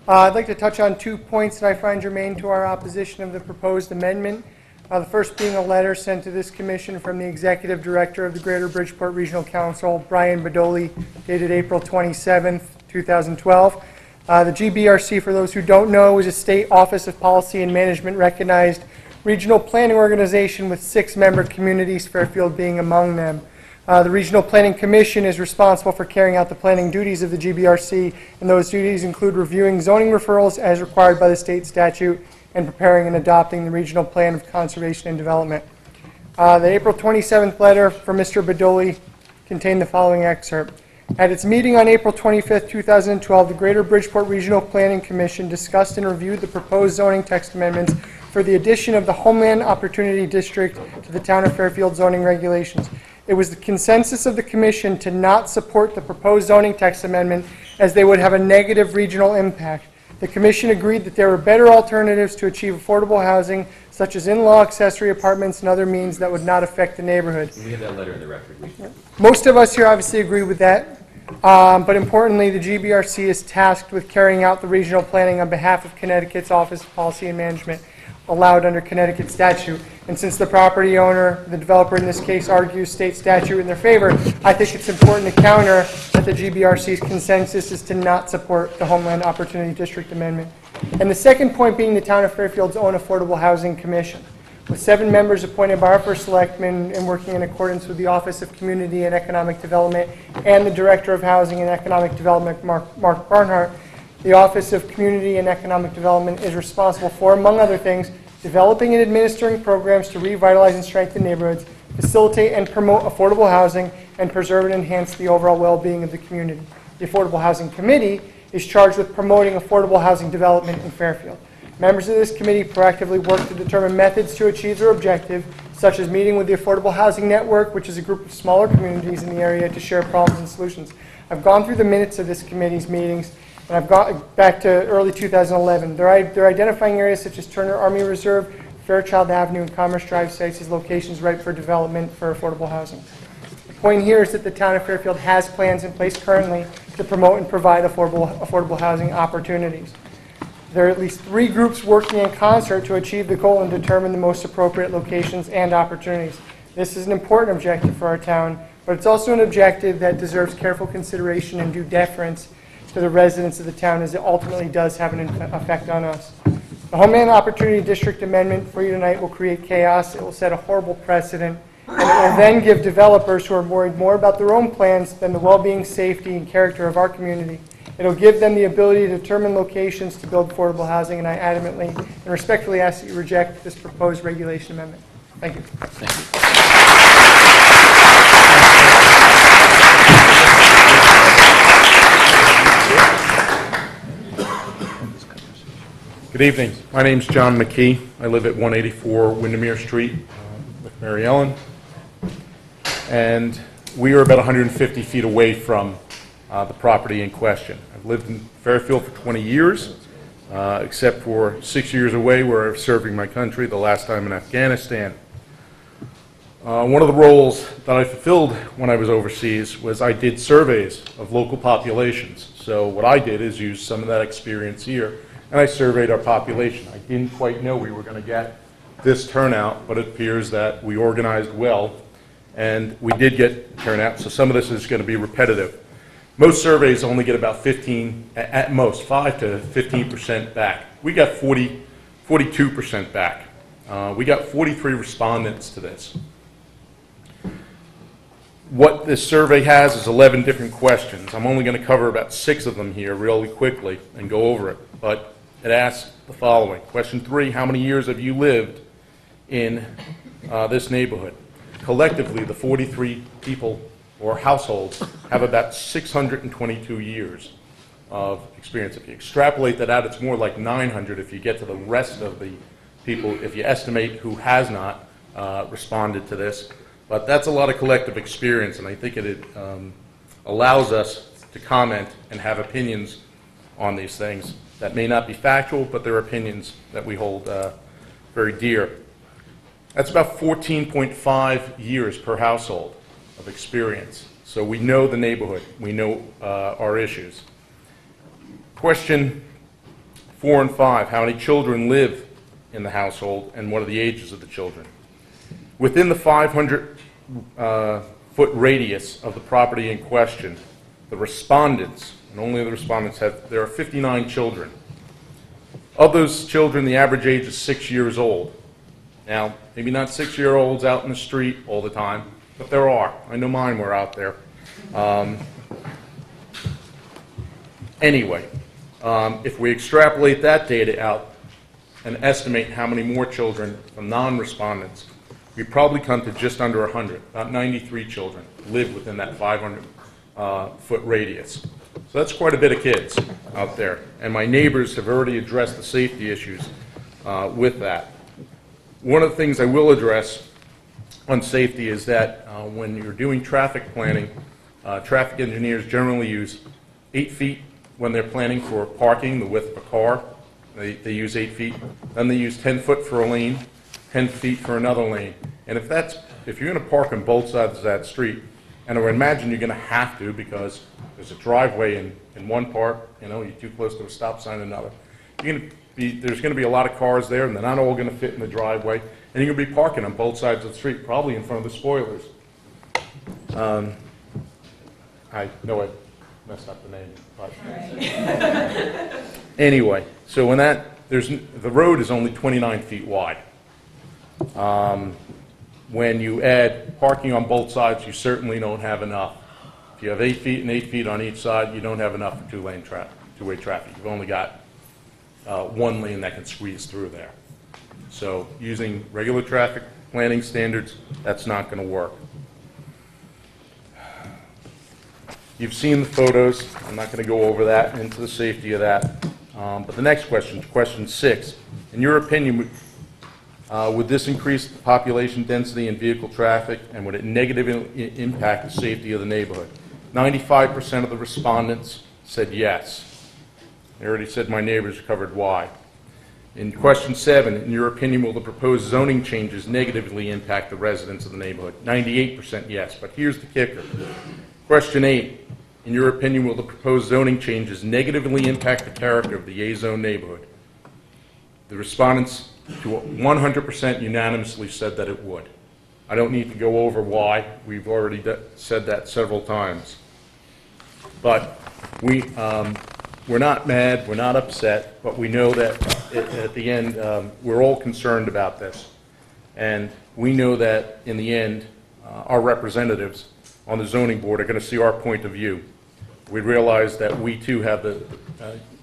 I'd like to touch on 2 points that I find germane to our opposition of the proposed amendment. The first being a letter sent to this commission from the Executive Director of the Greater Bridgeport Regional Council, Brian Badoli, dated April 27th, 2012. The GBRC, for those who don't know, is a state Office of Policy and Management recognized regional planning organization with 6 member communities, Fairfield being among them. The Regional Planning Commission is responsible for carrying out the planning duties of the GBRC, and those duties include reviewing zoning referrals as required by the state statute and preparing and adopting the Regional Plan of Conservation and Development. The April 27th letter from Mr. Badoli contained the following excerpt. At its meeting on April 25, 2012, the Greater Bridgeport Regional Planning Commission discussed and reviewed the proposed zoning text amendments for the addition of the Homeland Opportunity District to the Town of Fairfield zoning regulations. It was the consensus of the commission to not support the proposed zoning text amendment as they would have a negative regional impact. The commission agreed that there were better alternatives to achieve affordable housing, such as in-law accessory apartments and other means that would not affect the neighborhood. We have that letter in the record. Most of us here obviously agree with that, but importantly, the GBRC is tasked with carrying out the regional planning on behalf of Connecticut's Office of Policy and Management, allowed under Connecticut statute. And since the property owner, the developer in this case, argues state statute in their favor, I think it's important to counter that the GBRC's consensus is to not support the Homeland Opportunity District Amendment. And the second point being the Town of Fairfield's own Affordable Housing Commission. With 7 members appointed by our first selectman and working in accordance with the Office of Community and Economic Development and the Director of Housing and Economic Development, Mark Barnhart, the Office of Community and Economic Development is responsible for, among other things, developing and administering programs to revitalize and strengthen neighborhoods, facilitate and promote affordable housing, and preserve and enhance the overall well-being of the community. The Affordable Housing Committee is charged with promoting affordable housing development in Fairfield. Members of this committee proactively work to determine methods to achieve their objective, such as meeting with the Affordable Housing Network, which is a group of smaller communities in the area to share problems and solutions. I've gone through the minutes of this committee's meetings, and I've gone back to early 2011. They're identifying areas such as Turner Army Reserve, Fairchild Avenue, and Commerce Drive sites as locations ripe for development for affordable housing. The point here is that the Town of Fairfield has plans in place currently to promote and provide affordable housing opportunities. There are at least 3 groups working in concert to achieve the goal and determine the most appropriate locations and opportunities. This is an important objective for our town, but it's also an objective that deserves careful consideration and due deference to the residents of the town, as it ultimately does have an effect on us. The Homeland Opportunity District Amendment for you tonight will create chaos. It will set a horrible precedent, and it will then give developers who are worried more about their own plans than the well-being, safety, and character of our community. It'll give them the ability to determine locations to build affordable housing, and I adamantly and respectfully ask that you reject this proposed regulation amendment. Thank you. Thank you. Good evening. My name's John McKee. I live at 184 Windermere Street with Mary Ellen. And we are about 150 feet away from the property in question. I've lived in Fairfield for 20 years, except for 6 years away where I was serving my country, the last time in Afghanistan. One of the roles that I fulfilled when I was overseas was I did surveys of local populations. So what I did is use some of that experience here, and I surveyed our population. I didn't quite know we were going to get this turnout, but it appears that we organized well, and we did get turnout, so some of this is going to be repetitive. Most surveys only get about 15, at most, 5 to 15% back. We got 42% back. We got 43 respondents to this. What this survey has is 11 different questions. I'm only going to cover about 6 of them here really quickly and go over it. But it asks the following. Question 3, how many years have you lived in this neighborhood? Collectively, the 43 people or households have about 622 years of experience. If you extrapolate that out, it's more like 900 if you get to the rest of the people, if you estimate who has not responded to this. But that's a lot of collective experience, and I think it allows us to comment and have opinions on these things that may not be factual, but they're opinions that we hold very dear. That's about 14.5 years per household of experience. So we know the neighborhood. We know our issues. Question 4 and 5, how many children live in the household and what are the ages of the children? Within the 500-foot radius of the property in question, the respondents, and only the respondents there are 59 children. Of those children, the average age is 6 years old. Now, maybe not 6-year-olds out in the street all the time, but there are. I know mine were out there. Anyway, if we extrapolate that data out and estimate how many more children from non-respondents, we probably come to just under 100. About 93 children live within that 500 foot radius. So that's quite a bit of kids out there. And my neighbors have already addressed the safety issues with that. One of the things I will address on safety is that when you're doing traffic planning, traffic engineers generally use 8 feet when they're planning for parking, the width of a car. They use 8 feet. Then they use 10 foot for a lane, 10 feet for another lane. And if you're going to park on both sides of that street, and I would imagine you're going to have to because there's a driveway in one part, you're too close to a stop sign in another. There's going to be a lot of cars there, and they're not all going to fit in the driveway. And you're going to be parking on both sides of the street, probably in front of the spoilers. I know I messed up the name. But anyway, so when the road is only 29 feet wide. When you add parking on both sides, you certainly don't have enough. If you have 8 feet and 8 feet on each side, you don't have enough for two-way traffic. You've only got one lane that can squeeze through there. So using regular traffic planning standards, that's not going to work. You've seen the photos. I'm not going to go over that into the safety of that. But the next question, question 6. In your opinion, would this increase the population density and vehicle traffic, and would it negatively impact the safety of the neighborhood? 95% of the respondents said yes. I already said my neighbors covered why. In question 7, in your opinion, will the proposed zoning changes negatively impact the residents of the neighborhood? 98% yes, but here's the kicker. Question 8, in your opinion, will the proposed zoning changes negatively impact the character of the A-zone neighborhood? The respondents to 100% unanimously said that it would. I don't need to go over why. We've already said that several times. But we're not mad, we're not upset, but we know that at the end, we're all concerned about this. And we know that in the end, our representatives on the zoning board are going to see our point of view. We realize that we too have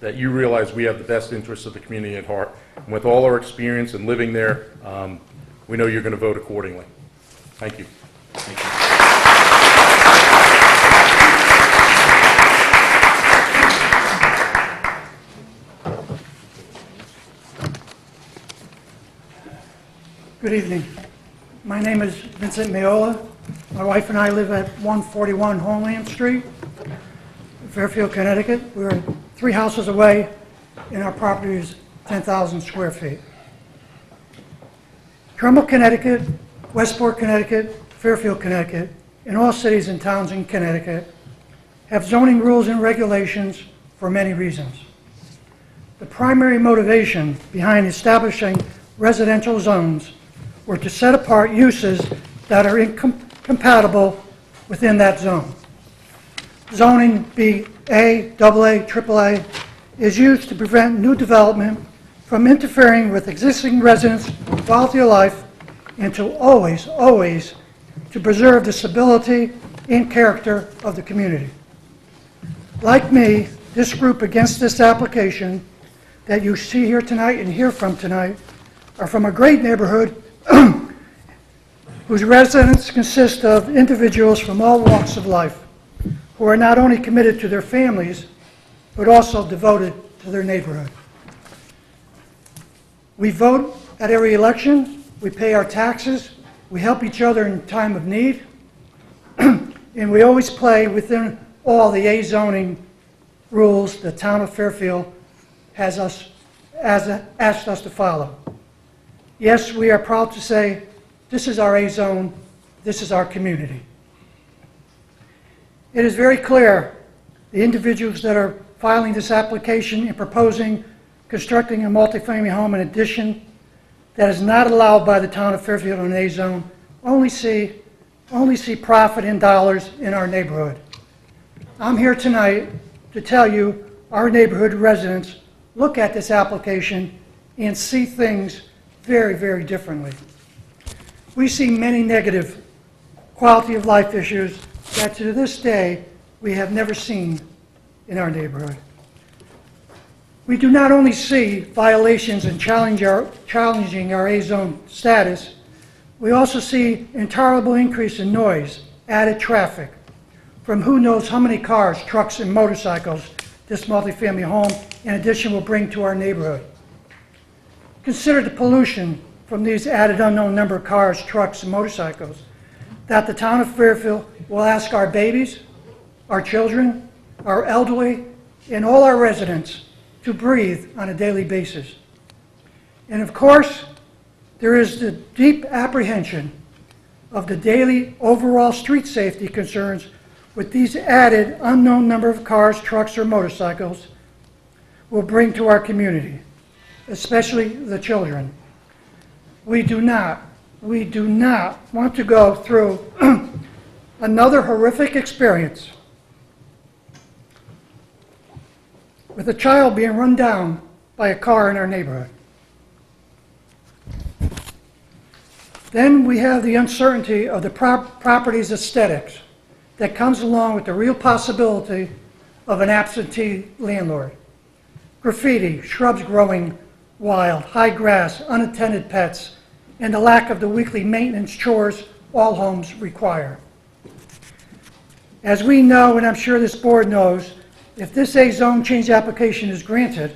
that you realize we have the best interests of the community at heart. And with all our experience and living there, we know you're going to vote accordingly. Thank you. Thank you. Good evening. My name is Vincent Mayola. My wife and I live at 141 Homeland Street, Fairfield, Connecticut. We're 3 houses away, and our property is 10,000 square feet. Trumbull, Connecticut, Westport, Connecticut, Fairfield, Connecticut, and all cities and towns in Connecticut have zoning rules and regulations for many reasons. The primary motivation behind establishing residential zones were to set apart uses that are incompatible within that zone. Zoning, be A, AA, AAA, is used to prevent new development from interfering with existing residents' quality of life, and to always to preserve the stability and character of the community. Like me, this group against this application that you see here tonight and hear from tonight are from a great neighborhood whose residents consist of individuals from all walks of life who are not only committed to their families, but also devoted to their neighborhood. We vote at every election, we pay our taxes, we help each other in time of need, and we always play within all the A zoning rules the town of Fairfield has asked us to follow. Yes, we are proud to say, this is our A zone, this is our community. It is very clear the individuals that are filing this application and proposing constructing a multifamily home in addition that is not allowed by the town of Fairfield in an A zone only see profit in dollars in our neighborhood. I'm here tonight to tell you our neighborhood residents look at this application and see things very, very differently. We see many negative quality of life issues that to this day we have never seen in our neighborhood. We do not only see violations and challenging our A-zone status, we also see intolerable increase in noise, added traffic, from who knows how many cars, trucks, and motorcycles this multifamily home in addition will bring to our neighborhood. Consider the pollution from these added unknown number of cars, trucks, and motorcycles that the town of Fairfield will ask our babies, our children, our elderly, and all our residents to breathe on a daily basis. And of course, there is the deep apprehension of the daily overall street safety concerns with these added unknown number of cars, trucks, or motorcycles will bring to our community, especially the children. We do not want to go through another horrific experience with a child being run down by a car in our neighborhood. Then we have the uncertainty of the property's aesthetics that comes along with the real possibility of an absentee landlord. Graffiti, shrubs growing wild, high grass, unattended pets, and the lack of the weekly maintenance chores all homes require. As we know, and I'm sure this board knows, if this zone change application is granted,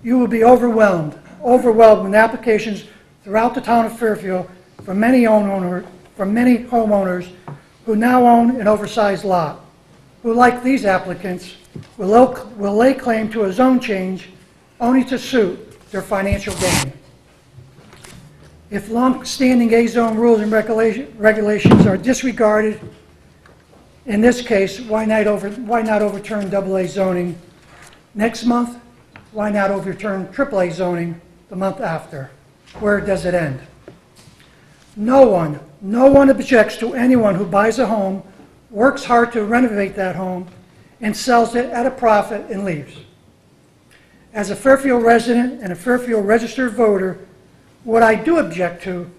you will be overwhelmed with applications throughout the town of Fairfield from many homeowners who now own an oversized lot, who, like these applicants, will lay claim to a zone change only to suit their financial gain. If long-standing A-zone rules and regulations are disregarded, in this case, why not overturn AA zoning next month? Why not overturn AAA zoning the month after? Where does it end? No one objects to anyone who buys a home, works hard to renovate that home, and sells it at a profit and leaves. As a Fairfield resident and a Fairfield registered voter, what I do object to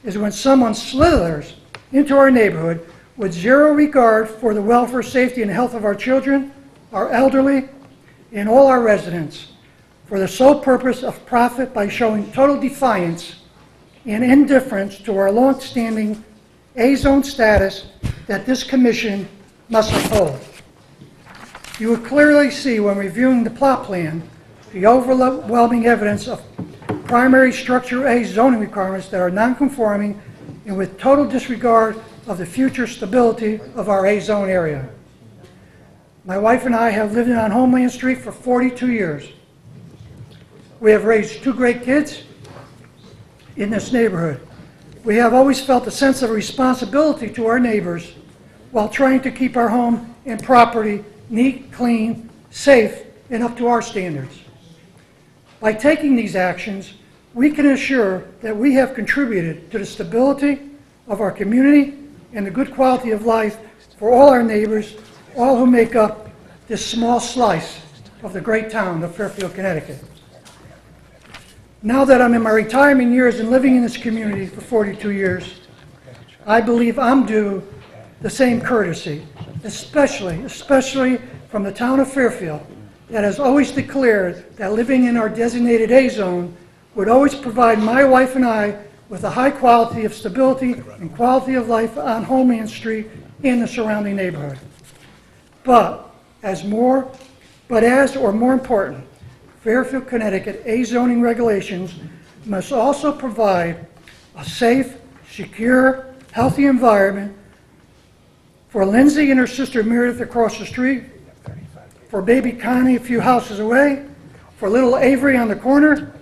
is when someone slithers into our neighborhood with zero regard for the welfare, safety, and health of our children, our elderly, and all our residents, for the sole purpose of profit by showing total defiance and indifference to our long-standing A-zone status that this commission must uphold. You will clearly see when reviewing the plot plan the overwhelming evidence of primary structure A zoning requirements that are non-conforming and with total disregard of the future stability of our A-zone area. My wife and I have lived on Homeland Street for 42 years. We have raised 2 great kids in this neighborhood. We have always felt a sense of responsibility to our neighbors while trying to keep our home and property neat, clean, safe, and up to our standards. By taking these actions, we can assure that we have contributed to the stability of our community and the good quality of life for all our neighbors, all who make up this small slice of the great town of Fairfield, Connecticut. Now that I'm in my retirement years and living in this community for 42 years, I believe I'm due the same courtesy, especially from the town of Fairfield, that has always declared that living in our designated A-zone would always provide my wife and I with a high quality of stability and quality of life on Homeland Street and the surrounding neighborhood. But as more important, Fairfield, Connecticut A-zoning regulations must also provide a safe, secure, healthy environment for Lindsay and her sister Meredith across the street, for baby Connie a few houses away, for little Avery on the corner,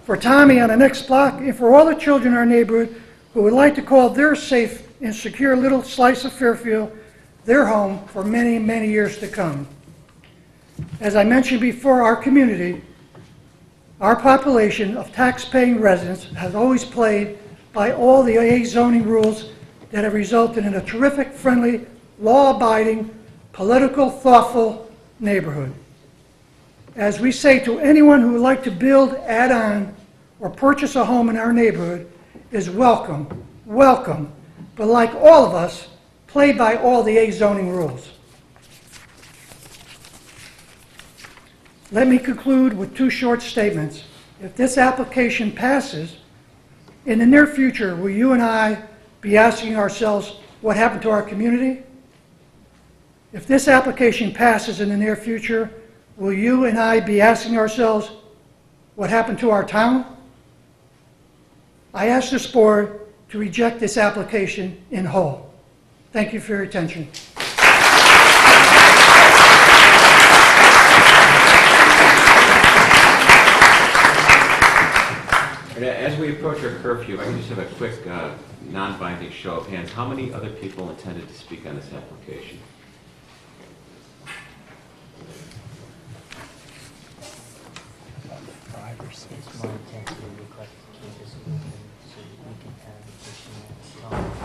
for Tommy on the next block, and for all the children in our neighborhood who would like to call their safe and secure little slice of Fairfield their home for many, many years to come. As I mentioned before, our community, our population of tax-paying residents has always played by all the A-zoning rules that have resulted in a terrific, friendly, law-abiding, political, thoughtful neighborhood. As we say to anyone who would like to build, add on, or purchase a home in our neighborhood is welcome, but like all of us, play by all the A-zoning rules. Let me conclude with 2 short statements. If this application passes, in the near future, will you and I be asking ourselves what happened to our community? If this application passes in the near future, will you and I be asking ourselves what happened to our town? I ask this board to reject this application in whole. Thank you for your attention. And as we approach our curfew, I can just have a quick non-binding show of hands. How many other people intended to speak on this application? Five or six. It's my intent to request to keep this moving so that we can have additional.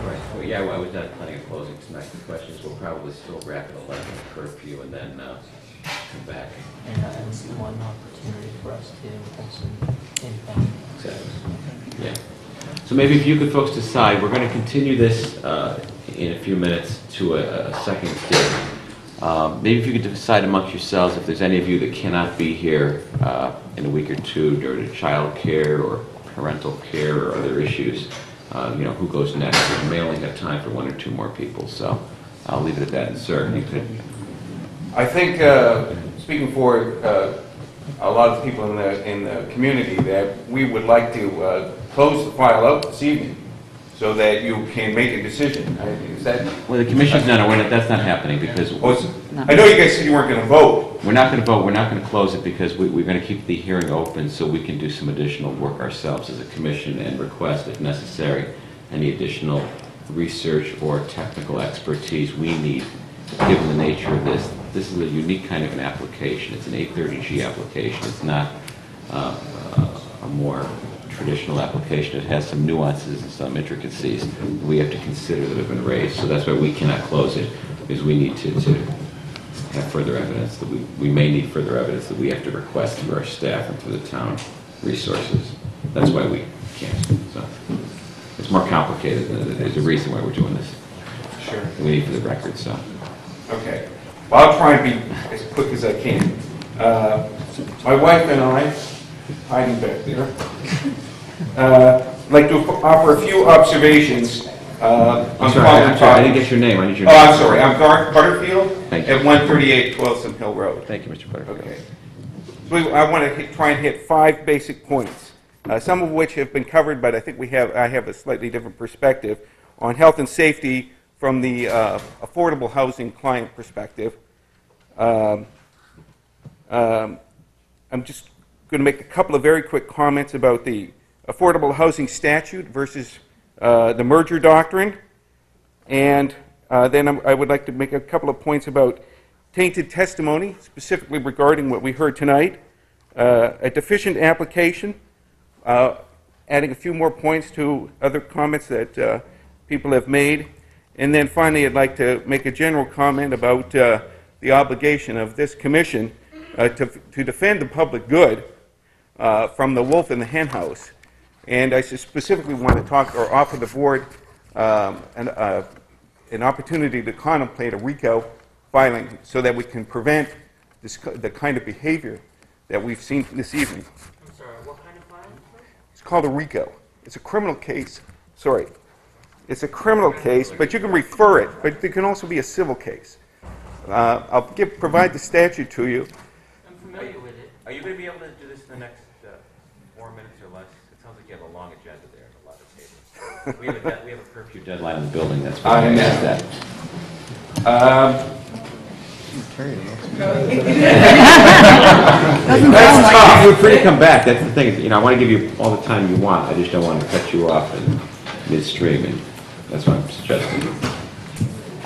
Right. Well, yeah, well, I was not planning on closing tonight. The questions will probably still wrap at 11 curfew and then come back. And it's one opportunity for us to have some impact. Exactly. Yeah. So maybe if you could folks decide, we're going to continue this in a few minutes to a second hearing. Maybe if you could decide amongst yourselves if there's any of you that cannot be here in a week or two due to child care or parental care or other issues, who goes next. We may only have time for one or two more people, so I'll leave it at that. And sir, you could. I think, speaking for a lot of people in the community, that we would like to close the file out this evening so that you can make a decision. Is that? Well, the commission's not aware that that's not happening because. I know you guys said you weren't going to vote. We're not going to vote. We're not going to close it because we're going to keep the hearing open so we can do some additional work ourselves as a commission and request, if necessary, any additional research or technical expertise we need, given the nature of this. This is a unique kind of an application. It's an 830G application. It's not a more traditional application. It has some nuances and some intricacies that we have to consider that have been raised. So that's why we cannot close it, because we need to have further evidence that we may need further evidence that we have to request through our staff and through the town resources. That's why we can't. So it's more complicated. There's a reason why we're doing this. Sure. We need for the record. So. Okay. Well, I'll try and be as quick as I can. My wife and I, hiding back there, like to offer a few observations I'm sorry, I didn't get your name. I need your name. Oh, I'm sorry. I'm Garth Butterfield Thank you. at 138 Toilsome Hill Road. Thank you, Mr. Butterfield. Okay. So I want to try and hit 5 basic points, some of which have been covered, but I think I have a slightly different perspective on health and safety from the affordable housing client perspective. I'm just going to make a couple of very quick comments about the affordable housing statute versus the merger doctrine, and then I would like to make a couple of points about tainted testimony, specifically regarding what we heard tonight, a deficient application, adding a few more points to other comments that people have made, and then finally I'd like to make a general comment about the obligation of this commission to defend the public good from the wolf in the hen house. And I specifically want to talk or offer the board an opportunity to contemplate a RICO filing so that we can prevent the kind of behavior that we've seen this evening. I'm sorry, what kind of filing? It's called a RICO. It's a criminal case. Sorry. It's a criminal case, but you can refer it, but it can also be a civil case. I'll provide the statute to you. I'm familiar with it. Are you going to be able to do this in the next 4 minutes or less? It sounds like you have a long agenda there and a lot of tables. We have a curfew deadline in the building. That's why I asked that. You're free to come back. That's the thing. I want to give you all the time you want. I just don't want to cut you off in midstream, and that's what I'm suggesting.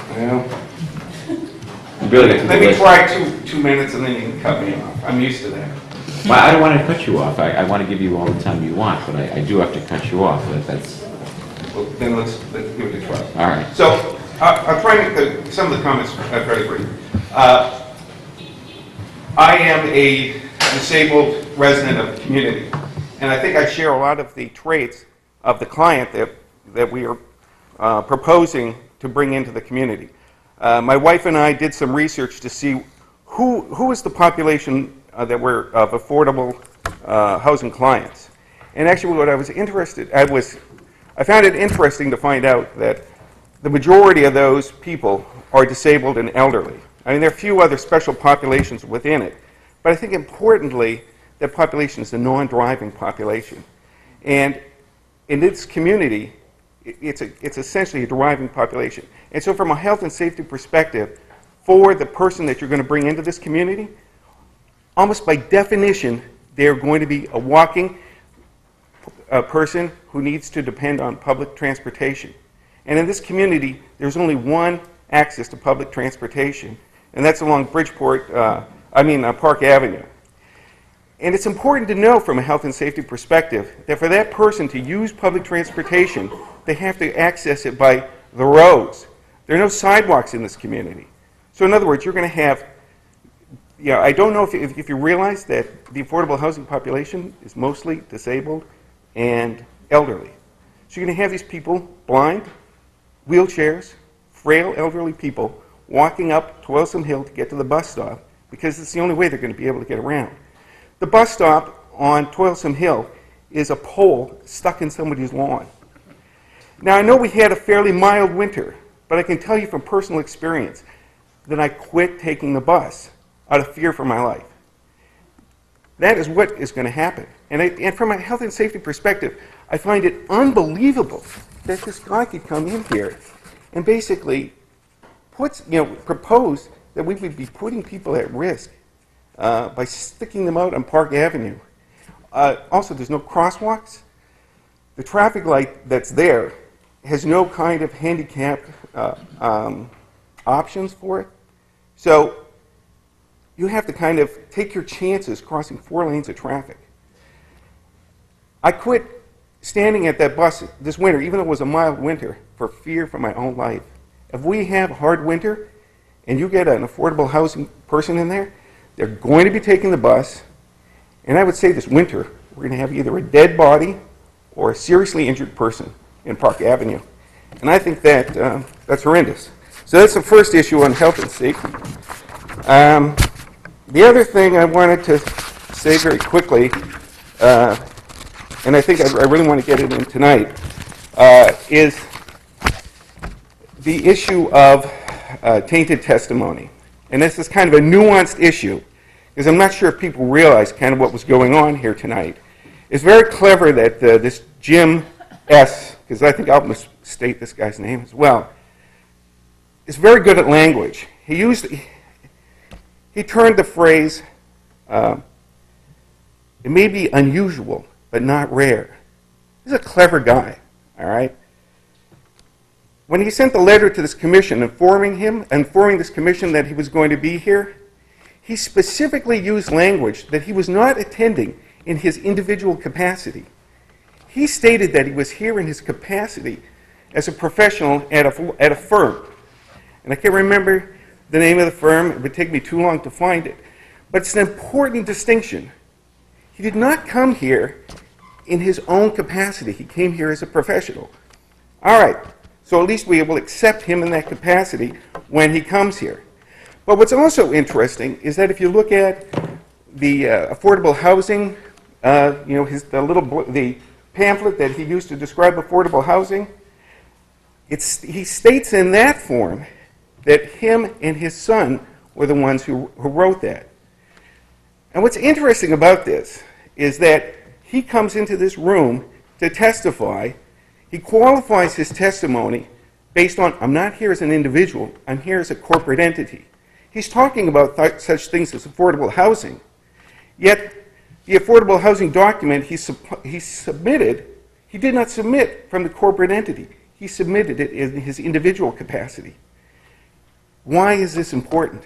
Well, Really, let me try 2 minutes and then you can cut me off. I'm used to that. Well, I don't want to cut you off. I want to give you all the time you want, but I do have to cut you off. That's. Well, then let's give it a try. All right. So I'll try and make some of the comments very brief. I am a disabled resident of the community, and I think I share a lot of the traits of the client that we are proposing to bring into the community. My wife and I did some research to see who is the population that we're of affordable housing clients. And actually what I was interested, I found it interesting to find out that the majority of those people are disabled and elderly. I mean, there are a few other special populations within it, but I think importantly, that population is a non-driving population. And in this community, it's essentially a driving population. And so from a health and safety perspective, for the person that you're going to bring into this community, almost by definition, they're going to be a walking person who needs to depend on public transportation. And in this community, there's only one access to public transportation, and that's along Park Avenue. And it's important to know from a health and safety perspective that for that person to use public transportation, they have to access it by the roads. There are no sidewalks in this community. So in other words, you're going to have, I don't know if you realize that the affordable housing population is mostly disabled and elderly. So you're going to have these people, blind, wheelchairs, frail elderly people, walking up Toilsome Hill to get to the bus stop because it's the only way they're going to be able to get around. The bus stop on Toilsome Hill is a pole stuck in somebody's lawn. Now, I know we had a fairly mild winter, but I can tell you from personal experience that I quit taking the bus out of fear for my life. That is what is going to happen. And from a health and safety perspective, I find it unbelievable that this guy could come in here and basically propose that we would be putting people at risk by sticking them out on Park Avenue. Also, there's no crosswalks. The traffic light that's there has no kind of handicap options for it. So you have to kind of take your chances crossing 4 lanes of traffic. I quit standing at that bus this winter, even though it was a mild winter, for fear for my own life. If we have a hard winter and you get an affordable housing person in there, they're going to be taking the bus, and I would say this winter, we're going to have either a dead body or a seriously injured person in Park Avenue. And I think that that's horrendous. So that's the first issue on health and safety. The other thing I wanted to say very quickly, and I think I really want to get it in tonight, is the issue of tainted testimony. And this is kind of a nuanced issue, because I'm not sure if people realize kind of what was going on here tonight. It's very clever that this Jim S., because I think I'll misstate this guy's name as well, is very good at language. He turned the phrase, it may be unusual, but not rare. He's a clever guy, all right? When he sent the letter to this commission informing this commission that he was going to be here, he specifically used language that he was not attending in his individual capacity. He stated that he was here in his capacity as a professional at a firm. And I can't remember the name of the firm. It would take me too long to find it. But it's an important distinction. He did not come here in his own capacity. He came here as a professional. All right. So at least we will accept him in that capacity when he comes here. But what's also interesting is that if you look at the affordable housing, the pamphlet that he used to describe affordable housing, he states in that form that him and his son were the ones who wrote that. And what's interesting about this is that he comes into this room to testify. He qualifies his testimony based on, I'm not here as an individual, I'm here as a corporate entity. He's talking about such things as affordable housing. Yet, the affordable housing document he submitted, he did not submit from the corporate entity. He submitted it in his individual capacity. Why is this important?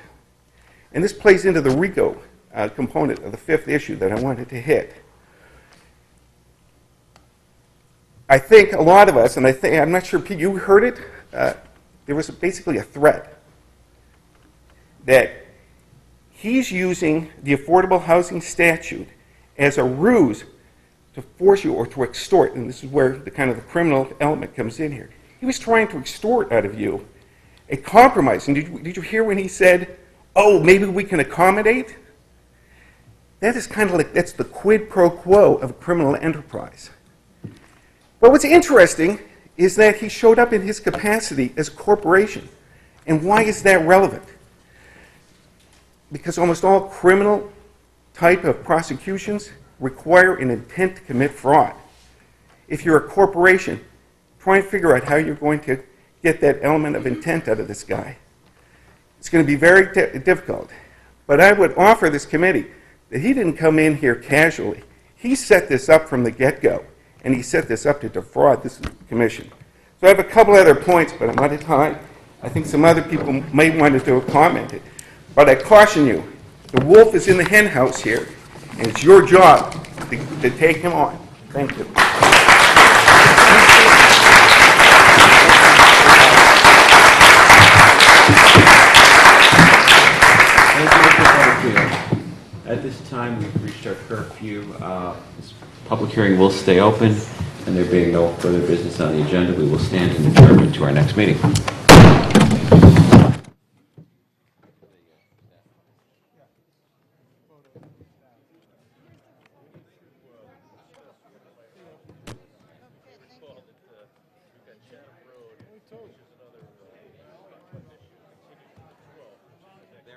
And this plays into the RICO component of the 5th issue that I wanted to hit. I think a lot of us, and I'm not sure, Pete, you heard it, there was basically a threat that he's using the affordable housing statute as a ruse to force you or to extort, and this is where the kind of the criminal element comes in here. He was trying to extort out of you a compromise. And did you hear when he said, oh, maybe we can accommodate? That is kind of like, that's the quid pro quo of a criminal enterprise. But what's interesting is that he showed up in his capacity as a corporation. And why is that relevant? because almost all criminal type of prosecutions require an intent to commit fraud. If you're a corporation, try and figure out how you're going to get that element of intent out of this guy. It's going to be very difficult. But I would offer this committee that he didn't come in here casually. He set this up from the get-go, and he set this up to defraud this commission. So I have a couple other points, but I'm out of time. I think some other people may want to do a comment. But I caution you, the wolf is in the hen house here, and it's your job to take him on. Thank you. Thank you, Mr. Porterfield. At this time, we've reached our curfew. This public hearing will stay open, and there being no further business on the agenda, we will stand in adjournment to our next meeting.